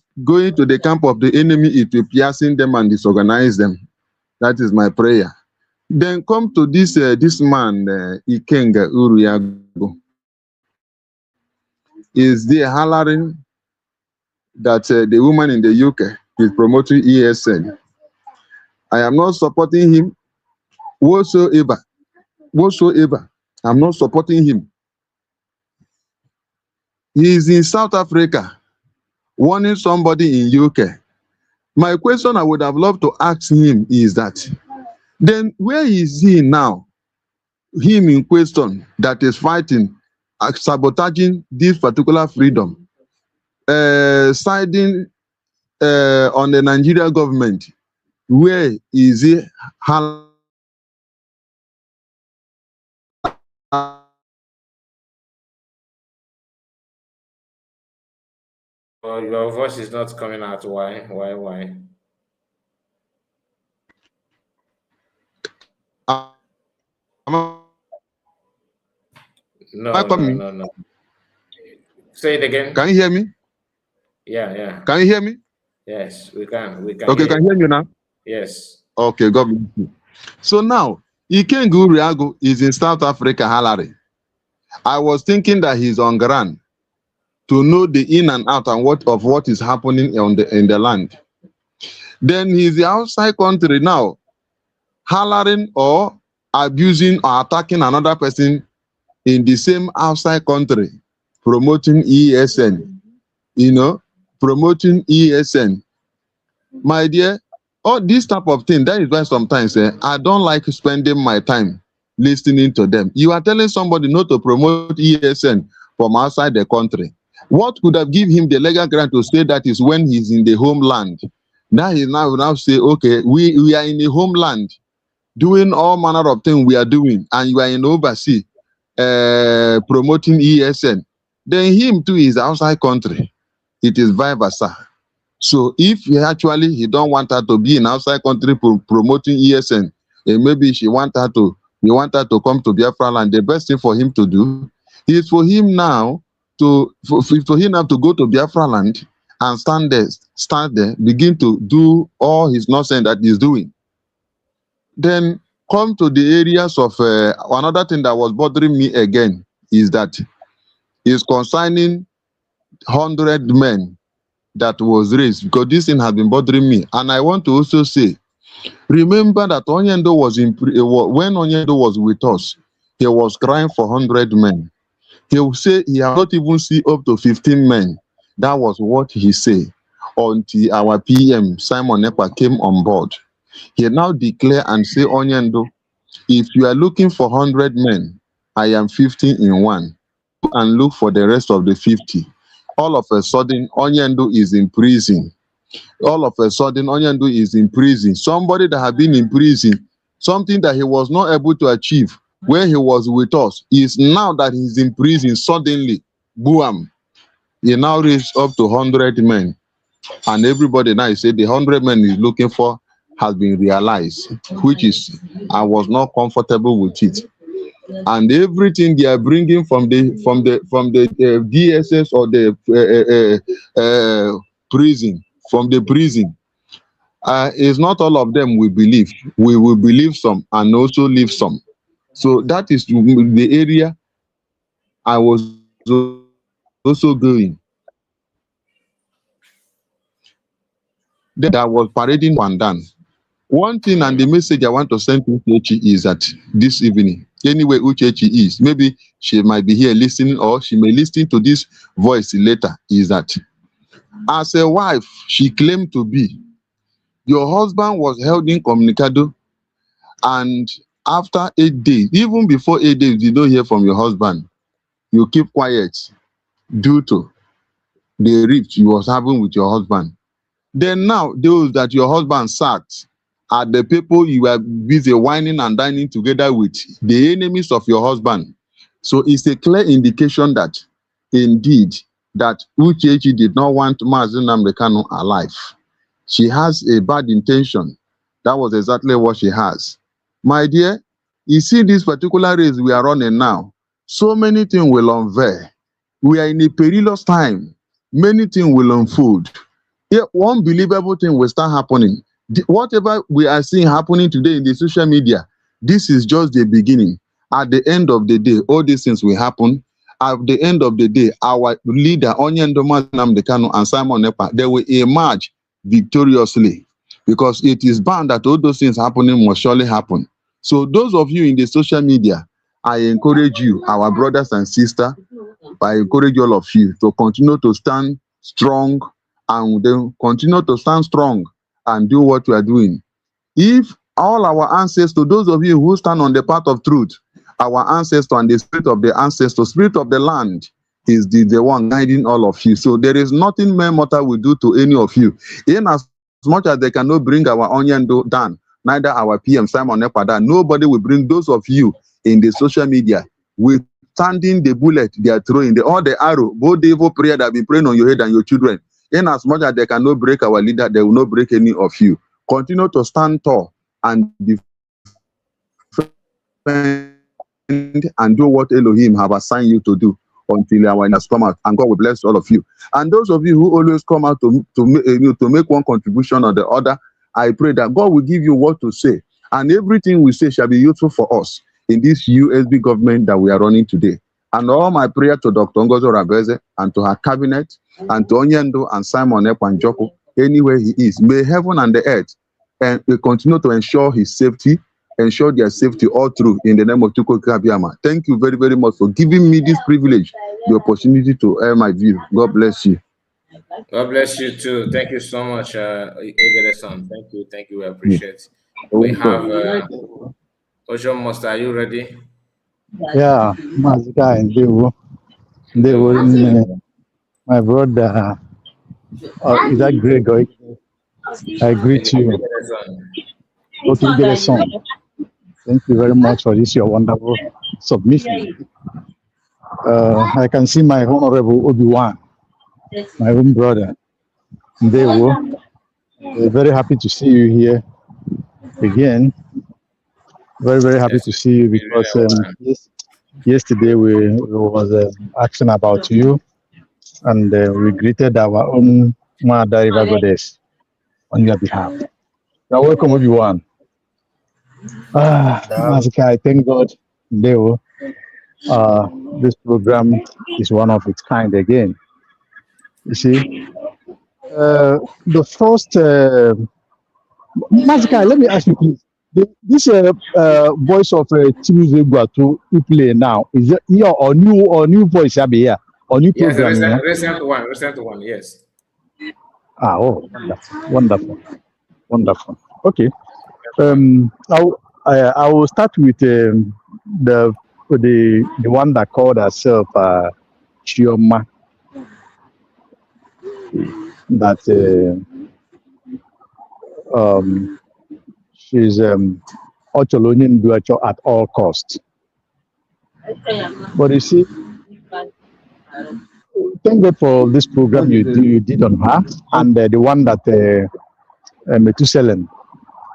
to the camp of the enemy, it will piercing them and disorganize them. That is my prayer. Then come to this man, Ikenga Uriago. Is there hollering that the woman in the UK is promoting ESN? I am not supporting him whatsoever. I'm not supporting him. He is in South Africa, warning somebody in UK. My question I would have loved to ask him is that, then where is he now? Him in question that is fighting, sabotaging this particular freedom, siding on the Nigerian government. Where is he? Your voice is not coming out. Why? No. Say it again. Can you hear me? Yeah. Can you hear me? Yes, we can. Okay, can you hear me now? Yes. Okay, God bless you. So now, Ikenga Uriago is in South Africa, Harare. I was thinking that he's on ground to know the in and out and what is happening in the land. Then he's outside country now, hollering or abusing or attacking another person in the same outside country, promoting ESN. Promoting ESN. My dear, all this type of thing, that is why sometimes I don't like spending my time listening to them. You are telling somebody not to promote ESN from outside the country. What could have given him the legal grant to say that is when he's in the homeland? Now he now say, okay, we are in the homeland doing all manner of things we are doing, and you are in overseas promoting ESN. Then him too is outside country. It is vice versa. So if he don't want her to be in outside country promoting ESN, and maybe he want her to come to Biafra land, the best thing for him to do is for him now to go to Biafra land and stand there, begin to do all his nonsense that he's doing. Then come to the areas of another thing that was bothering me again is concerning 100 men that was raised, because this thing has been bothering me. And I want to also say, remember that Onyendo was when Onyendo was with us, he was crying for 100 men. He will say he had not even seen up to 15 men. That was what he said until our PM, Simon Ekpa, came on board. He now declare and say, Onyendo, if you are looking for 100 men, I am 50 in one. And look for the rest of the 50. All of a sudden, Onyendo is in prison. Somebody that had been in prison, something that he was not able to achieve when he was with us, is now that he's in prison, suddenly, boom, he now raised up to 100 men. And everybody now say the 100 men he's looking for has been realized, which is, I was not comfortable with it. And everything they are bringing from the DSS or the prison, from the prison, is not all of them we believe. We will believe some and also leave some. So that is the area I was also going. That was parading Pandan. One thing and the message I want to send to Uchechi is that this evening, anyway Uchechi is, maybe she might be here listening or she may listen to this voice later, is that as a wife, she claimed to be, your husband was held incommunicado, and after 8 days, even before 8 days, you don't hear from your husband. You keep quiet due to the rift you was having with your husband. Then now, those that your husband sacked are the people you were busy whining and dining together with, the enemies of your husband. So it's a clear indication that, indeed, that Uchechi did not want Mazi Nnamdi Kanu alive. She has a bad intention. That was exactly what she has. My dear, You see this particular race we are running now, so many things will unveil. We are in a perilous time. Many things will unfold. Yeah, unbelievable thing will start happening. Whatever we are seeing happening today in the social media, this is just the beginning. At the end of the day, all these things will happen. At the end of the day, our leader, Onyendoma Nnamdi and Simon Ekpa, they will emerge victoriously, because it is bound that all those things happening must surely happen. So those of you in the social media, I encourage you, our brothers and sisters, I encourage all of you to continue to stand strong, and then continue to stand strong and do what you are doing. If all our ancestors, those of you who stand on the path of truth, our ancestor and the spirit of the ancestor, spirit of the land is the one guiding all of you. So there is nothing mere mortal will do to any of you. In as much as they cannot bring our Onyendo down, neither our PM Simon Ekpa down, nobody will bring those of you in the social media with standing the bullet they are throwing, all the arrow, both the evil prayer that have been praying on your head and your children. In as much as they cannot break our leader, they will not break any of you. Continue to stand tall and defend and do what Elohim have assigned you to do until our winners come out, and God will bless all of you. And those of you who always come out to make one contribution or the other, I pray that God will give you what to say, and everything we say shall be useful for us in this USB government that we are running today. And all my prayer to Dr. Ngozo Rabeze and to her cabinet and to Onyendo and Simon Ekpa and Joko, anywhere he is, may heaven and the earth and we continue to ensure his safety, ensure their safety all through in the name of Tuko Kabiama. Thank you very, very much for giving me this privilege, the opportunity to air my view. God bless you. God bless you too. Thank you so much, Egedeson. Thank you. We appreciate it. We have Ojo Master. Are you ready? Yeah, Mazika and they were my brother. Is that Gregor? I greet you. Okay, get a song. Thank you very much for this, your wonderful submission. I can see my honorable Obi-Wan, my own brother. They were very happy to see you here again. Very, very happy to see you, because yesterday we was asking about you, and we greeted our own Mother River Goddess on your behalf. You're welcome, Obi-Wan. Mazika, thank God, Deo. This program is one of its kind again. You see, the first Mazika, let me ask you please. This voice of Chimuze Guatu you play now, is it your or new voice here or new program? Yes, recent one, yes. Oh, wonderful. Okay. I will start with the one that called herself Chioma. That she's Ocholonian Duacho at all costs. But you see, thank God for this program you did on her, and the one that Methuselah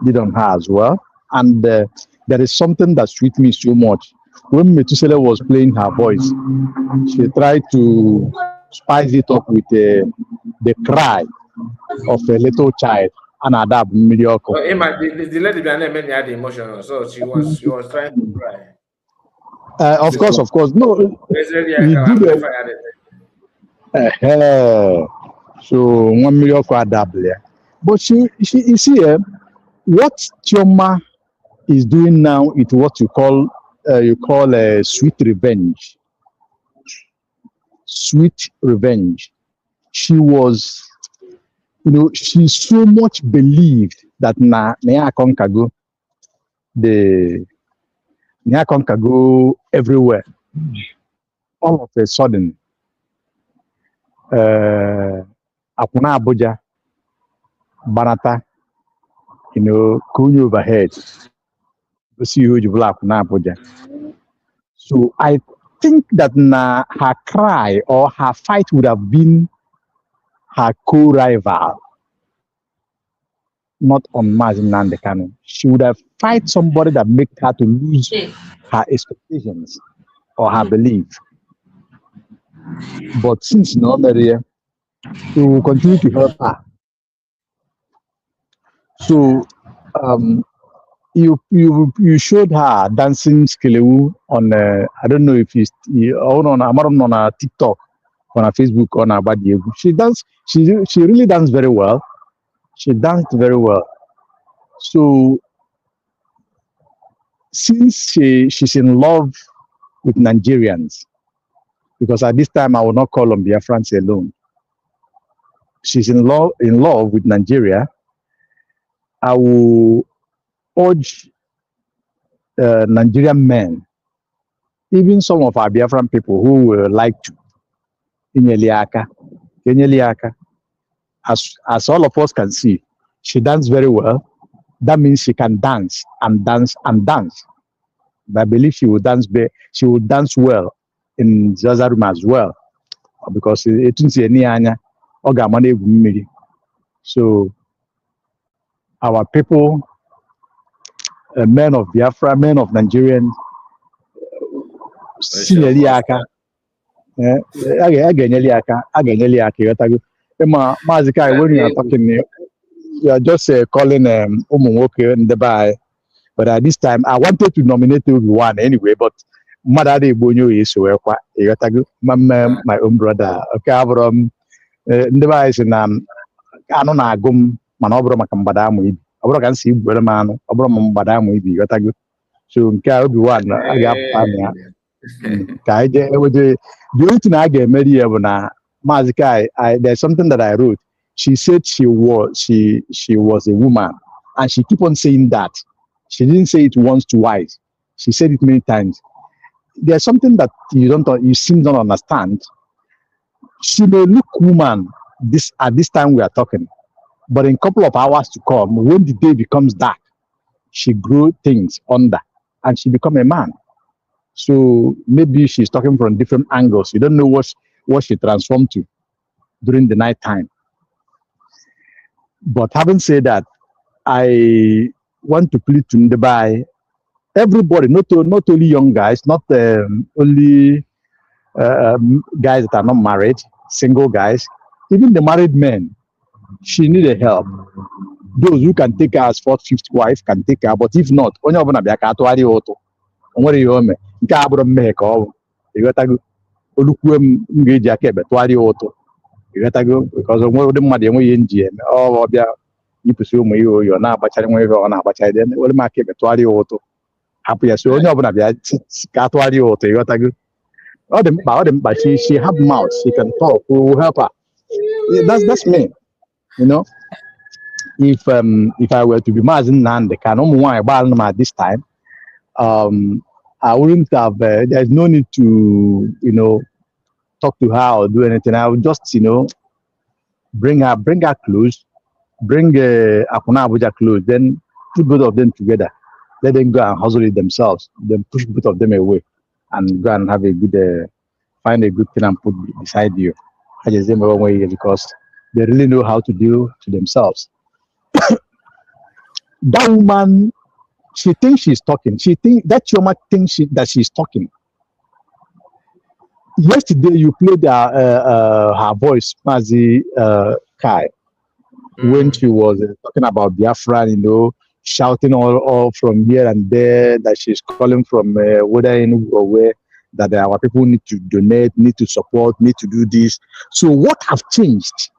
did on her as well. And there is something that sweet me so much. When Methuselah was playing her voice, she tried to spice it up with the cry of a little child. And adapt mediocre. The lady behind them had the emotional, so she was trying to cry. Of course. No, we do so 1 million for adapt there. But you see, what Chioma is doing now is what you call sweet revenge. Sweet revenge. She was. She so much believed that Nyakonkago everywhere. All of a sudden, Apuna Abuja, Banata, Kunyu overhead. You see huge black Abuja. So I think that her cry or her fight would have been her co-rival. not on Mazin Nandekano. She would have fight somebody that make her to lose her expectations or her belief. But since no Maria, we will continue to help her. So you showed her dancing skill on I don't know if it's on a TikTok, on a Facebook, on a body. She really danced very well. She danced very well. So since she's in love with Nigerians, because at this time I will not call on Biafrans alone. She's in love with Nigeria. I will urge Nigerian men, even some of our Biafran people who would like to, as all of us can see, she danced very well. That means she can dance and dance and dance. But I believe she will dance well in Zaza room as well, because so our people, men of Biafra, men of Nigerians, when you are talking, you are just calling Umuwoke in the by. But at this time, I wanted to nominate one anyway, but Madade Bonyo is my own brother. Okay, Abram, the by is in Anonagum, Manobro Macambadamu. Abra can see Berman, Abram Badamu, Yatagu. So, one, I got the only thing I get Mediavana, Mazikai, there's something that I wrote. She said she was a woman, and she keep on saying that. She didn't say it once, twice. She said it many times. There's something that you seem not understand. She may look woman at this time we are talking, but in a couple of hours to come, when the day becomes dark, she grew things under, and she become a man. So maybe she's talking from different angles. You don't know what she transformed to during the night time. But having said that, I want to plead to Ndebai, everybody, not only young guys, not only guys that are not married, single guys, even the married men. She needed help. Those who can take her as fourth, fifth wife can take her, but if not, only open a auto. What do you mean? You got to go look when you get a auto. You got to go because of what the money in GM. Oh, you presume you're not, but I'm going to but I didn't. What am I keep a auto? Happy as you open up that auto. You got to go. All them, but she have mouth. She can talk. We will help her. Yeah, that's me. You know, if I were to be Mazin Nande, can at this time, I wouldn't have. There's no need to, talk to her or do anything. I would just, bring her close, bring Akuna Abuja close, then put both of them together. Let them go and hustle it themselves. Then push both of them away, and go and have a good, find a good thing and put beside you. I just them one way because they really know how to deal to themselves. That woman, she thinks she's talking. She think that Chioma thinks that she's talking. Yesterday, you played her voice, Mazi Kai, when she was talking about Biafra, shouting all from here and there, that she's calling from whether in or where, that our people need to donate, need to support, need to do this. So what have changed?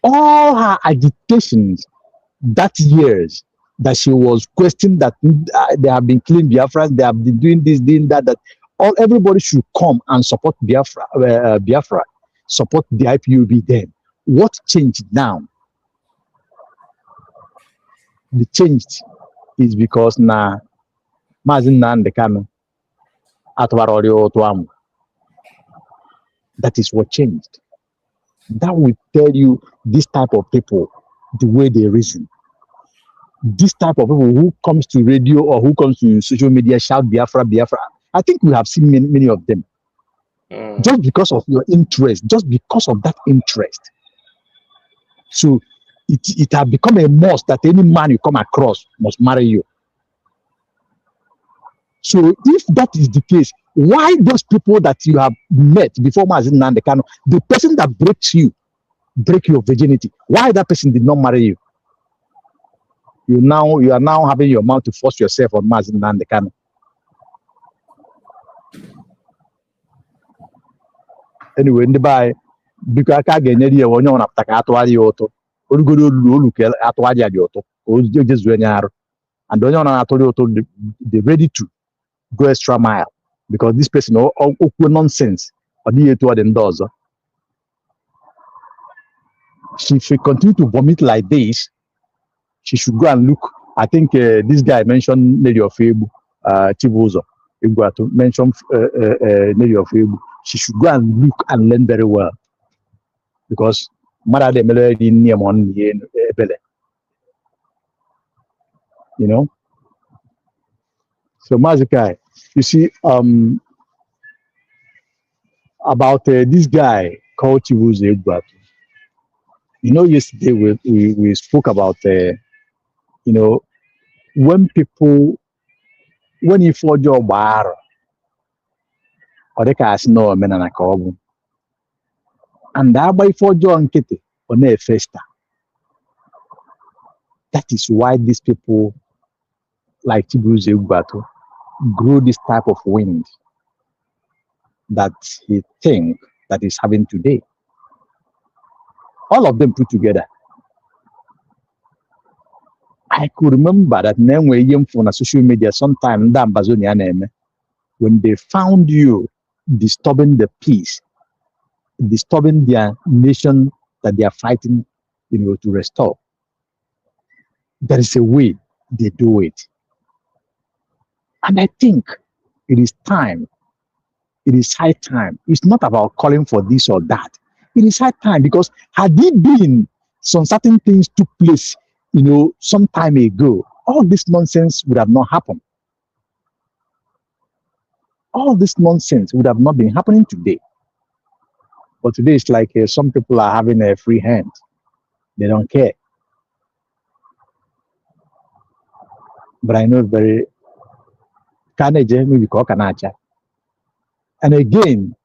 All her agitations that years that she was questioning that they have been killing Biafrans, they have been doing this, doing that, everybody should come and support Biafra, support the IPOB then. What changed now? The change is because now Mazin Nandekano Atwarorio Tuamu. That is what changed. That will tell you this type of people, the way they reason. This type of people who comes to radio or who comes to social media shout Biafra, Biafra. I think we have seen many of them. Just because of your interest, just because of that interest. So it has become a must that any man you come across must marry you. So if that is the case, why those people that you have met before Mazi Nnamdi Kanu, the person that break your virginity, why that person did not marry you? You are now having your mouth to force yourself on Mazi Nnamdi Kanu. Anyway, in the by because I can't get any one on after Atwadi Auto, or go to Lulukel Atwadi Auto, or just Renyaro, and don't know Auto, they're ready to go extra mile because this person all nonsense or the to the does. She should continue to vomit like this. She should go and look. I think this guy mentioned Lady of Ebu, Chibuzo. To mention Lady of Ebu. She should go and look and learn very well because mother de melody near one you know. So Mazikai, you see, about this guy called Chibuzo. You know, yesterday we spoke about you know, when you forge your bar or the cast no men and a cob and that by for John Kitty on a festa. That is why these people like Chibuzo Ugbato grow this type of wind that he think that is having today. All of them put together. I could remember that name were young on social media sometime when they found you disturbing the peace, disturbing their nation that they are fighting, you know, to restore. There is a way they do it. And I think it is time. It is high time. It's not about calling for this or that. It is high time because had it been some certain things took place, you know, some time ago, all this nonsense would have not happened. All this nonsense would have not been happening today. But today it's like some people are having a free hand. They don't care. But I know very and again,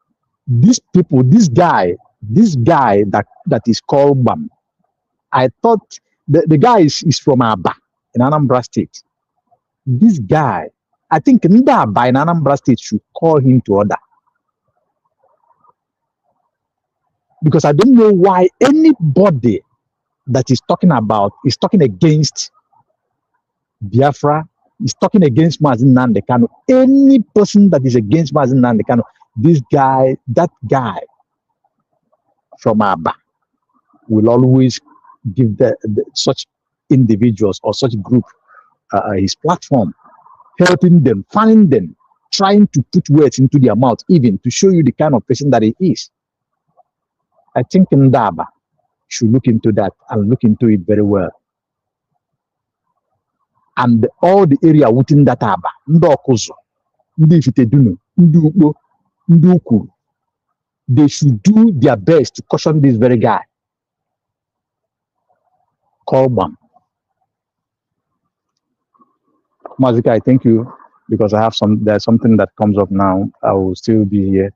these people, this guy that is called Bam, I thought the guy is from Aba in Anambra State. This guy, I think Aba in Anambra State should call him to order. Because I don't know why anybody that is talking against Biafra, is talking against Mazi Nnamdi Kanu. Any person that is against Mazi Nnamdi Kanu, that guy from Aba will always give such individuals or such group his platform, helping them, finding them, trying to put words into their mouth, even to show you the kind of person that he is. I think Ndaba should look into that and look into it very well. And all the area within that Aba, Ndokuzo, Ndifitedunu, Ndukbo, Nduku, they should do their best to caution this very guy. Call Bam. Mazika, I thank you because there's something that comes up now. I will still be here.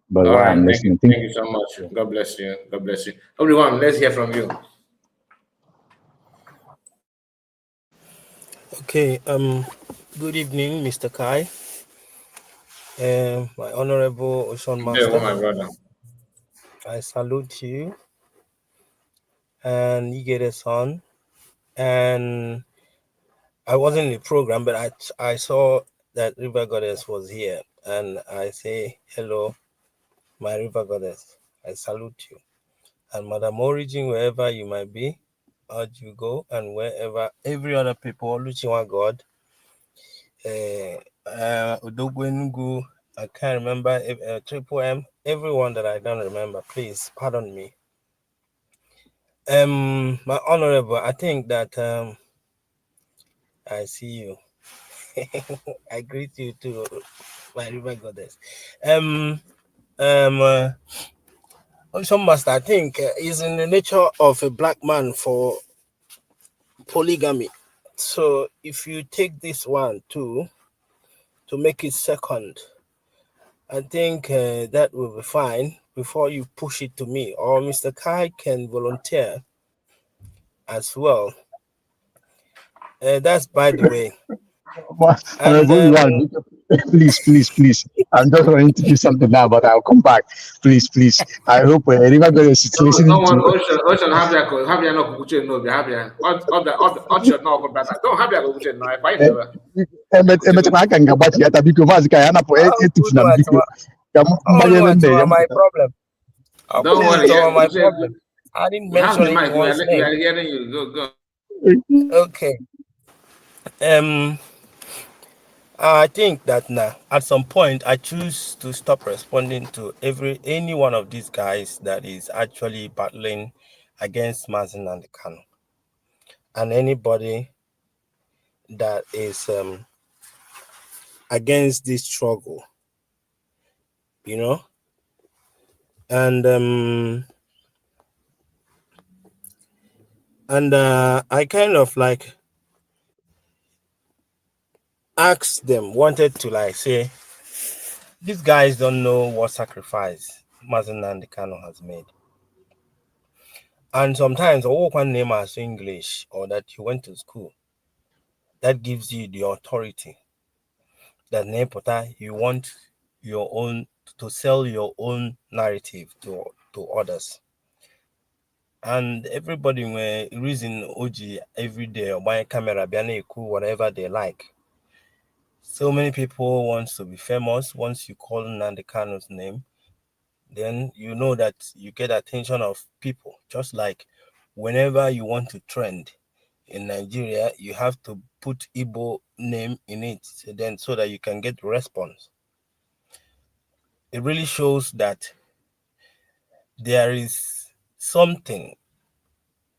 But all right, I'm listening. Thank you so much. God bless you. God bless you. Everyone, let's hear from you. Okay, good evening, Mr. Kai. My Honorable Ocean Master. My brother. I salute you. And you get us on. And I wasn't in the program, but I saw that River Goddess was here. And I say, hello, my River Goddess. I salute you. And Madam Origin, wherever you might be, as you go, and wherever every other people, Luchiwa God, Odogwenugu, I can't remember, Triple M, everyone that I don't remember, please pardon me. My Honorable, I think that I see you. I greet you too, my River Goddess. Some must, I think, is in the nature of a black man for polygamy. So if you take this one too, to make it second, I think that will be fine before you push it to me. Or Mr. Kai can volunteer as well. That's by the way. And, please. I'm just going to do something now, but I'll come back. Please. I hope River Goddess is listening to. Ocean, have your no kukuche no be have your Ocean no go better. Don't have your kukuche no. I find never. My problem. Don't worry. My problem. I didn't mention it. We are hearing you. Go. Okay. I think that now at some point I choose to stop responding to any one of these guys that is actually battling against Mazen and the Kano, and anybody that is against this struggle, you know. And I kind of like asked them, wanted to like say, these guys don't know what sacrifice Mazen and the Kano has made. And sometimes one name as English or that you went to school, that gives you the authority. That Nepota, you want your own to sell your own narrative to others. And everybody may reason OG every day or buy camera, whatever they like. So many people want to be famous. Once you call Nnamdi Kanu's name, then you know that you get attention of people. Just like whenever you want to trend in Nigeria, you have to put Igbo name in it, so that you can get response. It really shows that there is something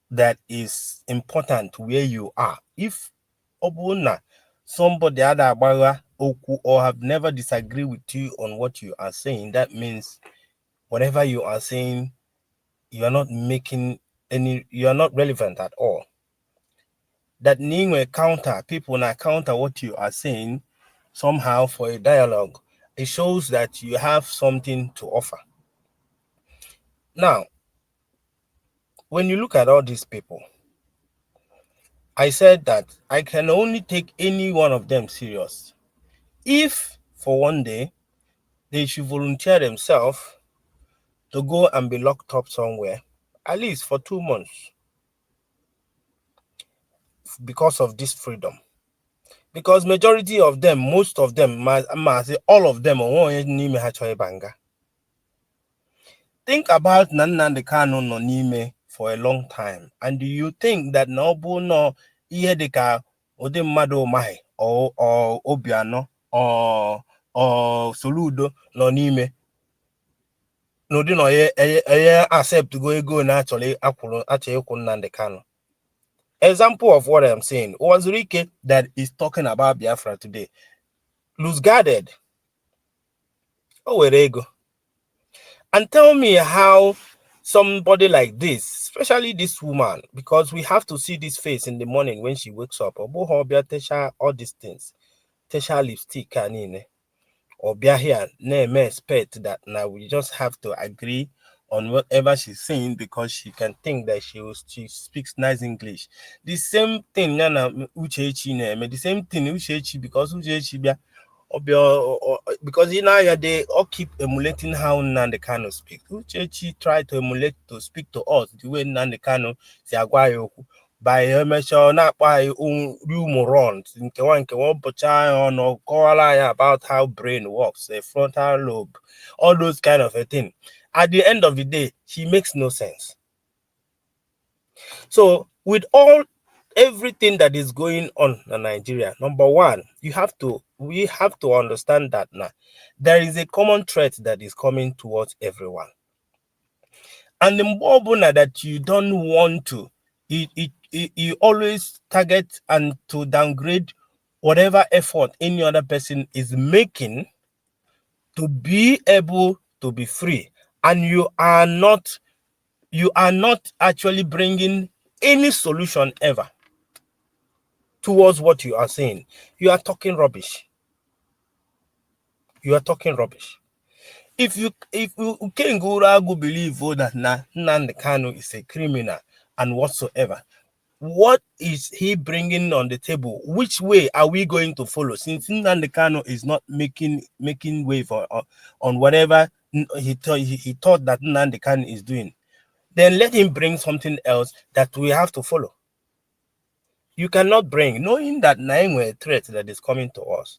that is important where you are. If Obuna, somebody other Oku or have never disagreed with you on what you are saying, that means whatever you are saying, you are not making any, you are not relevant at all. That Ningwe counter, people now counter what you are saying somehow for a dialogue. It shows that you have something to offer. Now, when you look at all these people, I said that I can only take any one of them serious if for one day they should volunteer themselves to go and be locked up somewhere, at least for 2 months, because of this freedom. Because majority of them, most of them, all of them, think about Nnamdi Kanu no Nime for a long time, and do you think that Nobu no Iedeka Ode Mado Mahi or Obiano or Soludo no Nime no dino accept to go and actually Nnamdi Kanu? Example of what I'm saying was Rike that is talking about Biafra today. Loose guarded. Oh, where they go. And tell me how somebody like this, especially this woman, because we have to see this face in the morning when she wakes up, or all these things, Tesha lipstick, or here, name expect that now we just have to agree on whatever she's saying because she can think that she speaks nice English. The same thing, the same thing, because because they all keep emulating how Nnamdi Kanu speaks. Uchechi tried to emulate to speak to us the way Nnamdi Kanu by not by morons about how brain works, the frontal lobe, all those kind of a thing. At the end of the day, she makes no sense. So with everything that is going on in Nigeria, number one, we have to understand that now there is a common threat that is coming towards everyone. And the more that you don't want to, you always target and to downgrade whatever effort any other person is making to be able to be free and you are not actually bringing any solution ever towards what you are saying, you are talking rubbish. You are talking rubbish. If you can go believe that Nnamdi Kanu is a criminal and whatsoever, what is he bringing on the table? Which way are we going to follow? Since Nnamdi Kanu is not making way for on whatever he thought that Nnamdi Kanu is doing, then let him bring something else that we have to follow. You cannot bring, knowing that a threat that is coming to us.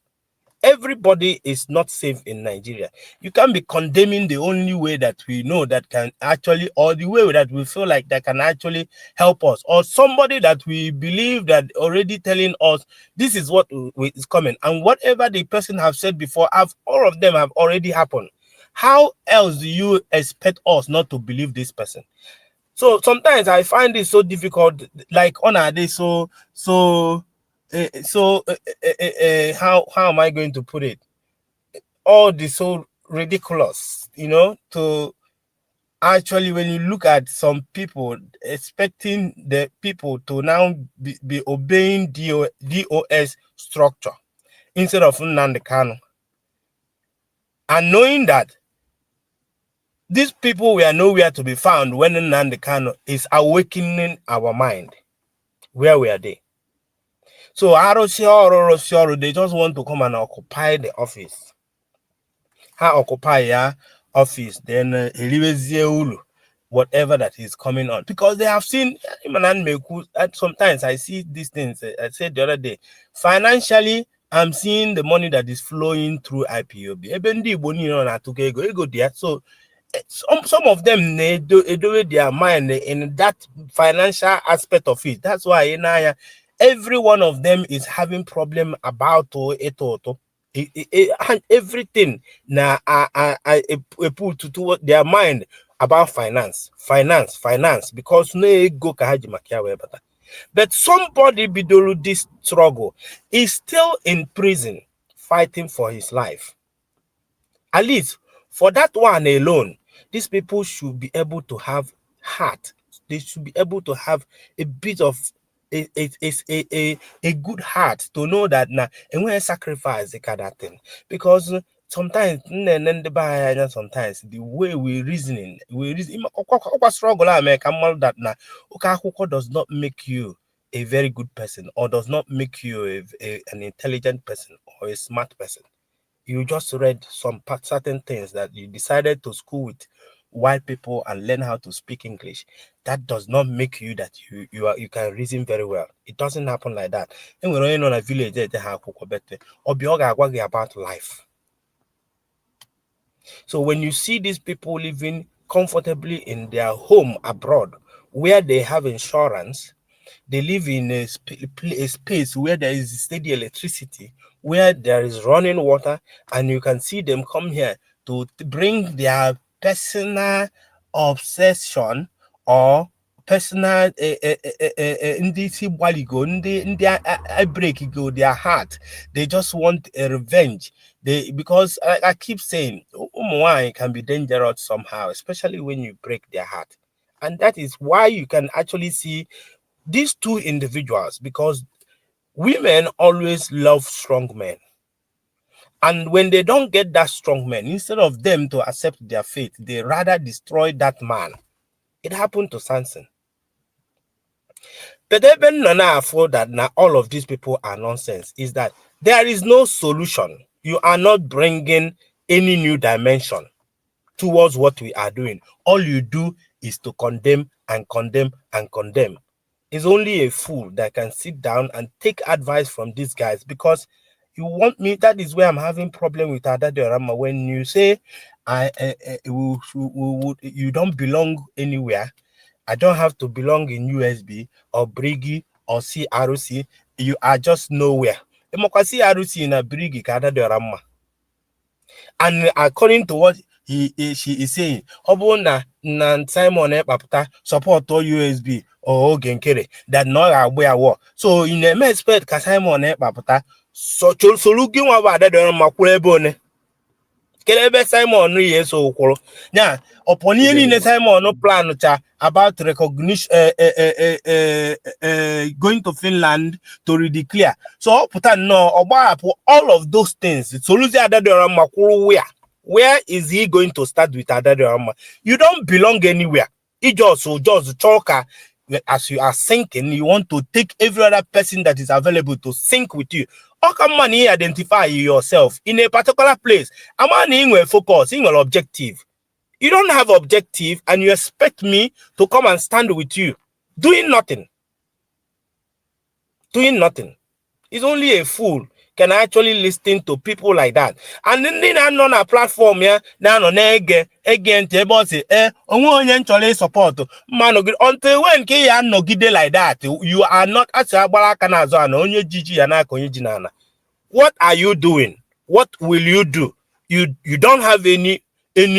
Everybody is not safe in Nigeria. You can't be condemning the only way that we know that can actually, or the way that we feel like that can actually help us, or somebody that we believe that already telling us this is what is coming, and whatever the person have said before, all of them have already happened. How else do you expect us not to believe this person? So sometimes I find it so difficult, like on our day, how am I going to put it? All this so ridiculous, to actually, when you look at some people expecting the people to now be obeying DOS structure instead of Nnamdi Kanu, and knowing that these people were nowhere to be found when Nnamdi Kanu is awakening our mind. Where were they? So they just want to come and occupy the office. How occupy office, then whatever that is coming on. Because they have seen, sometimes I see these things. I said the other day, financially, I'm seeing the money that is flowing through IPOB. So some of them, they do their mind in that financial aspect of it. That's why every one of them is having problem about everything now. I put to their mind about finance, because no go kahaji makia. But somebody bidolu this struggle is still in prison fighting for his life. At least for that one alone, these people should be able to have heart. They should be able to have a bit of a good heart to know that now and when I sacrifice the kind of thing. Because sometimes the way we reason struggle that now does not make you a very good person, or does not make you an intelligent person or a smart person. You just read some certain things that you decided to school with white people and learn how to speak English. That does not make you that you can reason very well. It doesn't happen like that. And we're running on a village they have or about life. So when you see these people living comfortably in their home abroad, where they have insurance, they live in a space where there is steady electricity, where there is running water, and you can see them come here to bring their personal obsession or personal their heart. They just want a revenge. Because I keep saying can be dangerous somehow, especially when you break their heart. And that is why you can actually see these two individuals, because women always love strong men. And when they don't get that strong man, instead of them to accept their fate, they rather destroy that man. It happened to Samson. But even for that, now all of these people are nonsense, is that there is no solution. You are not bringing any new dimension towards what we are doing. All you do is to condemn and condemn and condemn. It's only a fool that can sit down and take advice from these guys, because you want me, that is where I'm having problem with Adadiorama. When you say you don't belong anywhere, I don't have to belong in USB or Brigi or CRC, you are just nowhere. Democracy RC in a Brigi Adadiorama. And according to what she is saying, Obona Nan Simon Papata support or USB or Genkere that not aware war. So in a expect Simon Papata so looking over that on Makulebone. Kelebe Simon yes so kworo. Nya upon any Simon no plan cha about recognition going to Finland to redeclare. So put no all of those things. So lose Adadorama where is he going to start with Adadorama? You don't belong anywhere. It just choker. As you are sinking, you want to take every other person that is available to sink with you. How can money identify yourself in a particular place? I'm on focus, in your objective. You don't have objective and you expect me to come and stand with you. Doing nothing. Doing nothing. It's only a fool can actually listen to people like that. And then I'm on a platform, yeah, now on again, table say, support. Man, until when can no gide like that, you are not as a balakanazo and only Gigi and Akonijinana. What are you doing? What will you do? You don't have any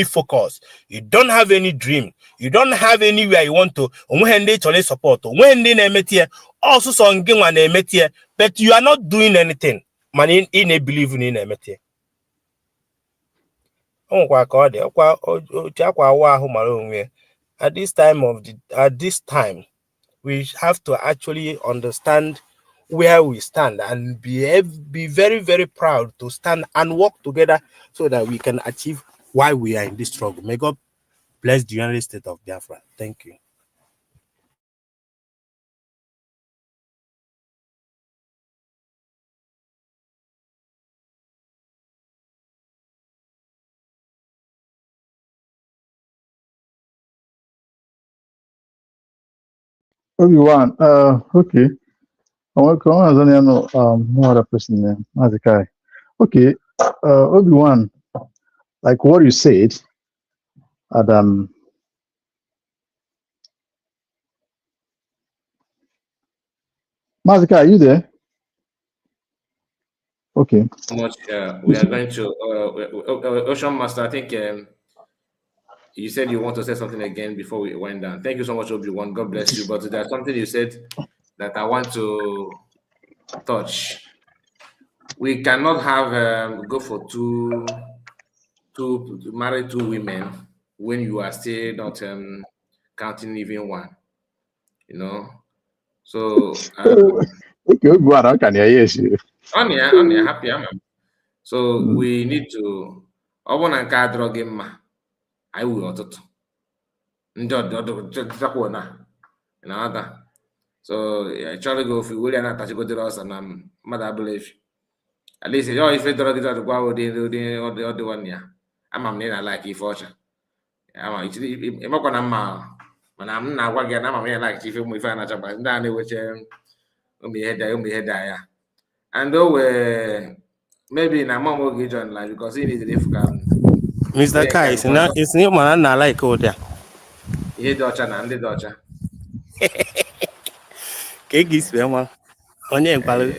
focus. You don't have any dream. You don't have anywhere you want to. When they chole support, when they nemetie, also songing one nemetie, but you are not doing anything. Man in a believing in nemetie. At this time, we have to actually understand where we stand and be very, very proud to stand and work together so that we can achieve why we are in this struggle. May God bless the United States of Biafra. Thank you. Obi-Wan, okay. I want to know no other person name. Mazikai. Okay, Obi-Wan, like what you said, and Mazikai, are you there? Okay. Much, we are going to Ocean Master. I think you said you want to say something again before we wind down. Thank you so much, Obi-Wan. God bless you. But there's something you said that I want to touch. We cannot have go for two marry two women when you are still not counting even one. You know, so okay, Obi-Wan, how can I hear you? on happy am. So we need to I drug him. I will auto. So I try to go if we will not touch go to us and mother believe. At least if you drug it out go the other one yeah. I'm like if fortune. I'm not gonna man I'm not working I'm like if you find out about that which head yeah. And though maybe na mom will get on like because it is difficult. Mr. Kai, it's not man I like out there. He daughter and the daughter. Kegis man. On your palo.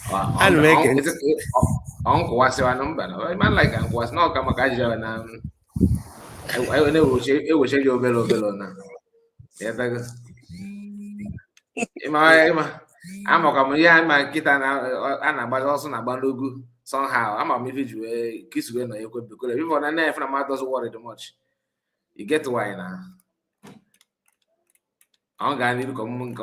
I'll make it. Uncle was your number. Man like Uncle was not come a and I know it was your bellow now. Yes, I'm a my kid and but also a bandugu somehow. I'm a maybe kiss when I could because before I never doesn't worry too much. You get why now. I'm going to come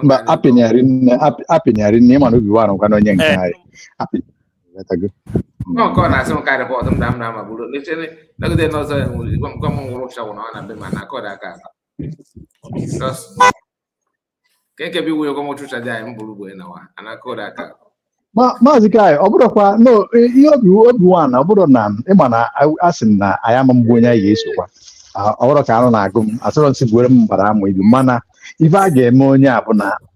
But appenyari name and Obi-Wan can only happy. No, God, I some kind of bottom damn nama. Look at the nose come on workshop on and them and I call that car. Because can't be will come to Chadai Bulu and I call that car. Mazikai, Obudokwa, no, you Obi-Wan, Obudonam, Emana, I asked him that I am a Mbunya Yesua. Orokano Nagum, as well as William, but I'm with you, Mana. If I get Monia,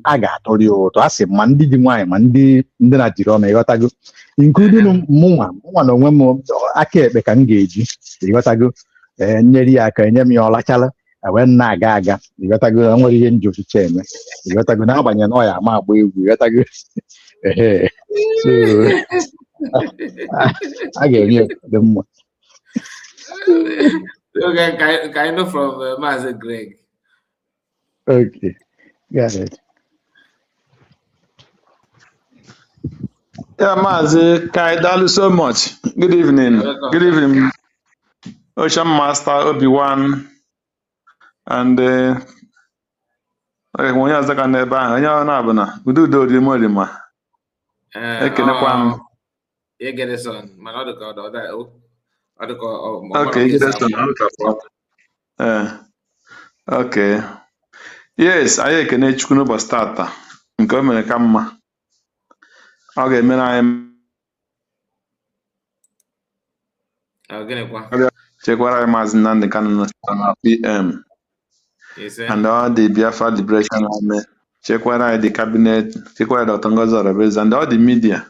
I got told you to ask him Monday, Monday, then I did on Yotago, including Muma, one of them, I can't engage you. Yotago, and Nelly, I can name your Lachala. I went Nagaga, you got to go only in Josie Chain. You got to go now by your noya, my boy, you got to go. So I gave you the Okay, kind of from Master Greg. Okay, got it. Yeah, Mazi Kai, thank you so much. Good evening. You're welcome, Good sir. evening, Ocean Master Obi-Wan, and onye ọzọ ka n'ebe ahụ, onye ọ na-abụ na udo dị mma dị mma. Ekenekwa m. You get this on. Man, I don't call that. I don't call. Okay, you get okay. Yes, anyị ekene Chukwu n'ụbọchị tata nke o mere ka mma. Ọ ga-emere anyị chekwara anyị Maazị Nnamdi Kanu na PM and all the Biafra Liberation Army, chekwara anyị the cabinet, chekwara Dr. Ngozi Orebeze and all the media.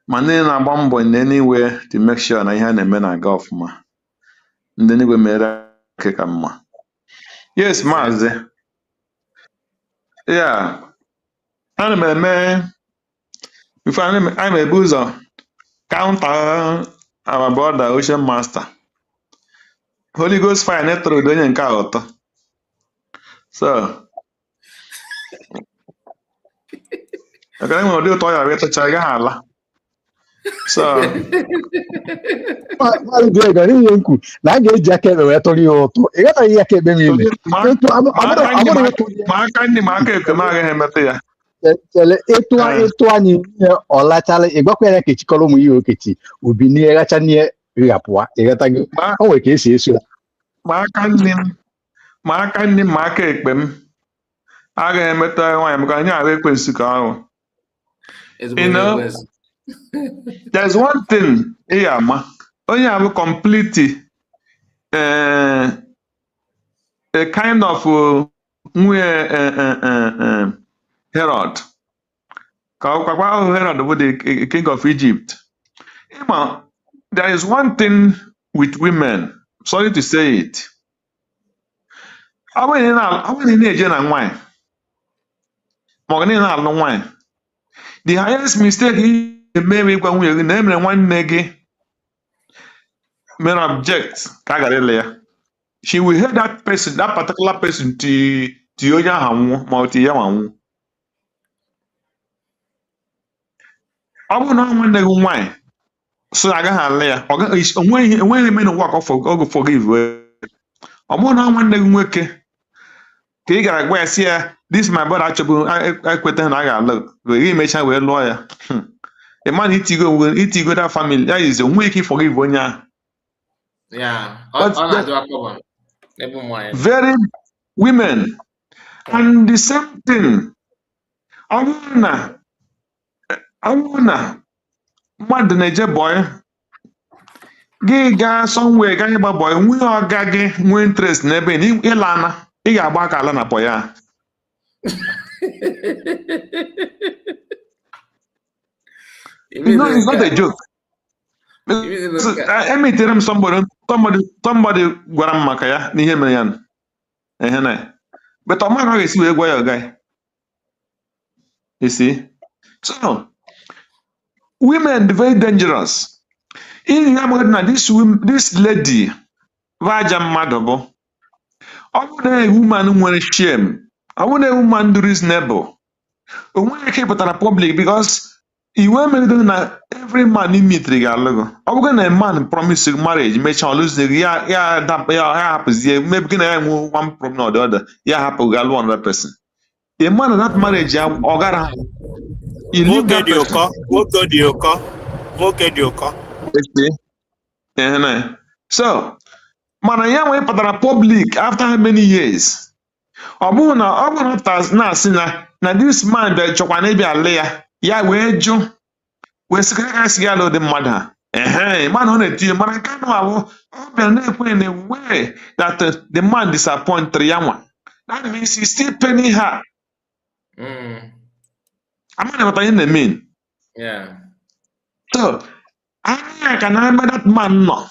Ma ndị na-agba mbọ in anywhere to make sure na ihe a na-eme na-aga ọfụma. Ndị niile mere aka ka mma. Yes, Maazị. Yeah. Ana m eme before I'm a boozer counter our brother Ocean Master. Holy Ghost fire netro onye nke ụtọ. So agaghị m ụdị ụtọ ya wee tụcha ị gaghị ala. So ihe nkwu na a ga-eji aka ekpe wee tụrụ ya ụtụ. Ị ghọtaghị ihe aka ekpe m ime. ma aka ndị ma aka ekpe m agaghị emetụ ya. Chele ịtụ anyị ihe ọlachala ịgwakwara ka echikọrọ ụmụ ihe okechi ubi n'ihe gacha n'ihe rịapụa. Ị ghọtaghị o nwere ka esi eso ya. Ma aka ndị m ma aka ekpe m agaghị emetụ nwaanyị maka anyị ahụ ekwensu ka ahụ. You know, there's one thing ama onye abụ complete a kind of Herod. Herod was the king of Egypt. There is one thing with women, sorry to say it. The highest mistake he made when we name one nigga may object. She will hear that person, that particular person to multi yamu. I will not want to wine. So I got her layer. When he made a walk off for forgive. I will not want to work. Take a guess here. This my brother actually I quit and I got look. We make sure we're lawyer. The man eat go that family. That is the way he forgive one ya. Yeah. Very women. And the same thing. I wanna mad Niger boy. Gay guy somewhere guy boy. We are gaggy, we interest nebe in Ilana. He got back Alana Poya. It's not a joke. I may tell him somebody Guaramakaya, Nihemayan. But I'm not see where guy. You see? So women very dangerous. In this lady, Vajam Madabo. I want a woman who want shame. I want a woman to reasonable. I want to keep it in the public because you want me to do every man in meet regalo. I'm going to man promise marriage, make sure lose the happens. Maybe can I move one problem or the other. Yeah, happen gal one other person. The man of that marriage, you leave that person. So man, I am waiting for the public after many years. Now this man that Chokwanebi Alea, yeah, where Joe, where Sakasialo the mother. Man on it, man, I can't know in a way that the man disappoint Triama. That means he's still penny her. I'm not what I mean. Yeah. So, I can remember that man no.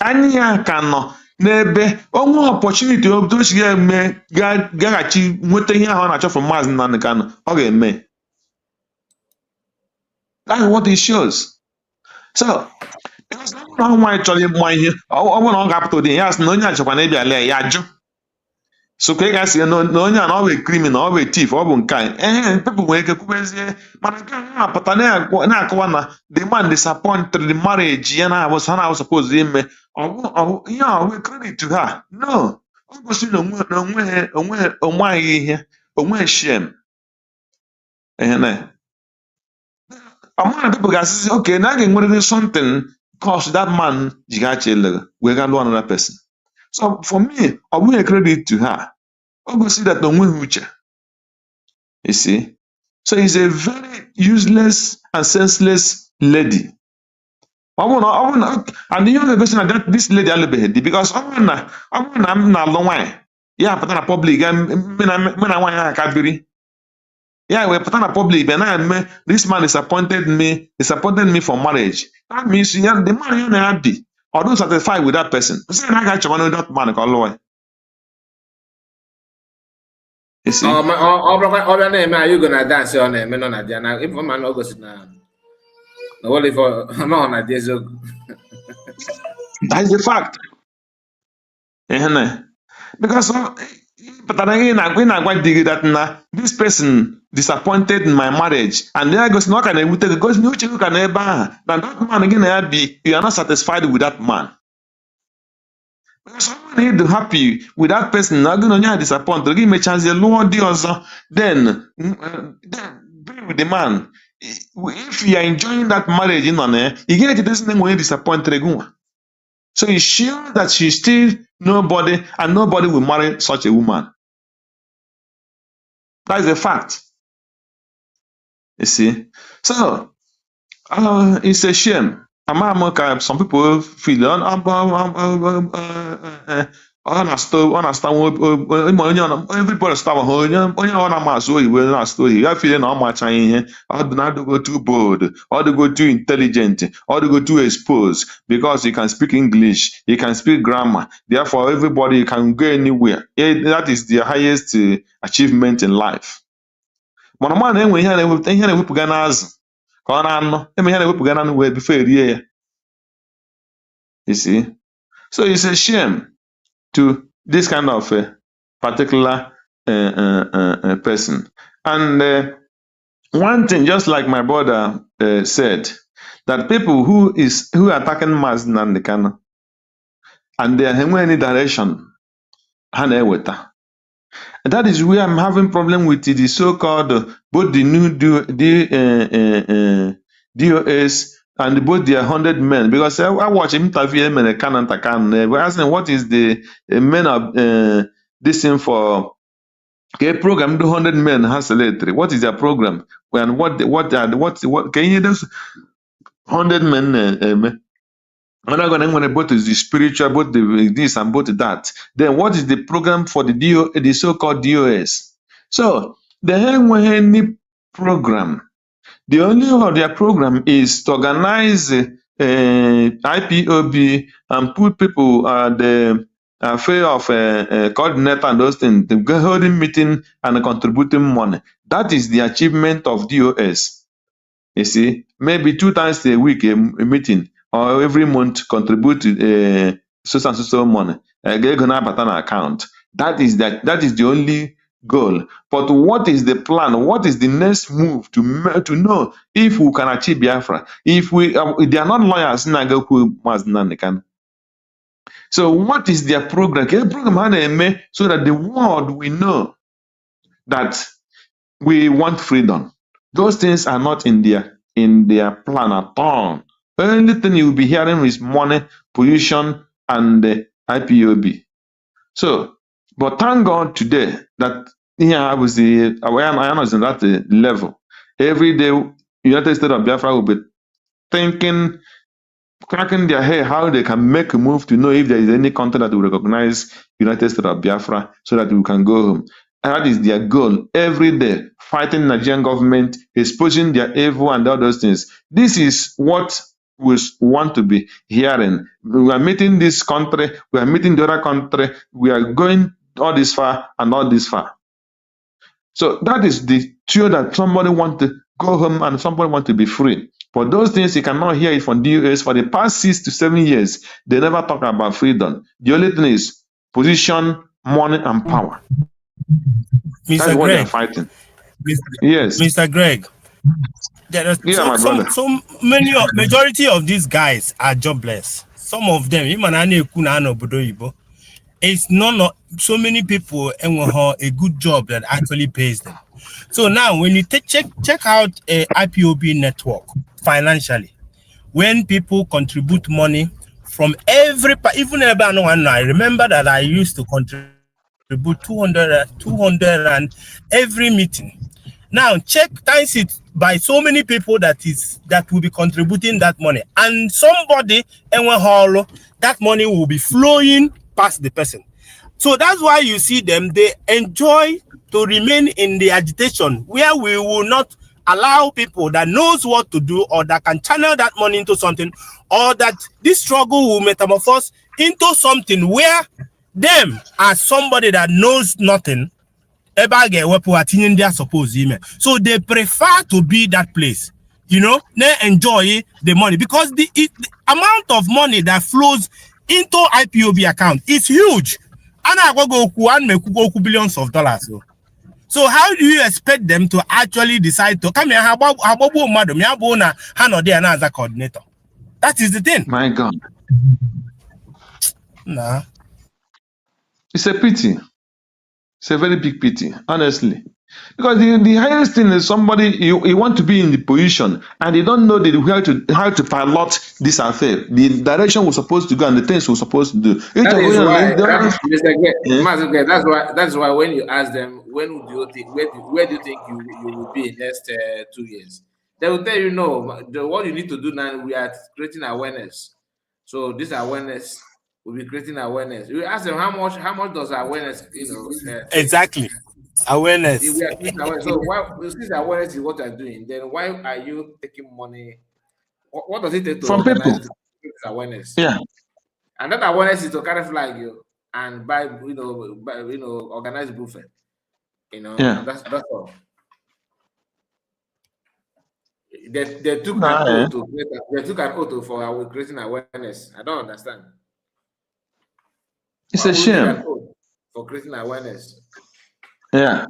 Anya cannot n'ebe onwe opportunity of those gaghachi nweta ihe ahụ na-achọ from Maazị Nnamdi Kanu ọ ga-eme. That's what it shows. So because nwaanyị chọrọ ịmụ ihe ọ bụrụ na ọ ga-apụta ụdị ya sị na onye achọkwa na ịbịa lee ya ajụ So ka ị ga-asị na onye a na ọ bụ criminal, ọ bụ thief, ọ bụ nke a. People nwere ike kwubezie, mana nke a apụta na-akọwa na the man disappointed the marriage ya na ha suppose ime ihe a we credit to her. No, ọ gosiri na onweghị ihe, onweghị shame. Among people ga-asịzi, okay, na a ga-enwerịrị something cause that man ji ga-achịlị wee ga lụọ another person. So for me, ọ bụghị credit to her. Ọ gosi that onweghị uche. You see? So he's a very useless and senseless lady. And ihe ọ ga-egosi na this lady alụbeghị di, because ọ bụrụ na m na-alụ nwaanyị ya pụta na public me na nwaanyị ahụ ka biri, ya wee pụta na public bịa na-eme this man disappointed me for marriage. That means the man ya na ya bi ọ dị satisfied with that person. Sị na a ga-achọba that man ka ọ lụọ ya. You see? Ọbịa na-eme anyị go na dance ọ na-eme nọ na dia na ife ma na ogosi na wole for no na dia eziokwu. That is the fact. Because pụtara ị na-agwa di gị that na this person disappointed in my marriage, and ya gosi na ọ ka na-ewute gị, gosi na uche gị ka na ebe ahụ na that man gị na ya bi, you are not satisfied with that man. Because someone need to happy with that person, na gị na onye a disappointed gị mechazie lụọ di ọzọ, then be with the man. If you are enjoying that marriage nọ na ya, ị ga-ejidesi na onye disappointed gị nwa. So he's sure that she's still nobody, and nobody will marry such a woman. That is a fact. You see? So, it's a shame. Some people feel everybody start onye ọ na-amasị oyibo na-asụ oyi ya feel na ọ macha ihe, ọ dị na-adịgo too bold, ọ dịgo too intelligent, ọ dịgo too exposed, because you can speak English, you can speak grammar, therefore everybody can go anywhere. That is the highest achievement in life. Mana mmadụ na-enwe ihe na-ewepụga n'azụ ka ọ na-anọ, eme ihe na-ewepụga n'anụ wee before erie ya. You see? So it's a shame to this kind of particular person. And one thing, just like my brother said, that people who are attacking Mazi Nnamdi Kanu, and they are in any direction, that is where I'm having problem with the so-called both the new DOS and both their 100 men, because I watch him interview him in a Kanu. We're asking what is the men of this thing for a program. The 100 men has a letter. What is their program? And what can you do? 100 men. I'm not going to both the spiritual, both the this and both that. Then what is the program for the so-called DOS? So they have any program. The only of their program is to organize IPOB and put people the affair of coordinator and those things, the holding meeting and contributing money. That is the achievement of DOS. You see, maybe 2 times a week a meeting, or every month contribute so money. Account. That is the only goal. But what is the plan? What is the next move to know if we can achieve Biafra? If they are not lawyers, so what is their program? So that the world will know that we want freedom. Those things are not in their plan at all. Only thing you will be hearing is money, pollution, and IPOB. So, but thank God today that I was in that level. Every day, United States of Biafra will be thinking, cracking their head how they can make a move to know if there is any country that will recognize United States of Biafra so that we can go home. And that is their goal. Every day, fighting Nigerian government, exposing their evil and all those things. This is what we want to be hearing. We are meeting this country, we are meeting the other country, we are going all this far and all this far. So that is the truth, that somebody want to go home and somebody want to be free. But those things you cannot hear it from the US. For the past 6 to 7 years, they never talk about freedom. The only thing is position, money and power. That's Mr. what they're Greg, fighting. Yes. Mr. Greg, there are Yeah, my brother. so many majority of these guys are jobless. Some of them, it's not so many people and a good job that actually pays them. So now when you check out a IPOB network financially, when people contribute money from even I remember that I used to contribute 200 and every meeting. Now check times it by so many people that will be contributing that money, and somebody that money will be flowing past the person. So that's why you see them, they enjoy to remain in the agitation where we will not allow people that knows what to do or that can channel that money into something, or that this struggle will metamorphose into something where them as somebody that knows nothing, so they prefer to be that place, they enjoy the money because the amount of money that flows into IPOB account is huge. And I go billions of dollars. So how do you expect them to actually decide to come here? As a coordinator? That is the thing. My God. Nah. It's a pity. It's a very big pity, honestly. Because the highest thing is somebody you want to be in the position and they don't know how to pilot this affair, the direction we're supposed to go and the things we're supposed to do. That's why when you ask them where do you think you will be in next 2 years, they will tell you what you need to do now. We are creating awareness. So this awareness will be creating awareness. You ask them how much does awareness exactly. Awareness. So since awareness is what you're doing, then why are you taking money? What does it take to from people? Awareness? Yeah. And that awareness is to carry flag you and buy organize buffet. Yeah. That's all. They took an oath for our creating awareness. I don't understand. It's a shame. For creating awareness. Yeah.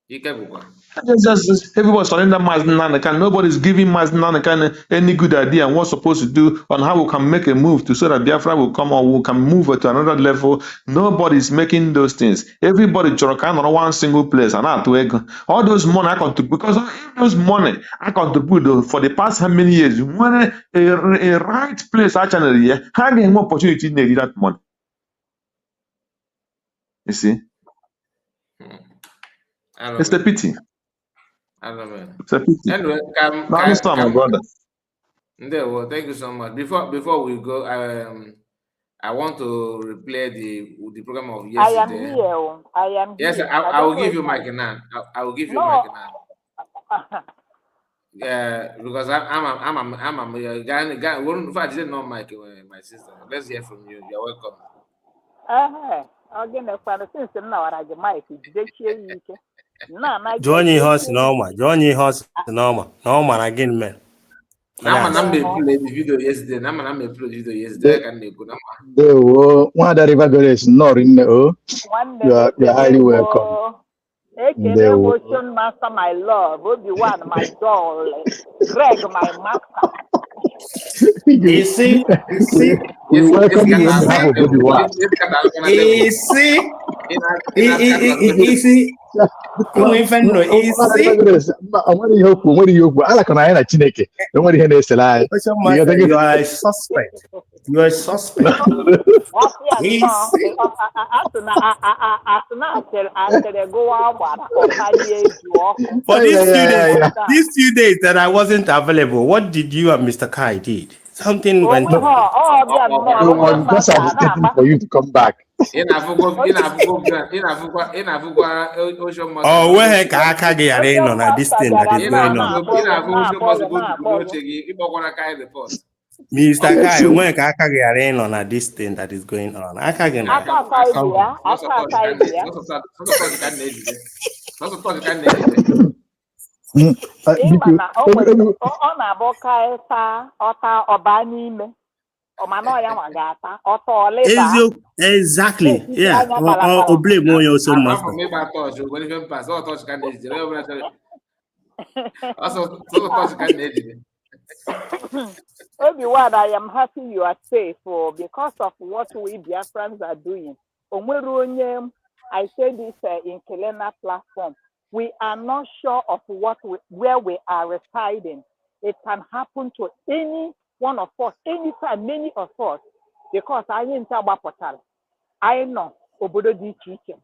Just everybody's surrender Maznanakan. Nobody's giving Maznanakan any good idea on what's supposed to do on how we can make a move so that Biafra will come or we can move to another level. Nobody's making those things. Everybody Jorokan on one single place and all those money I contribute because those money I contribute for the past how many years when a right place actually having more opportunity to need that money. You see? It's the pity. I don't know. It's a pity. Anyway, my brother. Thank you so much. Before we go, I want to replay the program of yesterday. I am here. Yes, I will give you mic now. I will give you mic now. Yeah, because I'm a guy. In fact, I didn't know Mike, my sister. Let's hear from you. You're welcome. Again, since now I get mic. Johnny Horse normal. Normal again, man. I'm play the video yesterday. I can one that River Goddess not in the you are highly welcome. Motion master, my love, Obi-Wan, my doll, Greg, my master. You see, we welcome you on behalf of Obi-Wan. You are a suspect. You are a suspect. For these few days that I wasn't available, what did you and Mr. Kai did? Something went on. Because I was waiting for you to come back. Oh, where Kakagi Arena on this thing that is going on? Mr. Kai, when Kakagi Arena on this thing that is going on? Exactly. Yeah. Or blame on you so much. Apart from maybe I thought you going to pass, all thoughts can edit. Also, so thoughts can edit. Obi-Wan, I am happy you are safe because of what we Biafrans are doing. I say this in Kelena platform. We are not sure of where we are residing. It can happen to any one of us, anytime, many of us, because I ain't about portal. I know obodo dị iche iche.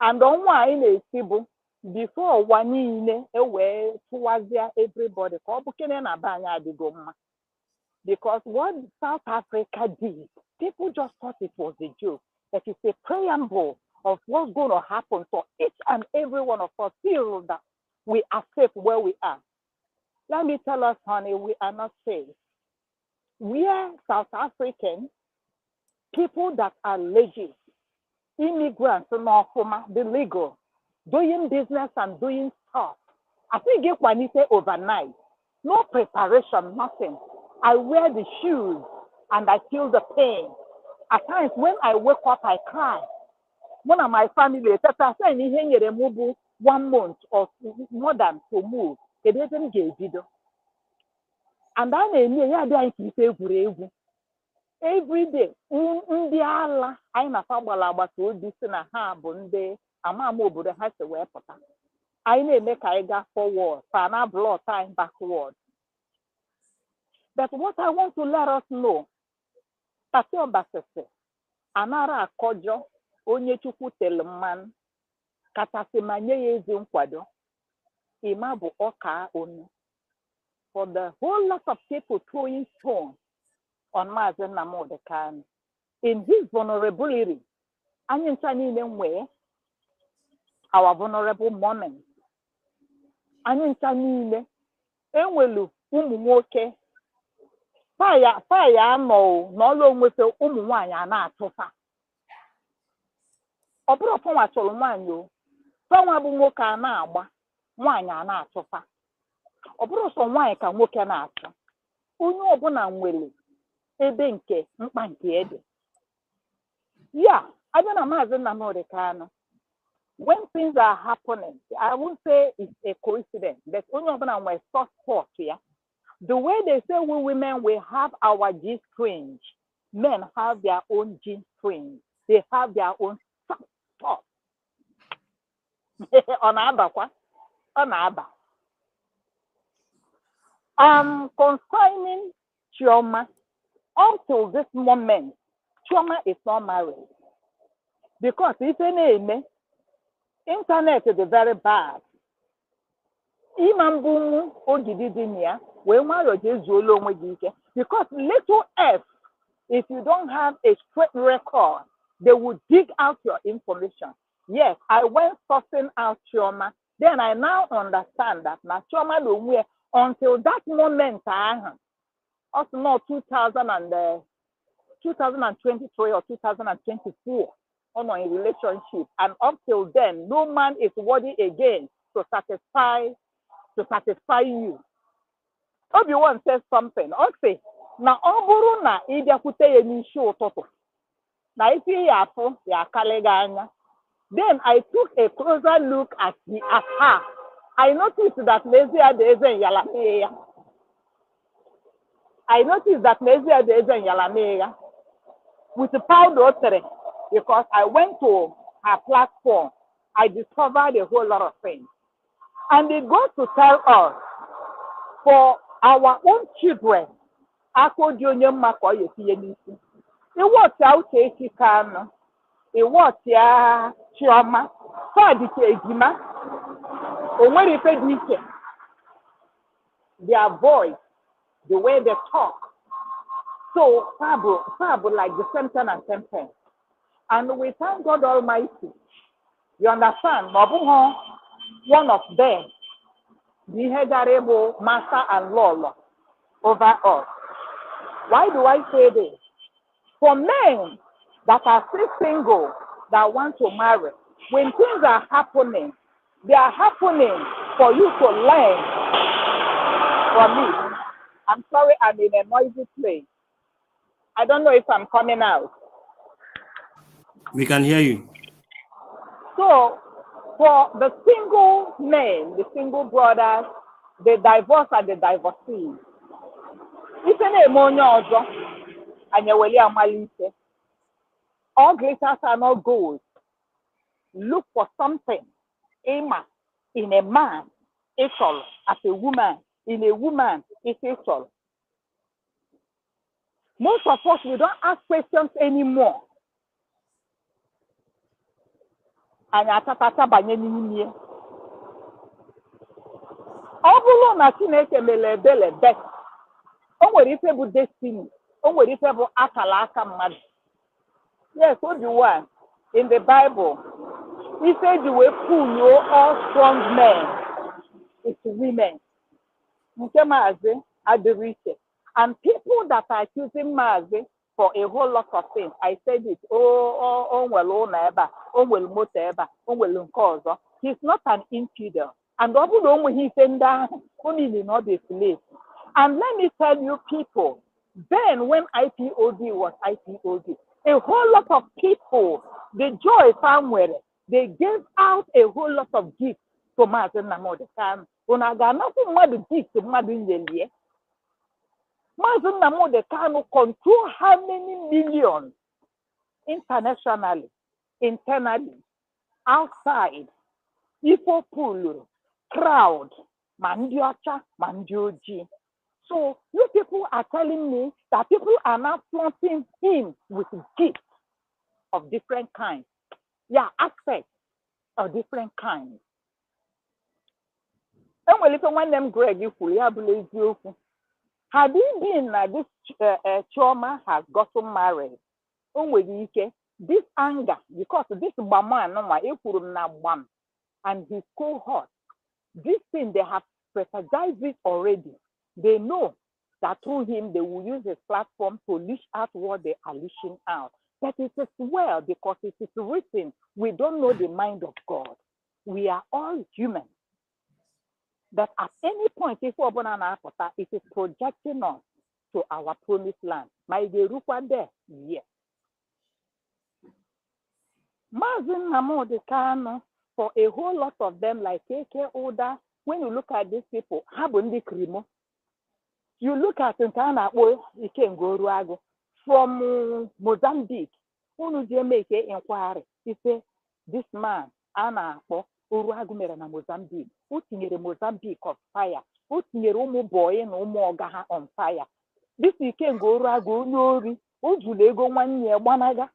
And ọnwa anyị na-esibu before ụwa niile ewee tụwazịa everybody ka ọ bụ kene na be anyị adịgo mma. Because what South Africa did, people just thought it was a joke. That it's a preamble of what's going to happen for each and every one of us. Feel that we are safe where we are. Let me tell us, honey, we are not safe. We are South African people that are legit, immigrants, the legal, doing business and doing stuff. I think if one say overnight, no preparation, nothing. I wear the shoes and I feel the pain. At times when I wake up, I cry. One of my family, they move 1 month or more than to move. They didn't get it. And then every day, ndị ala anyị na-afa gbara agbata obi si na ha bụ ndị ama obodo ha si wee pụta. Anyị na-eme ka anyị gaa forward, fa na block time backward. But what I want to let us know, Tati Obasese, anara akọjọ onye Chukwu tere mmanụ, kachasị ma nye ya ezi nkwado, ịma bụ ọka onu. For the whole lot of people throwing stones on Mazen Nnamdi Kanu, in his vulnerability, anyị ncha niile nwee our vulnerable moment. Anyị ncha niile enwelu ụmụ nwoke faya anọ n'ọlụ onwefe ụmụ nwaanyị a na-atụfa. Ọ bụrụ fọnwa chọrọ nwaanyị o, fọnwa bụ nwoke a na-agba nwaanyị a na-atụfa. Ọ bụrụ sọ nwaanyị ka nwoke na-atụ. Onye ọbụla nwere ebe nke mkpa nke ede. Yeah, I don't imagine Nnamdi Kanu. When things are happening, I won't say it's a coincidence, but only ọbụla nwere soft spot here. The way they say we women, we have our G string. Men have their own G string. They have their own soft spot. Concerning Chioma, until this moment, Chioma is not married. Because if any internet is very bad. Imambumu Ogididinia, because little f, if you don't have a straight record, they will dig out your information. Yes, I went sourcing out Chioma. Then I now understand that now Chioma until that moment, also not 2023 or 2024 on a relationship, and up till then, no man is worthy again to satisfy you. Obi-Wan says something. Okay, na oburu na ibiakute ye n'isi ụtụtụ. Na isi ya afụ ya akalega anya. Then I took a closer look at her. I noticed that Nezia Deze Yalameya. With the powder because I went to her platform. I discovered a whole lot of things. And it goes to tell us, for our own children, it was out Kano, it was Chioma, their voice, the way they talk. So, Fabo like the sentence. And we thank God Almighty. You understand? One of them, the Hegarebo Master and Lord over us. Why do I say this? For men that are still single, that want to marry, when things are happening, they are happening for you to learn from it. I'm sorry, I'm in a noisy place. I don't know if I'm coming out. We can hear you. So, for the single men, the single brothers, the divorced and the divorcees, if any money also, and you will amalite, all glitters are not gold. Look for something, in a man, equal as a woman, in a woman, it's equal. Most of us, we don't ask questions anymore. And atatata banye n'ime. Ọ bụrụ na Chineke mere ebele bet, o nwere ife bụ destiny, o nwere ife bụ akala aka mmadụ. Yes, o dị one in the Bible. He said you will pull all strong men. It's women. Nke Maazị adịrị iche. And people that are accusing Maazị for a whole lot of things. I said it. Oh, well, moto. He's not an infidel. And he said that only not a slave. And let me tell you, people, then when IPOD was IPOD, a whole lot of people, the joy somewhere, they gave out a whole lot of gifts to Maazị Nnamdi Kanu. Unaga nothing more than gifts to Maazị Nnamdi Kanu control how many millions internationally, internally, outside, Ifo pool, crowd, mandiocha, mandioji. So you people are telling me that people are now flaunting him with gifts of different kinds. Yeah, aspects of different kinds. And well, if one them Greg, you fully believe you. Had it been that this Chioma has gotten married, this anger, because this Bama and his cohort, this thing they have strategized it already. They know that through him they will use his platform to leash out what they are leashing out. But it is well because it is written, we don't know the mind of God. We are all human. That at any point, if it is projecting us to our promised land. My Gerupa there, yes. Maazị Nnamdi Kanu, for a whole lot of them, like KK Oda, when you look at these people, Habundi Krimo, you look at Ntana Ikengoruago from Mozambique, who make an inquiry. He say, this man, Anna, Uruagumera na Mozambique, who tinyere Mozambique of fire, who tinyere ụmụ boy na ụmụ ọga ha on fire. This Ikengoruago Nyori, Ujulego 1 year, Wanaga.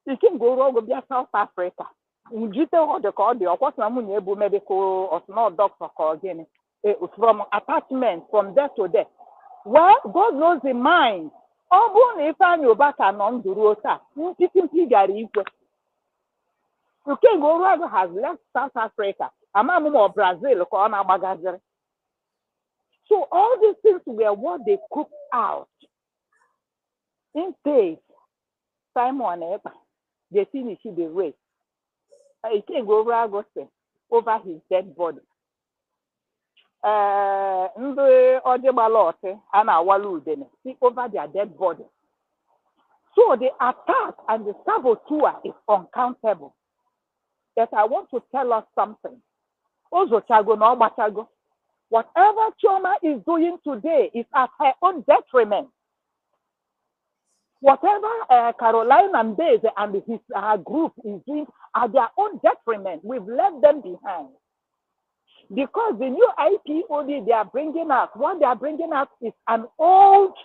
Ikengoruago bịa South Africa. Ujite the call the ọkwọsị na mụ na-ebu medical or not doctor ka gịnị. From attachment from there to there. Well, God knows the mind. Ọ bụrụ na ife anyị ụba ka nọ ndụ ruo taa, mpi gara ikwe. Ikengoruago has left South Africa. Amamumo Brazil ka ọ na-agbagaziri. So all these things were what they cooked out. In case Simon Ekpa, they finish the race. Ikengoruago said over his dead body. Ndị ọdịgbalote a na-awalu udene see over their dead body. So the attack and the saboteur is uncountable. That I want to tell us something. Ozochago no Bachago. Whatever Chioma is doing today is at her own detriment. Whatever Caroline and Daisy and her group is doing at their own detriment. We've left them behind. Because the new IPOD they are bringing out, what they are bringing out is an old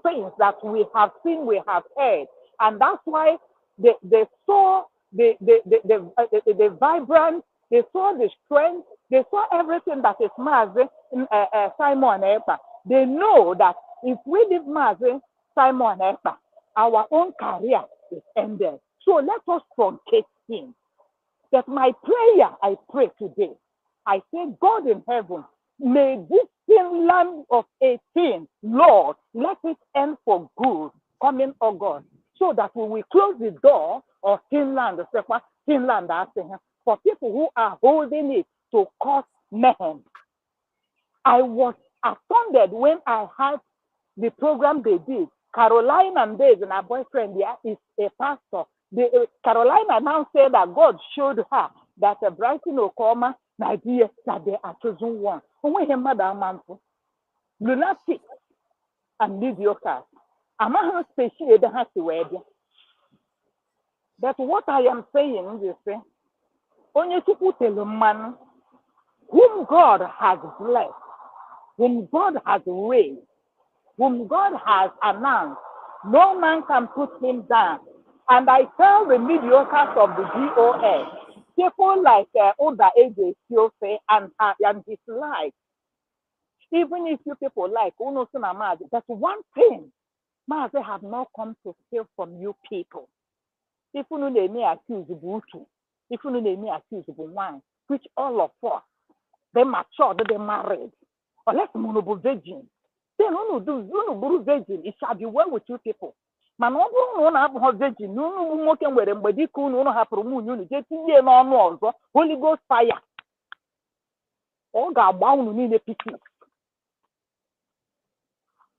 thing that we have seen, we have heard. And that's why they saw the vibrance, they saw the strength, they saw everything that is Maazị Simon Ekpa. They know that if we leave Maazị Simon Ekpa, our own career is ended. So let us truncate him. That my prayer I pray today. I say, God in heaven, may this thin land of 18, Lord, let it end for good coming August, so that we will close the door of Finland for people who are holding it to cause mayhem. I was astounded when I heard the program they did. Caroline and Dave and her boyfriend is a pastor. Carolina now said that God showed her that Brighton Okoma, Nigeria, that they are chosen one. Lunatic and mediocre. I'm not special the has to wear. But what I am saying is, only to put a man whom God has blessed, whom God has raised, whom God has announced, no man can put him down. And I tell the mediocres of the GOS, people like Oda Eze Siofe and his life, even if you people like Unosuna Mazi, that's one thing Mazi have not come to steal from you people. If you know they may accuse Butu, if you know they may accuse Buwan, which all of us, they matured, they married, unless monoble virgin. Then you do virgin, it shall be well with you people. Man, no have virgin, no working with them, but they couldn't have promoted you, getting no Holy Ghost fire. All God bound me the pity.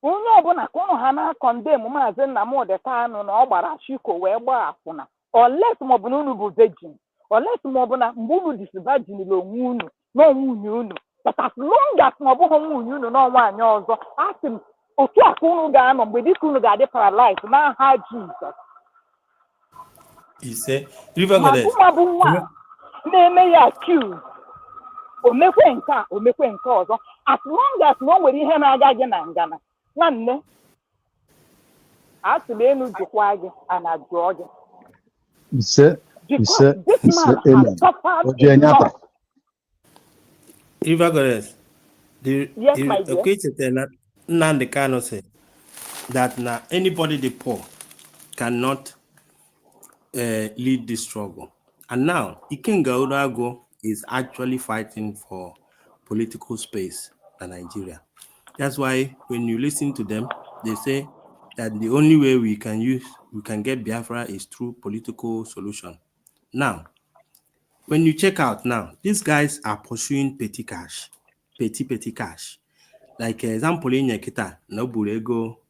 Onye ọbụla ka ụnụ ha na-akọndem maazị Nnamdi Kanu na ọ gbara Shiko wee gbaa akwụna unless maọbụ na unu bụ virgin, unless maọbụ na mgbe unu dịsị virgin onwe unu na nwunye unu, but as long as ma ọ bụghị nwunye unu na nwaanyị ọzọ, asị m otu a ka unu ga-anọ mgbe dịka unu ga-adị paralyzed n'aha Jizọs. Ise River Goddess Mabụ nwa na-eme ya accuse omekwe nke a omekwe nke ọzọ, as long as na o nwere ihe na-aga gị na ngana nwanne asị m enu jikwa gị a na-ajụọ gị. River Goddess, Yes, my dear. okay, Nnamdi Kanu said that now anybody the poor cannot lead this struggle, and now Ikenga Udago is actually fighting for political space in Nigeria. That's why when you listen to them, they say that the only way we can get Biafra is through political solution. Now, when you check out now, these guys are pursuing petty cash. Like example in Yakita, Nobure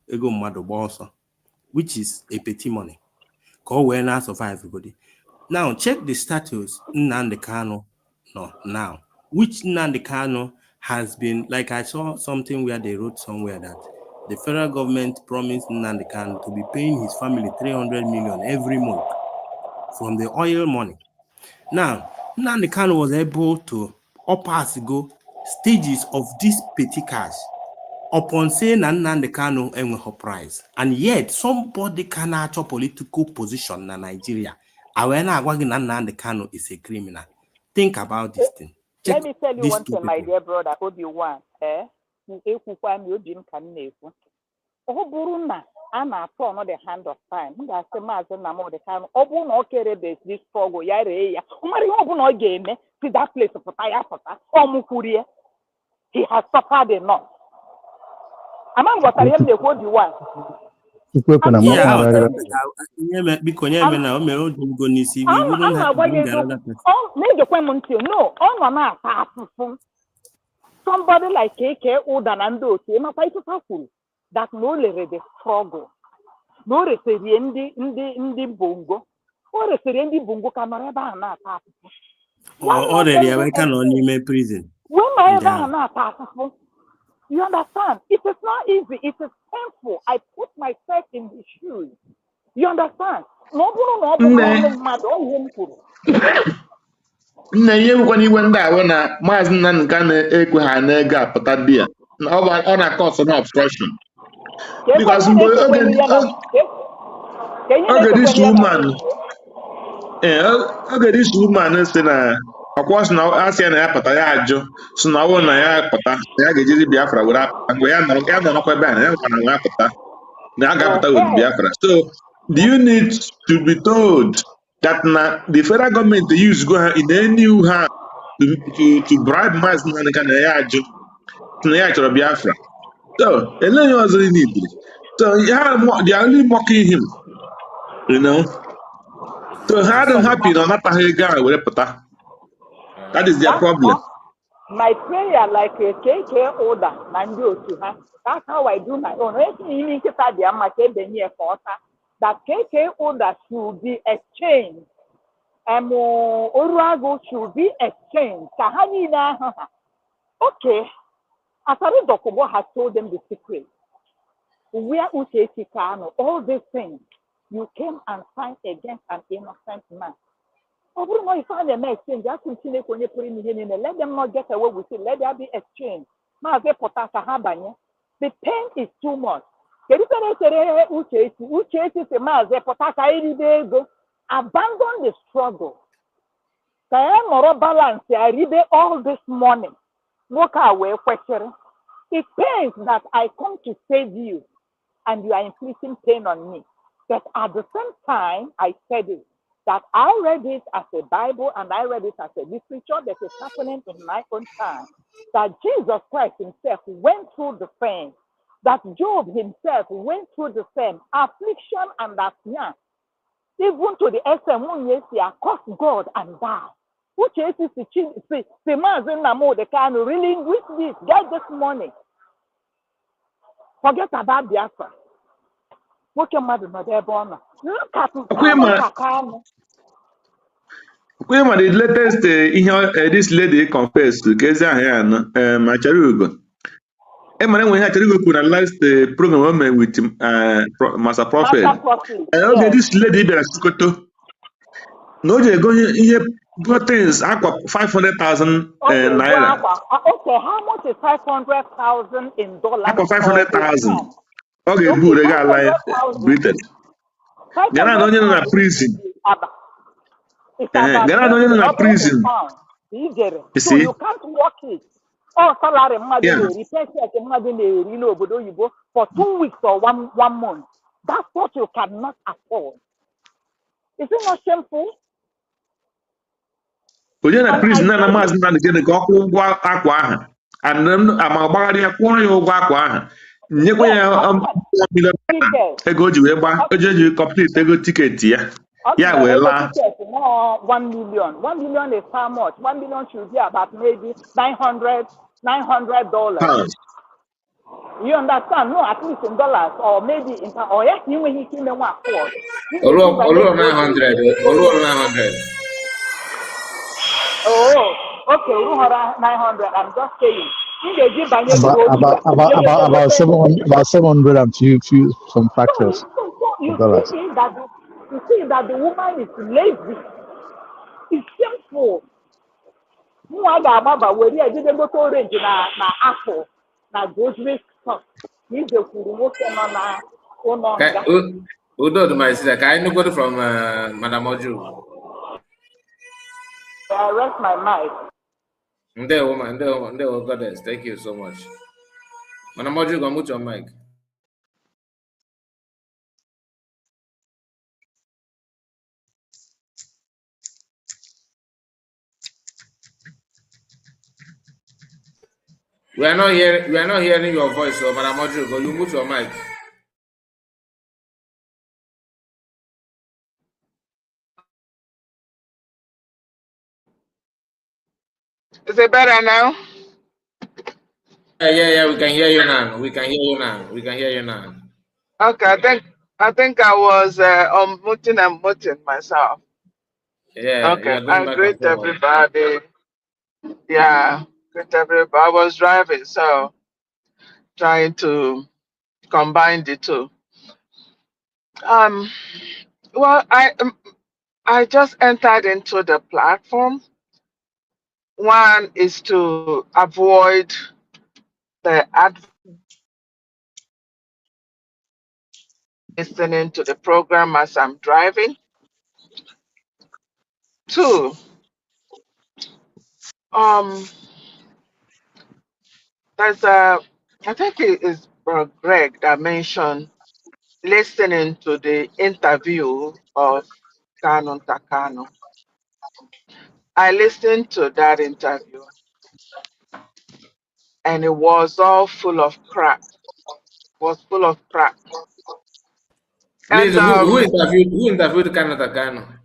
ego mado bossa, which is a petty money. Call awareness of everybody. Now check the status Nnamdi Kanu now, which Nnamdi Kanu has been, like I saw something where they wrote somewhere that the federal government promised Nnamdi Kanu to be paying his family 300 million every month from the oil money. Now, Nnamdi Kanu was able to go stages of this petty cash upon saying that Nnamdi Kanu earned her prize, and yet somebody can actual political position in Nigeria. Awena Agwagi Nnamdi Kanu is a criminal. Think about this thing. Let me tell you one thing, my dear brother, Obi-Wan. Anna from the hand of time. That's the master Nnamdi Kanu. Obu no kere this struggle. Yare ya. Umari obu no game. See that place of fire. Omukurie. He has suffered enough. Among what I am the Obi-Wan. Somebody like KK Udanando, that no the struggle. No referendi in the bongo. Or referendi bongo camera not already I can only prison. When I ever not possible. You understand? It is not easy. It is painful. I put myself in the shoes. You understand? Nne ihe bụkwa n'igwe ndị ahụ na Maazị Nnamdi Kanu ekwe ha na-ego apụta biya na ọ na-akọ ọsọ na obstruction because mgbe oge dis woman si na ọkwa sị na asị ya na ya pụta ya ajụ so na ọ bụrụ na ya pụta na ya ga-ejiri Biafra were apụta mgbe ya nọrọkwa ebe a na ya nkwa na ya pụta na ya ga-apụta with Biafra. So do you need to be told that the federal government use go in any hand to bribe Maazị Nnamdi Kanu na ya ajụ na ya chọrọ Biafra? So eleghị ọzọ need. So they are only mocking him, you know. So how them happy na nataghị ego a were pụta. That is their problem. my prayer like a KK order, Nandi to her. That's how I do my own. That KK order should be exchanged. Orago should be exchanged. Okay. Asari Dokubo has told them the secret. Where Uche Tikano, all these things, you came and signed against an innocent man. Let them not get away with it. Let there be exchange. The pain is too much. Abandon the struggle. Balance all this morning. Walk away. It pains that I come to save you and you are inflicting pain on me. But at the same time, I said it, that I read it as a Bible and I read it as a literature that is happening in my own time. That Jesus Christ himself went through the same. That Job himself went through the same affliction and affliction. Even to the extent when he cursed God and died. Which is the man the can really with this guy this morning. Forget about Biafra. What your mother not there born. Look at Kwema, the latest this lady confessed to Geza Hayan, Macharugo. Emma, when I tell you, could analyze the program with Master Prophet. Okay, this lady be a Sukoto. No, they're going here. Got things. I got 500,000 naira. Okay, how much is 500,000 in dollars? I got 500,000. Okay, good. I got like Britain. Ghana don't in a prison. Ghana don't in a prison. You see, you can't work it. Oh, salary for 2 weeks or one month. That's what you cannot afford. Is it not shameful? Onye na prison na maazị Nnamdi Kanu ka ọ kwụọ ụgwọ akwa aha ama ọgbagharị ya kwụọ ya ụgwọ akwa aha nyekwa ya milion ego o ji wee gba oji eji complete ego tiketi ya ya wee laa. 1 million. 1 million is how much? 1 million should be about maybe $900. You understand? No, at least in dollars or maybe in or yes, you may hit him in one afford. Olu 900. Oh, okay, 900. I'm just saying. About 700 and few some factors. You see that the woman is lazy. It's shameful. I didn't go to orange na apple na grocery store. Udo, my sister, can I go from Madam Oju? I rest my mic. There, woman, goddess. Thank you so much. Madam Oju, go mute your mic. We are not hearing your voice, so Madam Oju, go you mute your mic. Is it better now? Yeah, we can hear you now. Okay, I think I was unmuting and muting myself. Yeah. Okay, I greet everybody. Yeah, greet everybody. I was driving, so trying to combine the two. Well, I just entered into the platform. One is to avoid the listening to the program as I'm driving. Two, there's I think it is Greg that mentioned listening to the interview of Canon Takano. I listened to that interview and it was all full of crap. Please, who interviewed Canon Takano?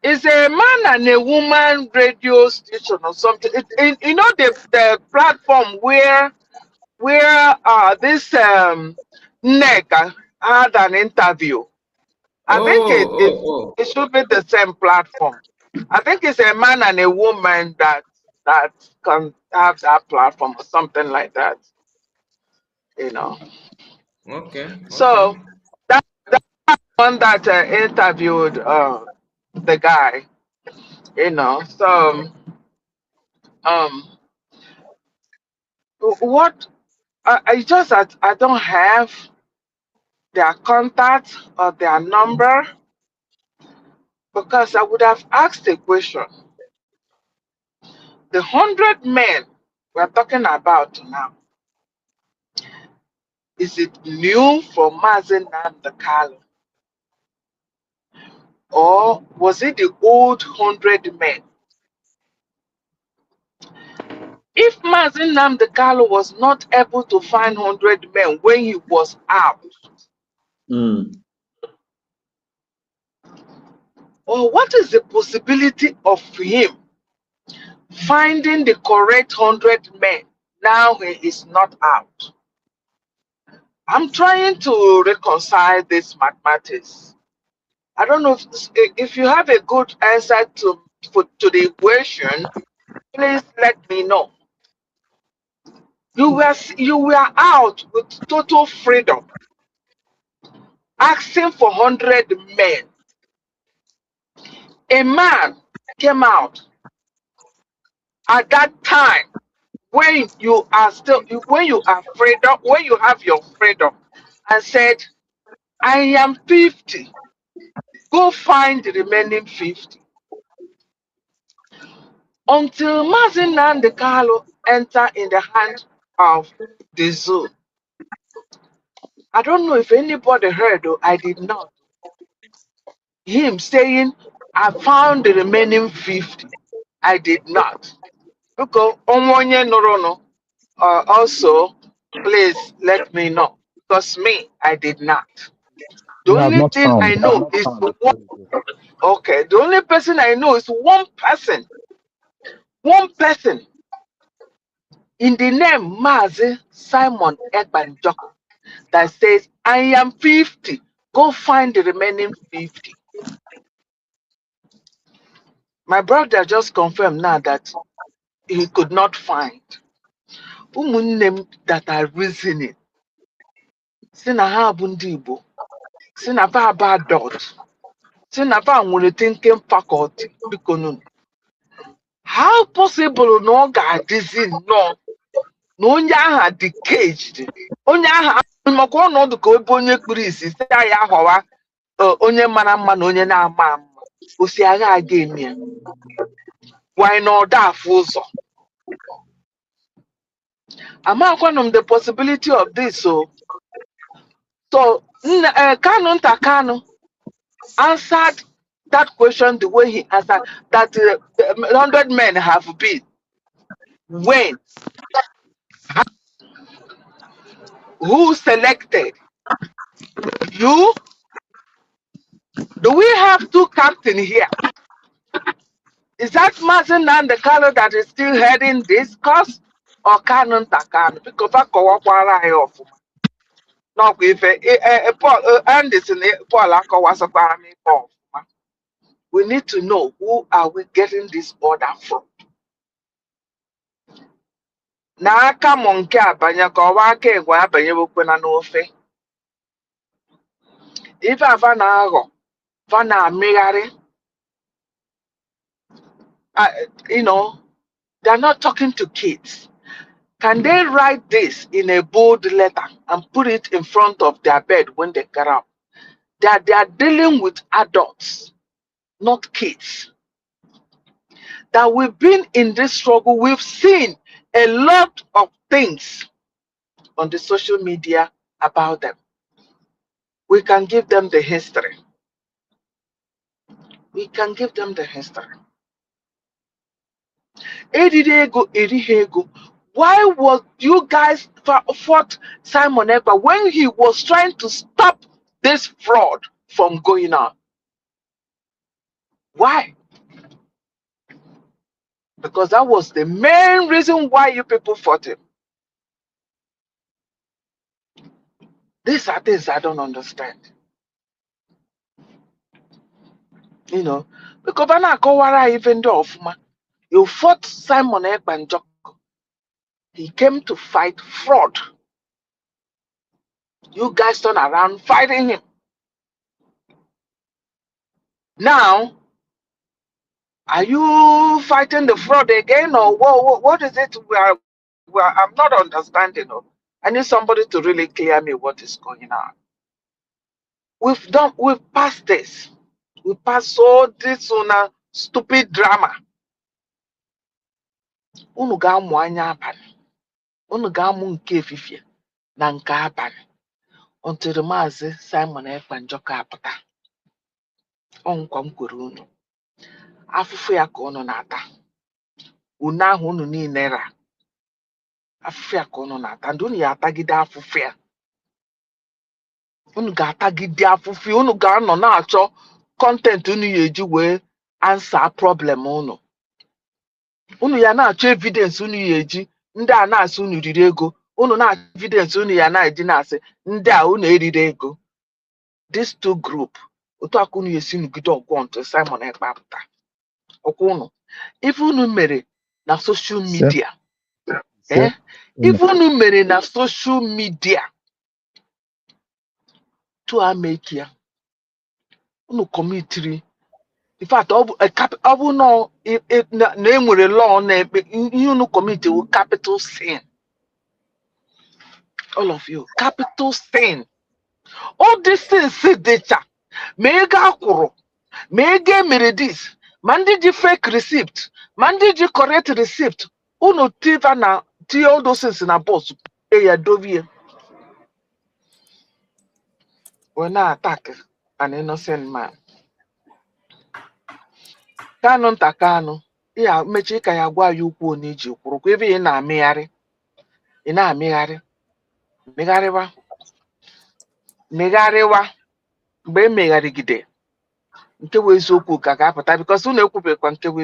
It's a man and a woman radio station or something. You know the platform where this nigga had an interview. I think it should be the same platform. I think it's a man and a woman that can have that platform or something like that. You know. Okay. So that one that interviewed the guy. You know. So what I just that I don't have their contact or their number because I would have asked a question. The 100 men we're talking about now, is it new for Mazen Namdekalo? Or was it the old 100 men? If Mazen Namdekalo was not able to find 100 men when he was out, or what is the possibility of him finding the correct 100 men now he is not out? I'm trying to reconcile this mathematics. I don't know if you have a good answer to the equation, please let me know. You were out with total freedom, asking for 100 men. A man came out at that time when you are freedom, when you have your freedom, and said, I am 50. Go find the remaining 50. Until Mazin Nandekalo enter in the hand of the zoo. I don't know if anybody heard, or I did not. Him saying, I found the remaining 50. I did not. Because Omonye Norono also, please let me know. Because me, I did not. The You have only not thing found. I know is okay. The only person I know is one person. One person in the name Mazi Simon Ekbanjoko that says, I am 50. Go find the remaining 50. My brother just confirmed now that he could not find. Umunnem that are reasoning. Sina ha bụ ndị Igbo. Sina ba ba dot. Sina ba nwere thinking faculty. Biko nunu. How possible na ọ ga-adịzi nnọọ na onye aha dị caged? Onye aha maka ọnọdụ ka ebe onye kpuru isi si ya ahọwa onye mara mma na onye na-ama mma. O si agha aga eme ya. Why not afụ ụzọ? Amakwanụ m the possibility of this. So Kanu Ntakanu answered that question the way he answered, that 100 men have been. When? Who selected? You? Do we have two captains here? Is that Mazen Nandekalo that is still heading this course? Or Kanu Ntakanu? Because I go up off. No, if Paul Anderson, Paul Akawasapami, Paul. We need to know who are we getting this order from. N'aka m nke abanye ka ọwa aka egwe abanye bụkwana n'ofe. Ife ava na-aghọ, va na-amịgharị. You know, they're not talking to kids. Can they write this in a bold letter and put it in front of their bed when they get up? That they are dealing with adults, not kids. That we've been in this struggle, we've seen a lot of things on the social media about them. We can give them the history. We can give them the history. Why was you guys fought Simon Ekpa when he was trying to stop this fraud from going on? Why? Because that was the main reason why you people fought him. These are things I don't understand. You know, because when I go where I even do ofuma, you fought Simon Ekbanjok. He came to fight fraud. You guys turn around fighting him. Now, are you fighting the fraud again, or what is it? I'm not understanding. I need somebody to really clear me what is going on. We've passed this. We passed all this on a stupid drama. Unu ga-amụ anya abalị. Unu ga-amụ nke efifie na nke abalị. Until Maazị Simon Ekbanjok apụta. Ọ nkwa m kwere unu. Afụfụ ya ka unu na-ata. Unu ahụ unu niile ra. Afụfụ ya ka unu na-ata. Ndị unu ya atagide afụfụ ya. Unu ga-atagide afụfụ ya. Unu ga-anọ na-achọ content unu ya eji wee answer problem unu. Unu ya na-achọ evidence unu ya eji ndị a na-asị unu riri ego. Unu na-achọ evidence unu ya na-eji na-asị ndị a unu eriri ego. These two group otu aka unu esi nugide ọgwọ ntụ Simon Ekpa apụta. Ọkwa unu ife unu mere na social media. Ife unu mere na social media to make ya unu committee. In fact, ọ bụ na enwere law na-ekpe ihe unu commit wu capital sin. All of you, capital sin. All these things dịcha ma ego akwụrụ ma ego emere this ma ndị ji fake receipt ma ndị ji correct receipt unu tiva na tie all those things na boss ya dovie. We na attack an innocent man. Kanu ntakanu ya mechi ka ya gwa ya ukwu n'iji kwuru kwa ebe ị na-amịgharị megharịwa mgbe emegharịgide nke bụ eziokwu ka ga-apụta because unu ekwubekwa nke bụ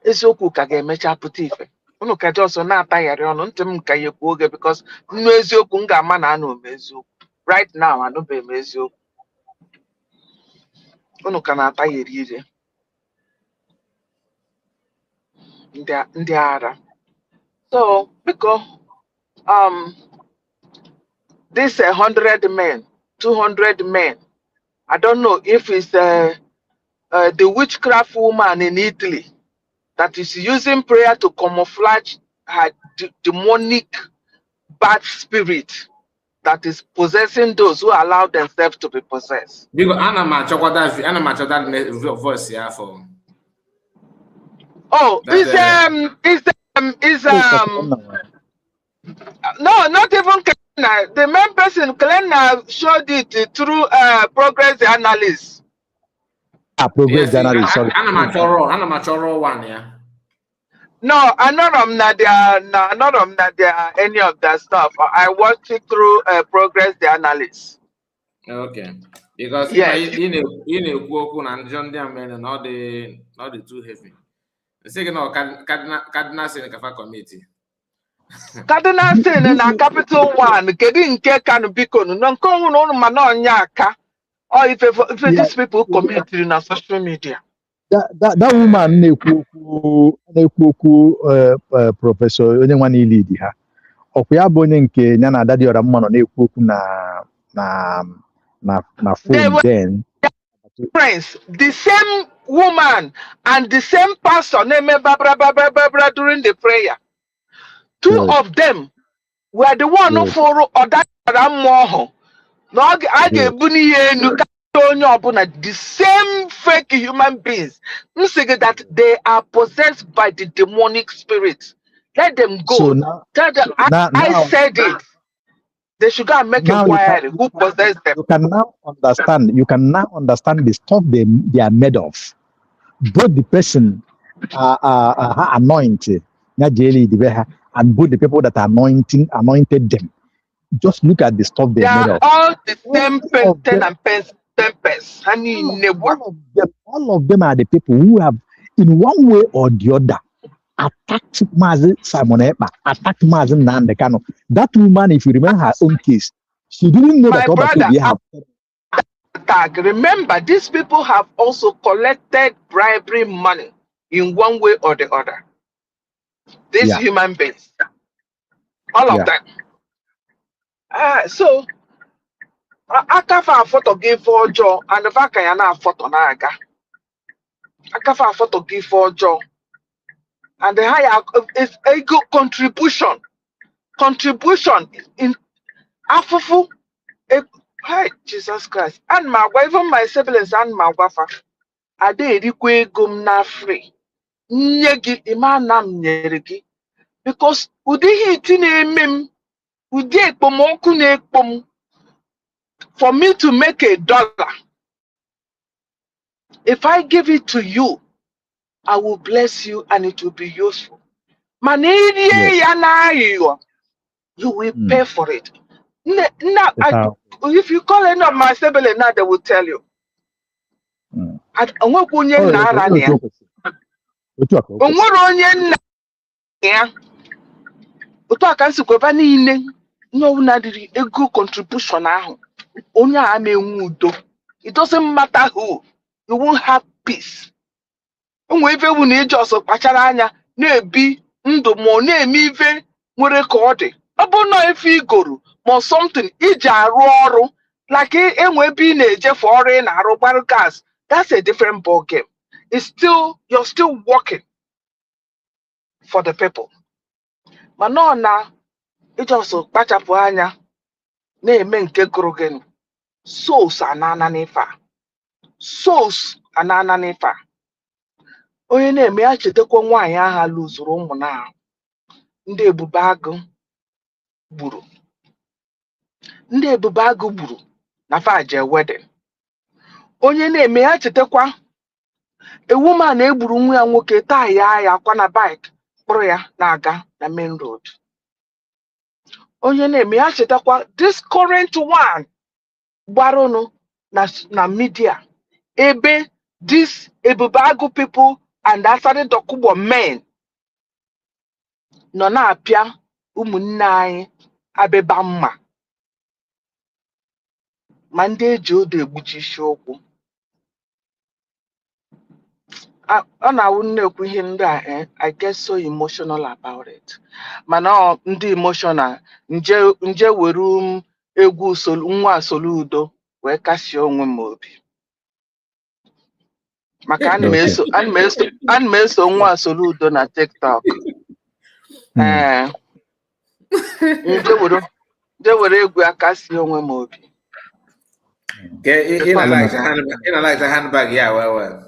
eziokwu ka ga-emecha pụta ife unu ka ji ọsọ na-atagharị ọnụ ntị m ka ya ekwu oge because nnu eziokwu m ga-ama na anụ m eziokwu right now anụbeghị m eziokwu unu ka na-atagheri ire ndị ara. So because this 100 men 200 men, I don't know if it's the witchcraft woman in Italy that is using prayer to camouflage her demonic bad spirit that is possessing those who allow themselves to be possessed. Because Anna that voice here for. Oh, no, not even Kalena. The main person, Kalena, showed it through progress analysis. Progress analysis. Sorry. Anna Machoro one, yeah. No, I'm not on any of that stuff. I watched it through progress the analysis. Okay, because you know, and John Diamond and not the too heavy. The second, Cardinal Seneca committee. Cardinal Sin na Capital One, getting can be con, non come on Manonyaka, or if these people commit in a social media. That woman, Professor, anyone lead her. Okuyabonin ke nyana daddy or man on na phone then. Friends, the same woman and the same pastor named Barbara during the prayer. Two of them were the one who follow or that more. No, I gave the same fake human beings. You say that they are possessed by the demonic spirits. Let them go. So now, I said it. They should go and make a inquiry who possessed them. You can now understand the stuff they are made of. Both the person are anointed, and both the people that are anointed them. Just look at the stuff they are made of. All the same person and members. All of them are the people who have, in one way or the other, attacked Mazi Simon Ekpa, attacked Mazi Nandekano. That woman, if you remember her own case, she didn't know My that brother, have. Remember, these people have also collected bribery money in one way or the other. These human beings, all of them. So, Akafa photo give for Joe and the Vakayana photo naga. Akafa photo give for Joe. And the higher is a good contribution. Contribution in Afufu. Hi, Jesus Christ. And my wife, even my siblings and my wife, are they gum na free? Nyegi imanam nyeregi. Because udihi tine udie pomoku ne pom. For me to make $1, if I give it to you, I will bless you and it will be useful. You will pay for it. Now, if you call any of my siblings now, they will tell you. Ego contribution it doesn't matter who, you won't have peace. Even when you just na-ebi ndụ ma na-eme ife nwere ka ọ dị ọ bụ na ife igoro ma something iji arụ ọrụ like enwe ebe ị na-eje for ọrụ ị na-arụ gbarụ gas, that's a different ball game. It's still, you're still working for the people. Mana ọ na ijọsọ kpachapụ anya na-eme nke gụrụ gị souls anana n'ife souls anana n'ife onye na-eme ya chetakwa nwaanyị agha lụzuru ụmụ na ndị ebube agụ gburu na faje wedding. Onye na-eme ya chetakwa a woman egburu nwa ya nwoke taa ya akwa na bike kpụrụ ya na-aga na main road. Onye na-eme ya chetakwa this current one gbarụnụ na media ebe this ebube agụ people and asari dokubo men nọ na-apịa ụmụnne anyị abịba mma ma ndị eji odo egbuchi isi okwu. Ọ na-awụ nnekwu ihe ndị a I get so emotional about it. Mana ndị emotional nje were egwu nwa Soludo wee kasie onwe m obi. Maka ana m eso nwa Soludo na TikTok. Nje were egwu akasie onwe m obi. In a like the handbag, yeah, well.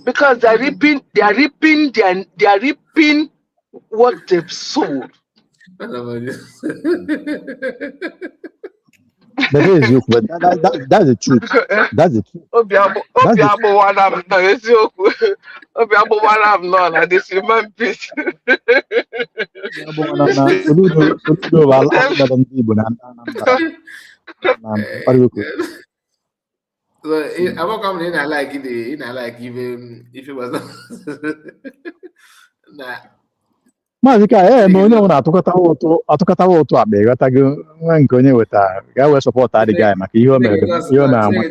Because they are reaping what they've sown. That is you, but that's the truth. That's the truth. This human beast. So I'm not coming in. I like it. I like even if it was not. Nah. Mazika, no one atukata woto abe. Gatago nkonye weta. Guy will support that guy. Maki you me. You me. I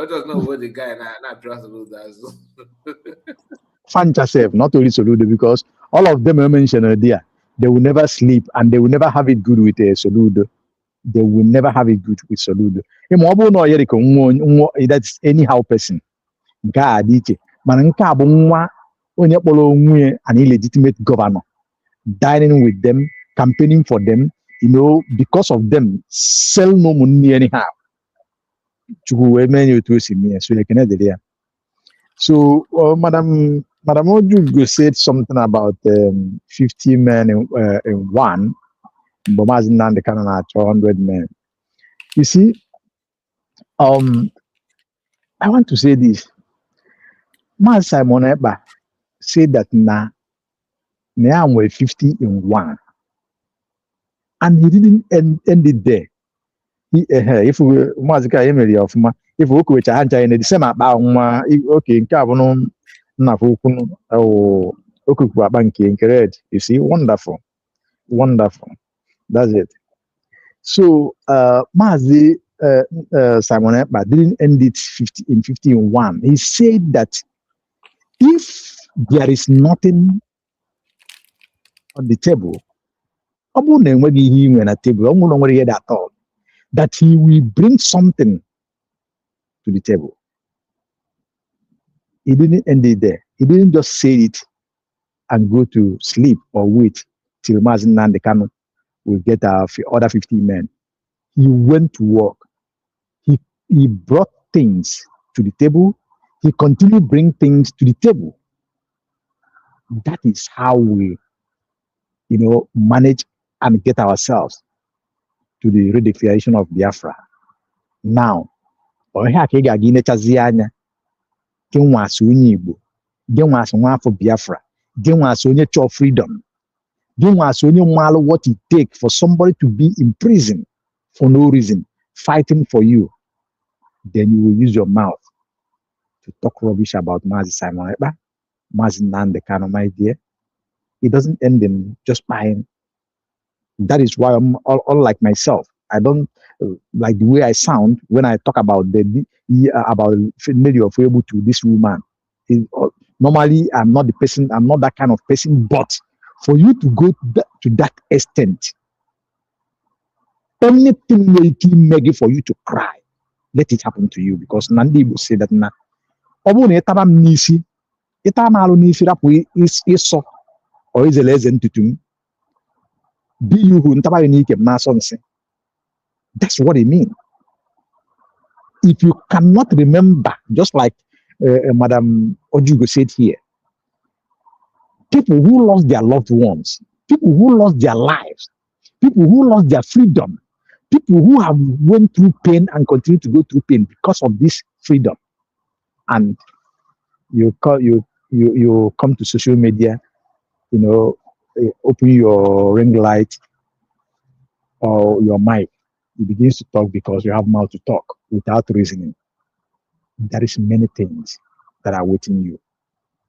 just know what the guy not trustable does. Fantastic, not only Soludo, because all of them are mentioned there. They will never sleep and they will never have it good with Soludo. They will never have it good with Soludo. That's anyhow person. God, Mananka Bunwa, when you follow an illegitimate governor, dining with them, campaigning for them, because of them, sell no money anyhow. So, Madam Ojugo said something about 50 men in one. Bomazin the Canada at 200 men. You see, I want to say this. Mas Simon Eba said that now we're 50 in one. And he didn't end it there. if we Mazika Emily of Ma, if we could change in the same about okay, Carbon, Nafukun, oh, Okupa Banki, correct. You see, wonderful, wonderful. That's it. So, Mazi Simon but didn't end it 51. He said that if there is nothing on the table, I'm going to at table, I'm going to hear that all. That he will bring something to the table. He didn't end it there. He didn't just say it and go to sleep or wait till Mazin Nandekano will get our other 15 men. He went to work. He brought things to the table. He continued to bring things to the table. That is how we, manage and get ourselves to the redeclaration of Biafra. Now, for Biafra, freedom. What it takes for somebody to be in prison for no reason, fighting for you. Then you will use your mouth to talk rubbish about Mazi Simon Ekpa, Mazi Nandekano, my dear. It doesn't end in just buying. That is why I'm all like myself. I don't like the way I sound when I talk about about failure of able to this woman. Normally, I'm not the person. I'm not that kind of person. But for you to go to that extent, anything making Maggie for you to cry, let it happen to you, because Nandi will say that na obune etaba nisi etama alu nisi rapu iso or is a lesson to do. Be you who ntaba unique masonse. That's what it means. If you cannot remember, just like Madam Ojugo said here, people who lost their loved ones, people who lost their lives, people who lost their freedom, people who have went through pain and continue to go through pain because of this freedom, and you come to social media, open your ring light or your mic, you begin to talk because you have mouth to talk without reasoning. There is many things that are waiting you,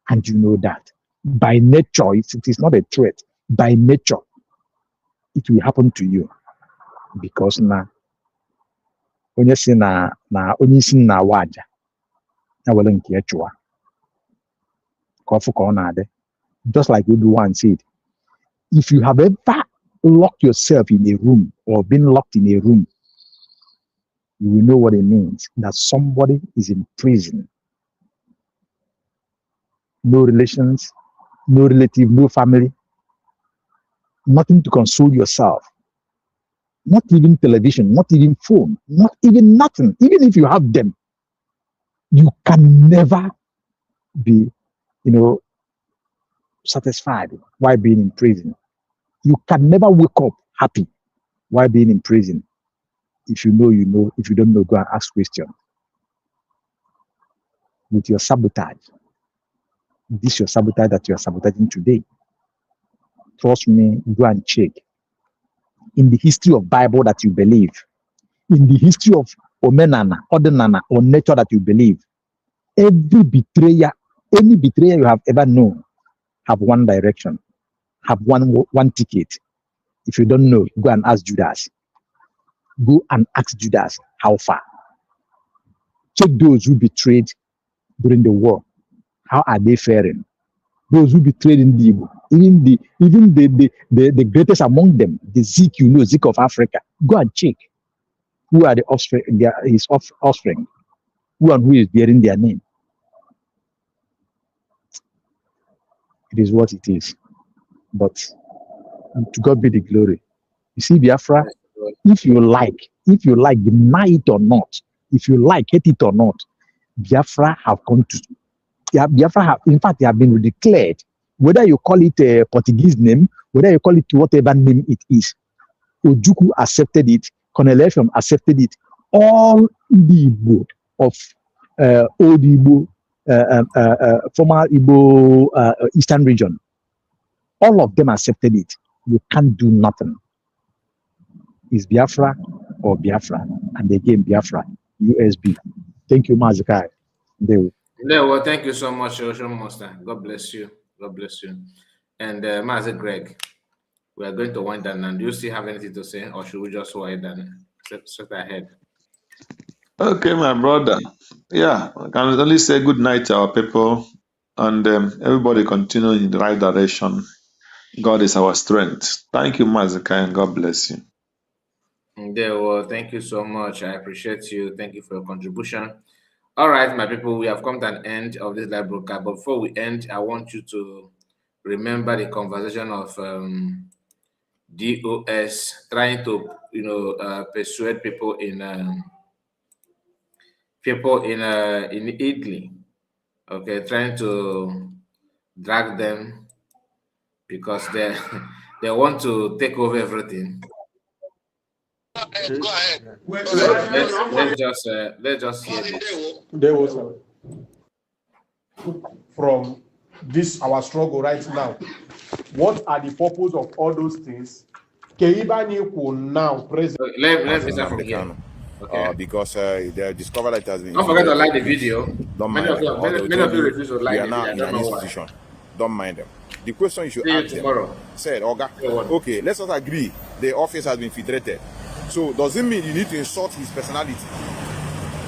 and you know that by nature it is not a threat. By nature, it will happen to you, because na onye si na onye isi na waja na wele nke ya chua ka ofu ka ọ na-adị. Just like Obi-Wan said, if you have ever locked yourself in a room or been locked in a room, you will know what it means that somebody is in prison. No relations, no relative, no family, nothing to console yourself, not even television, not even phone, not even nothing. Even if you have them, you can never be, satisfied while being in prison. You can never wake up happy while being in prison. If you know, you know. If you don't know, go and ask questions. With your sabotage, this your sabotage that you are sabotaging today. Trust me, go and check. In the history of Bible that you believe, in the history of Omenana, Ordinana, or nature that you believe, every betrayer, any betrayer you have ever known, have one direction, have one ticket. If you don't know, go and ask Judas. Go and ask Judas how far. Check those who betrayed during the war. How are they faring? Those who betrayed in the even the greatest among them, the Zik, Zik of Africa. Go and check who are the offspring, his offspring, who and who is bearing their name. It is what it is. But to God be the glory. You see, Biafra, if you like, deny it or not, if you like, hate it or not, Biafra have come to, Biafra have, in fact, they have been declared, whether you call it a Portuguese name, whether you call it whatever name it is. Ojukwu accepted it, Colonel Effiong accepted it, all the Igbo of old Igbo, former Igbo Eastern region, all of them accepted it. You can't do nothing. Is Biafra or Biafra, and again Biafra, USB. Thank you, Mazikai. Well, thank you so much, Ocean Monster. God bless you. God bless you. And Master Greg, we are going to wind down. And do you still have anything to say, or should we just wind down? Set ahead. Okay, my brother. Yeah, I can only say good night to our people, and everybody continue in the right direction. God is our strength. Thank you, Mazikai, and God bless you. Well, thank you so much. I appreciate you. Thank you for your contribution. All right, my people, we have come to an end of this live broadcast. But before we end, I want you to remember the conversation of DOS trying to, persuade people in Italy, okay, trying to drag them because they want to take over everything. Go ahead. Let's just hear this. There was from this our struggle right now. What are the purpose of all those things? Keibani will now present. Let me start from here. Okay. Because they discovered that it has been. Don't forget to like the video. Don't many mind of them. you refuse to like we are the now video. in an institution. Don't mind them. The question you should See you ask tomorrow. them, said, Oga, okay, let's not agree the office has been infiltrated. So does it mean you need to insult his personality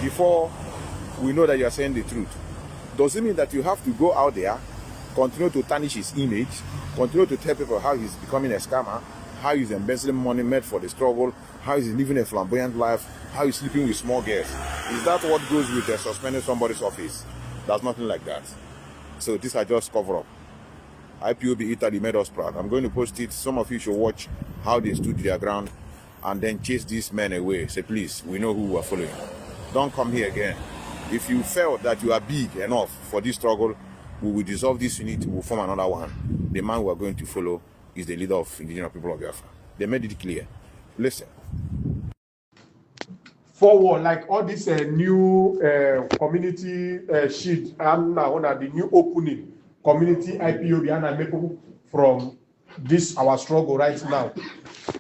before we know that you are saying the truth? Does it mean that you have to go out there, continue to tarnish his image, continue to tell people how he's becoming a scammer, how he's embezzling money made for the struggle, how he's living a flamboyant life, how he's sleeping with small girls? Is that what goes with suspending somebody's office? There's nothing like that. So these are just cover up. IPOB Italy made us proud. I'm going to post it. Some of you should watch how they stood their ground and then chase these men away. Say, please, we know who we are following. Don't come here again. If you felt that you are big enough for this struggle, we will dissolve this unit, we'll form another one. The man we are going to follow is the leader of indigenous people of Biafra. They made it clear. Listen. Forward, like all this new community sheet, and now the new opening community IPOB and make from this our struggle right now.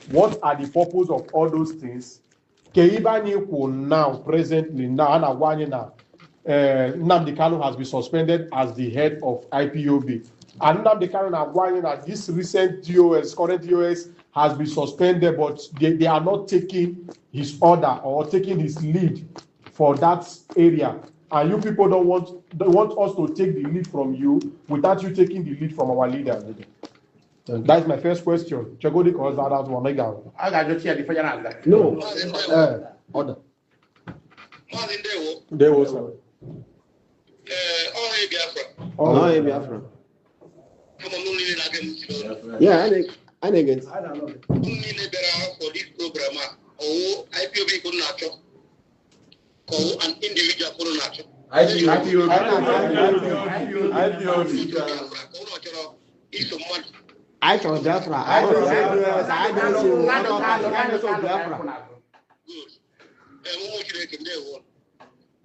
What are the purpose of all those things? Keibani will now presently now Nnamdi Kanu has been suspended as the head of IPOB. And Nnamdi Kanu and this recent DOS, current DOS, has been suspended, but they are not taking his order or taking his lead for that area. And you people don't want us to take the lead from you without you taking the lead from our leaders. That's my first question. Chagodi calls that out one again. I got you here the No. Order. There was Oh, Biafra. Yeah, I think it's. For this program, or IPOB could not or an individual could not. I told Biafra. I don't Biafra.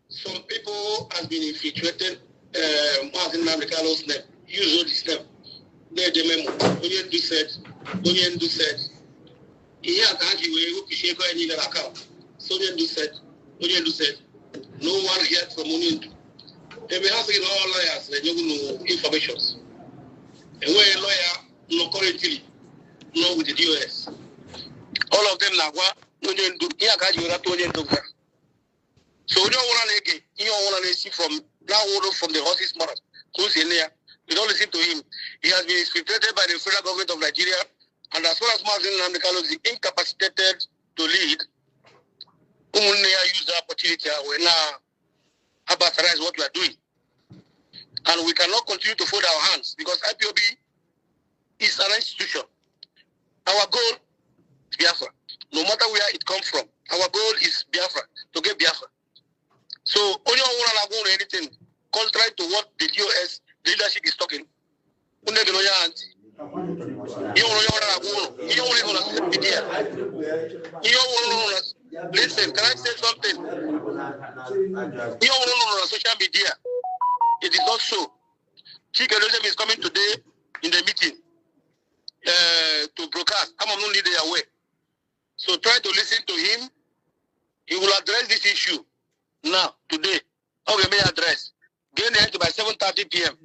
Some people have been infiltrated. Martin Namdekalo's name. Use this name. The memo. Onyen do said. He had actually who shake any account. So Onyen do said. No one heard from Onyen. They may ask all lawyers that you know information. And where a lawyer no currently no with the DOS. All of them now Onyen do here got you Onyen do. So you don't want to again. You don't want to see from now from the horse's mouth. Who's in there? You don't listen to him. He has been infiltrated by the federal government of Nigeria, and as far as Martin Nnamdi Kanu is incapacitated to lead, use the opportunity when Abasara is what we are doing. And we cannot continue to fold our hands because IPOB is an institution. Our goal is Biafra. No matter where it comes from, our goal is Biafra, to get Biafra. So, only one will anything contrary to what the DOS leadership is talking. Listen, can I say something? On social media. It is not so. Chike is coming today in the meeting to broadcast. I'm not needed away. So try to listen to him He will address this issue now, today. How we may address. Gain the entry by 7:30 p.m.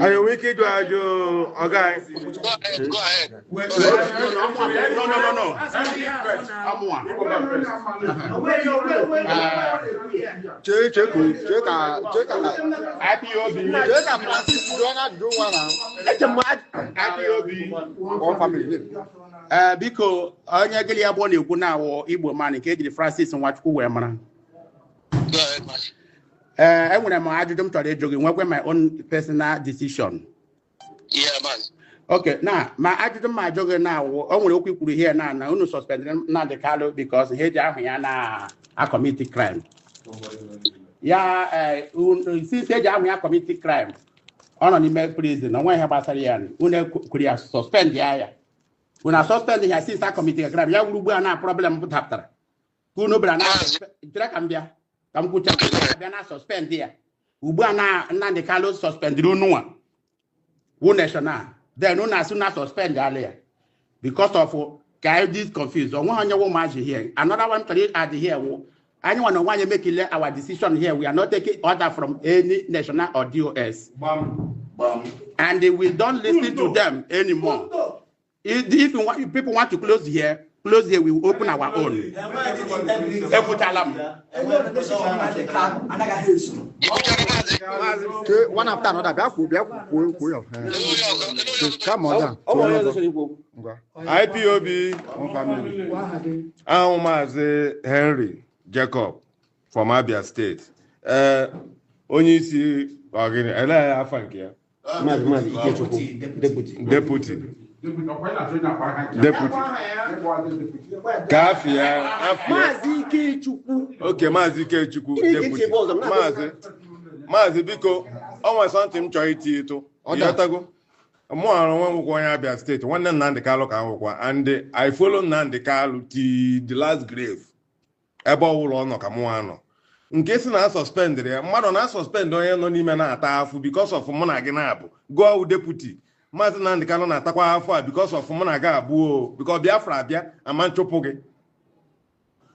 Are you wicked or you okay? Go ahead. No. Check biko onye gịlị ya bụ na-ekwu na-awụ Igbo man nke ejiri Francis Nwachukwu wee mara. Enwere m ajụjụ m chọrọ ịjụ gị nwekwe my own personal decision. Yeah, man. Okay, na ma ajụjụ m ajụ gị na-awụ o nwere okwu ikwuru here na unu suspended Nnamdi Kanu because he ji ahụ ya na commit crime. Ya since he ji ahụ ya commit crime ọ nọ n'ime prison na nwe ihe gbasara ya unu kwuru ya suspend ya. Una suspend ya since I committed a crime. Ya wuru ugbu a na problem pụtara. Unu bịara na jira ka m bịa. Ka m kwucha bịa na suspend ya. Ugbu a na Nnamdi Kanu suspended unu who national. Then unu asụ na suspend ya because of this confused. Onwe onye wo maji here. Another one to add here. Anyone want to make our decision here. We are not taking order from any national or DOS. And we don't listen to them anymore. If people want to close here, we will open our own. One after another. Come on. IPOB Maazị Henry Jacob from Abia State. Onye isi ogini ele afa nke ya. Maazị Ikechukwu, Deputy. Kafia. Maazị Ikechukwu. Okay, Maazị Ikechukwu. Maazị biko, o nwere something m chọrọ iti eto. Ịghọtago? Mụ arụ nwa nwụkwọ onye Abia State, nwanne Nnamdi Kanu ka nwụkwa, and I follow Nnamdi Kanu till the last grave. Ebe ọwụlọ ọ nọ ka mụ anọ. Nke si na suspend ya, mmadụ na suspend onye nọ n'ime na-ata afụ because of mụ na gị na-abụ. Go deputy. Maazị Nnamdi Kanu na-atakwa afọ a because of mụ na gị abụọ, because Biafra abịa ama nchụpụ gị.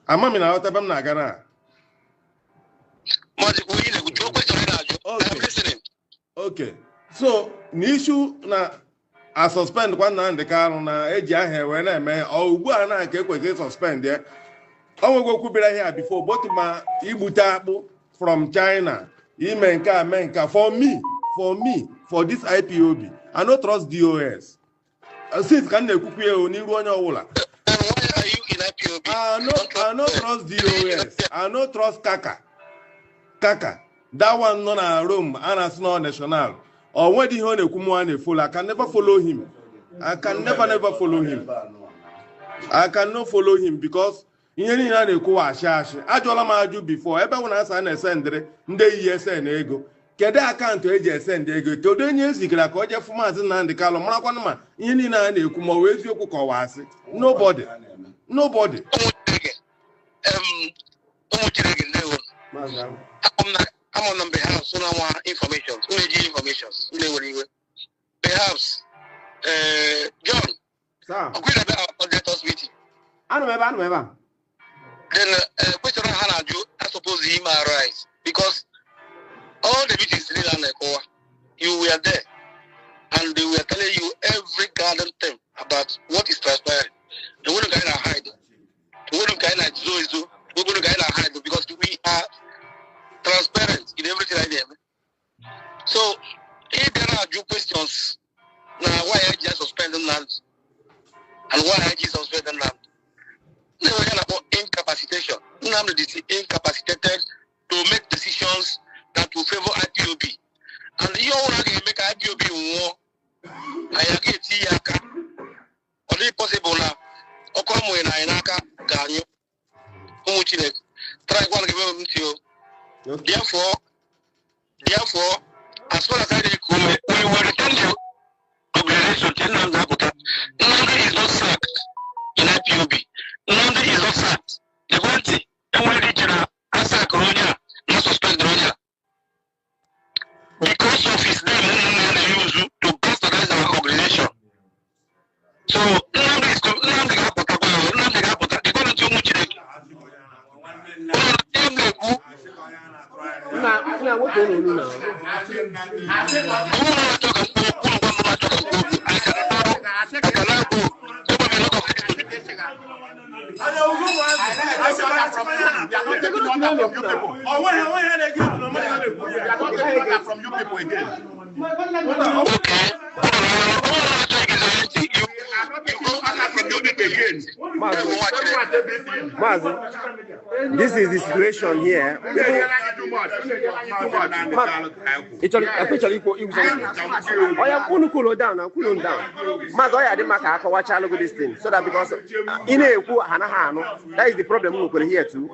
Ama m na ebe m na-aga na. Okay. So, n'issue na a suspend kwa Nnamdi Kanu na eji aha ewe na-eme ugbu a na ka ekwesịrị suspend ya. O nwego kwubere ihe before but ma igbute akpụ from China ime nke a mee nke for me for this IPOB I no trust DOS. Since ka na-ekwukwu ya n'iru onye ọbụla. I no trust DOS. I no trust Kaka. That one nọ na Rome and as no national. Or when the honey kumwane follow, I can never follow him. I can never follow him. I cannot follow him because ihe niile a na-ekwu ashashi. Ajụọla m ajụ before. Ebe nwere asa na-esendịrị ndị ESN ego. Kedu akaụntụ eji esend ego? Kedu onye ezigara ka o jee fụ Maazị Nnamdi Kanu marakwana ma ihe niile a na-ekwu ma ọ wee eziokwu ka ọ wasị? Nobody. I'm on behalf so now information. Perhaps John. Sir. I'm going to be our auditors meeting. I know. Then question I suppose he might arise because all the meetings you were there and they were telling you every garden thing about what is transpiring. The one guy hide. The one guy Zoizo. The one guy hide because we are transparent in everything I do. So if there are due questions now, why I just suspended land and why I just suspended land? They were about incapacitation. Nnamdi is incapacitated to make decisions that will favor IPOB. And you want to make IPOB war. I agree with you. Only possible now. Okomo in Ainaka, Ganyo. Try one give them to you. Therefore, as far as I come, we will return the organization. Nnamdi is not sacked in IPOB. Nnamdi is not sacked. The one thing, every general answer Coronia, not suspend Coronia. Because of his name, Nnamdi used to bastardize our organization. So Nnamdi is from you people again. This is the situation here. Cool down. This thing. So that because that is the problem we're here too.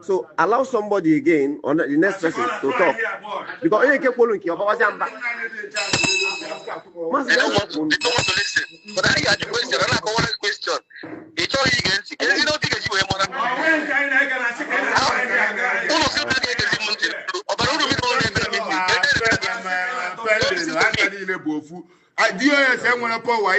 So allow somebody again on the next person to talk. Because you keep following your power jam back. They don't want to listen. But I had a question, and I got one question. It's all you can see. You don't think you have DOS enwere power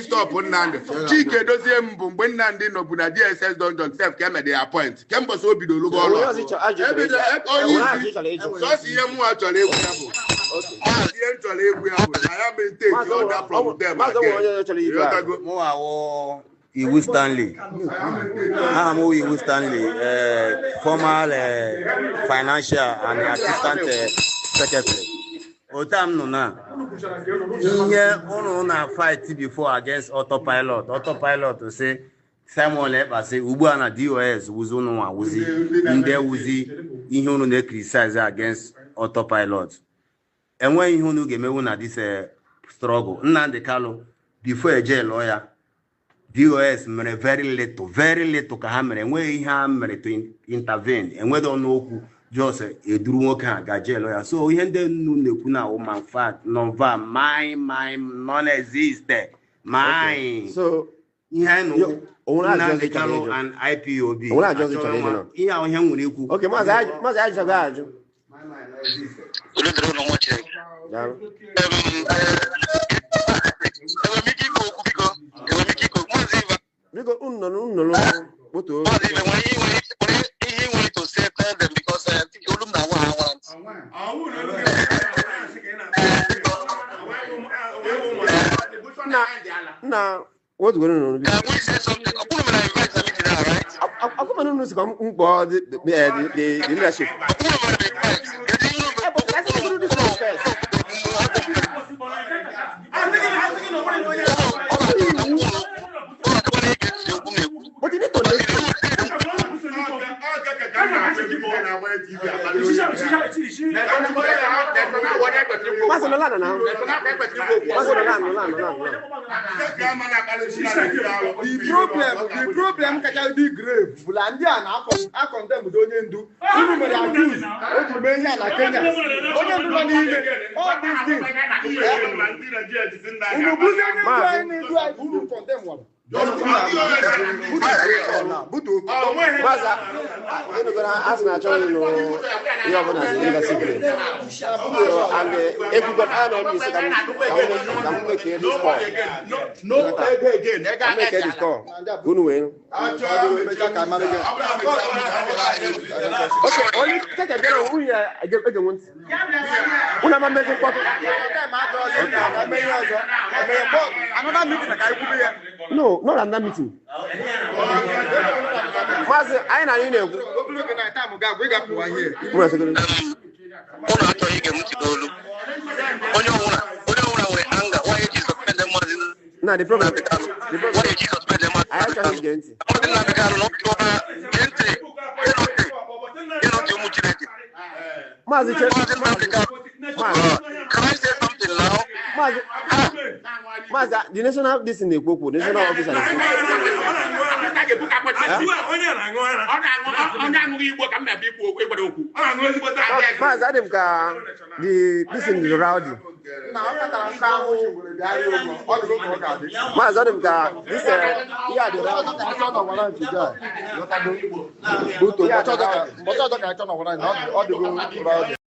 stop Nnamdi Chike dozie mbụ mgbe Nnamdi nọbụ na DSS Dungeon sef ka emede appoint kemgbe so bido logo ọrụ sọsọ ihe mụ achọrọ egwu ya bụ ihe nchọrọ egwu ya bụ na ya maintain order from them Iwu Stanley. I'm Iwu Stanley, former financial and assistant secretary. Otam no na. Here, on fight before against autopilot. Autopilot to say Simon Leba say Ubuana DOS Wuzono Wuzi, Inde Wuzi, Ihono they criticize against autopilot. And when Ihono game una this struggle, Nnamdi Kanu before a jail lawyer. DOS mere very little ka ha mere enweghị ihe ha mere to intervene enweghị ọnụ okwu just eduru nwoke ha ga jail ya so ihe ndị nnu na-ekwu na woman fact nonva mine non-exist mine so ihe no Nnamdi Kanu and IPOB ihe ahụ ihe nwere ikwu okay maazị ajụ What to say tell them because I think you look now now what's going on? Can we say something? I'm going to invite them now, right? I'm going to the leadership. But you need to listen. The problem can be grave. Bulandia and I condemn onye ndu. Even when they accuse, what you na Kenya. Onye ndu all these things. Condemn one. And the no, not another meeting. Master, I know. No, the problem. I actually get it. Can I say something now? Master, the national this in the Boko, the national office. This in the rowdy. This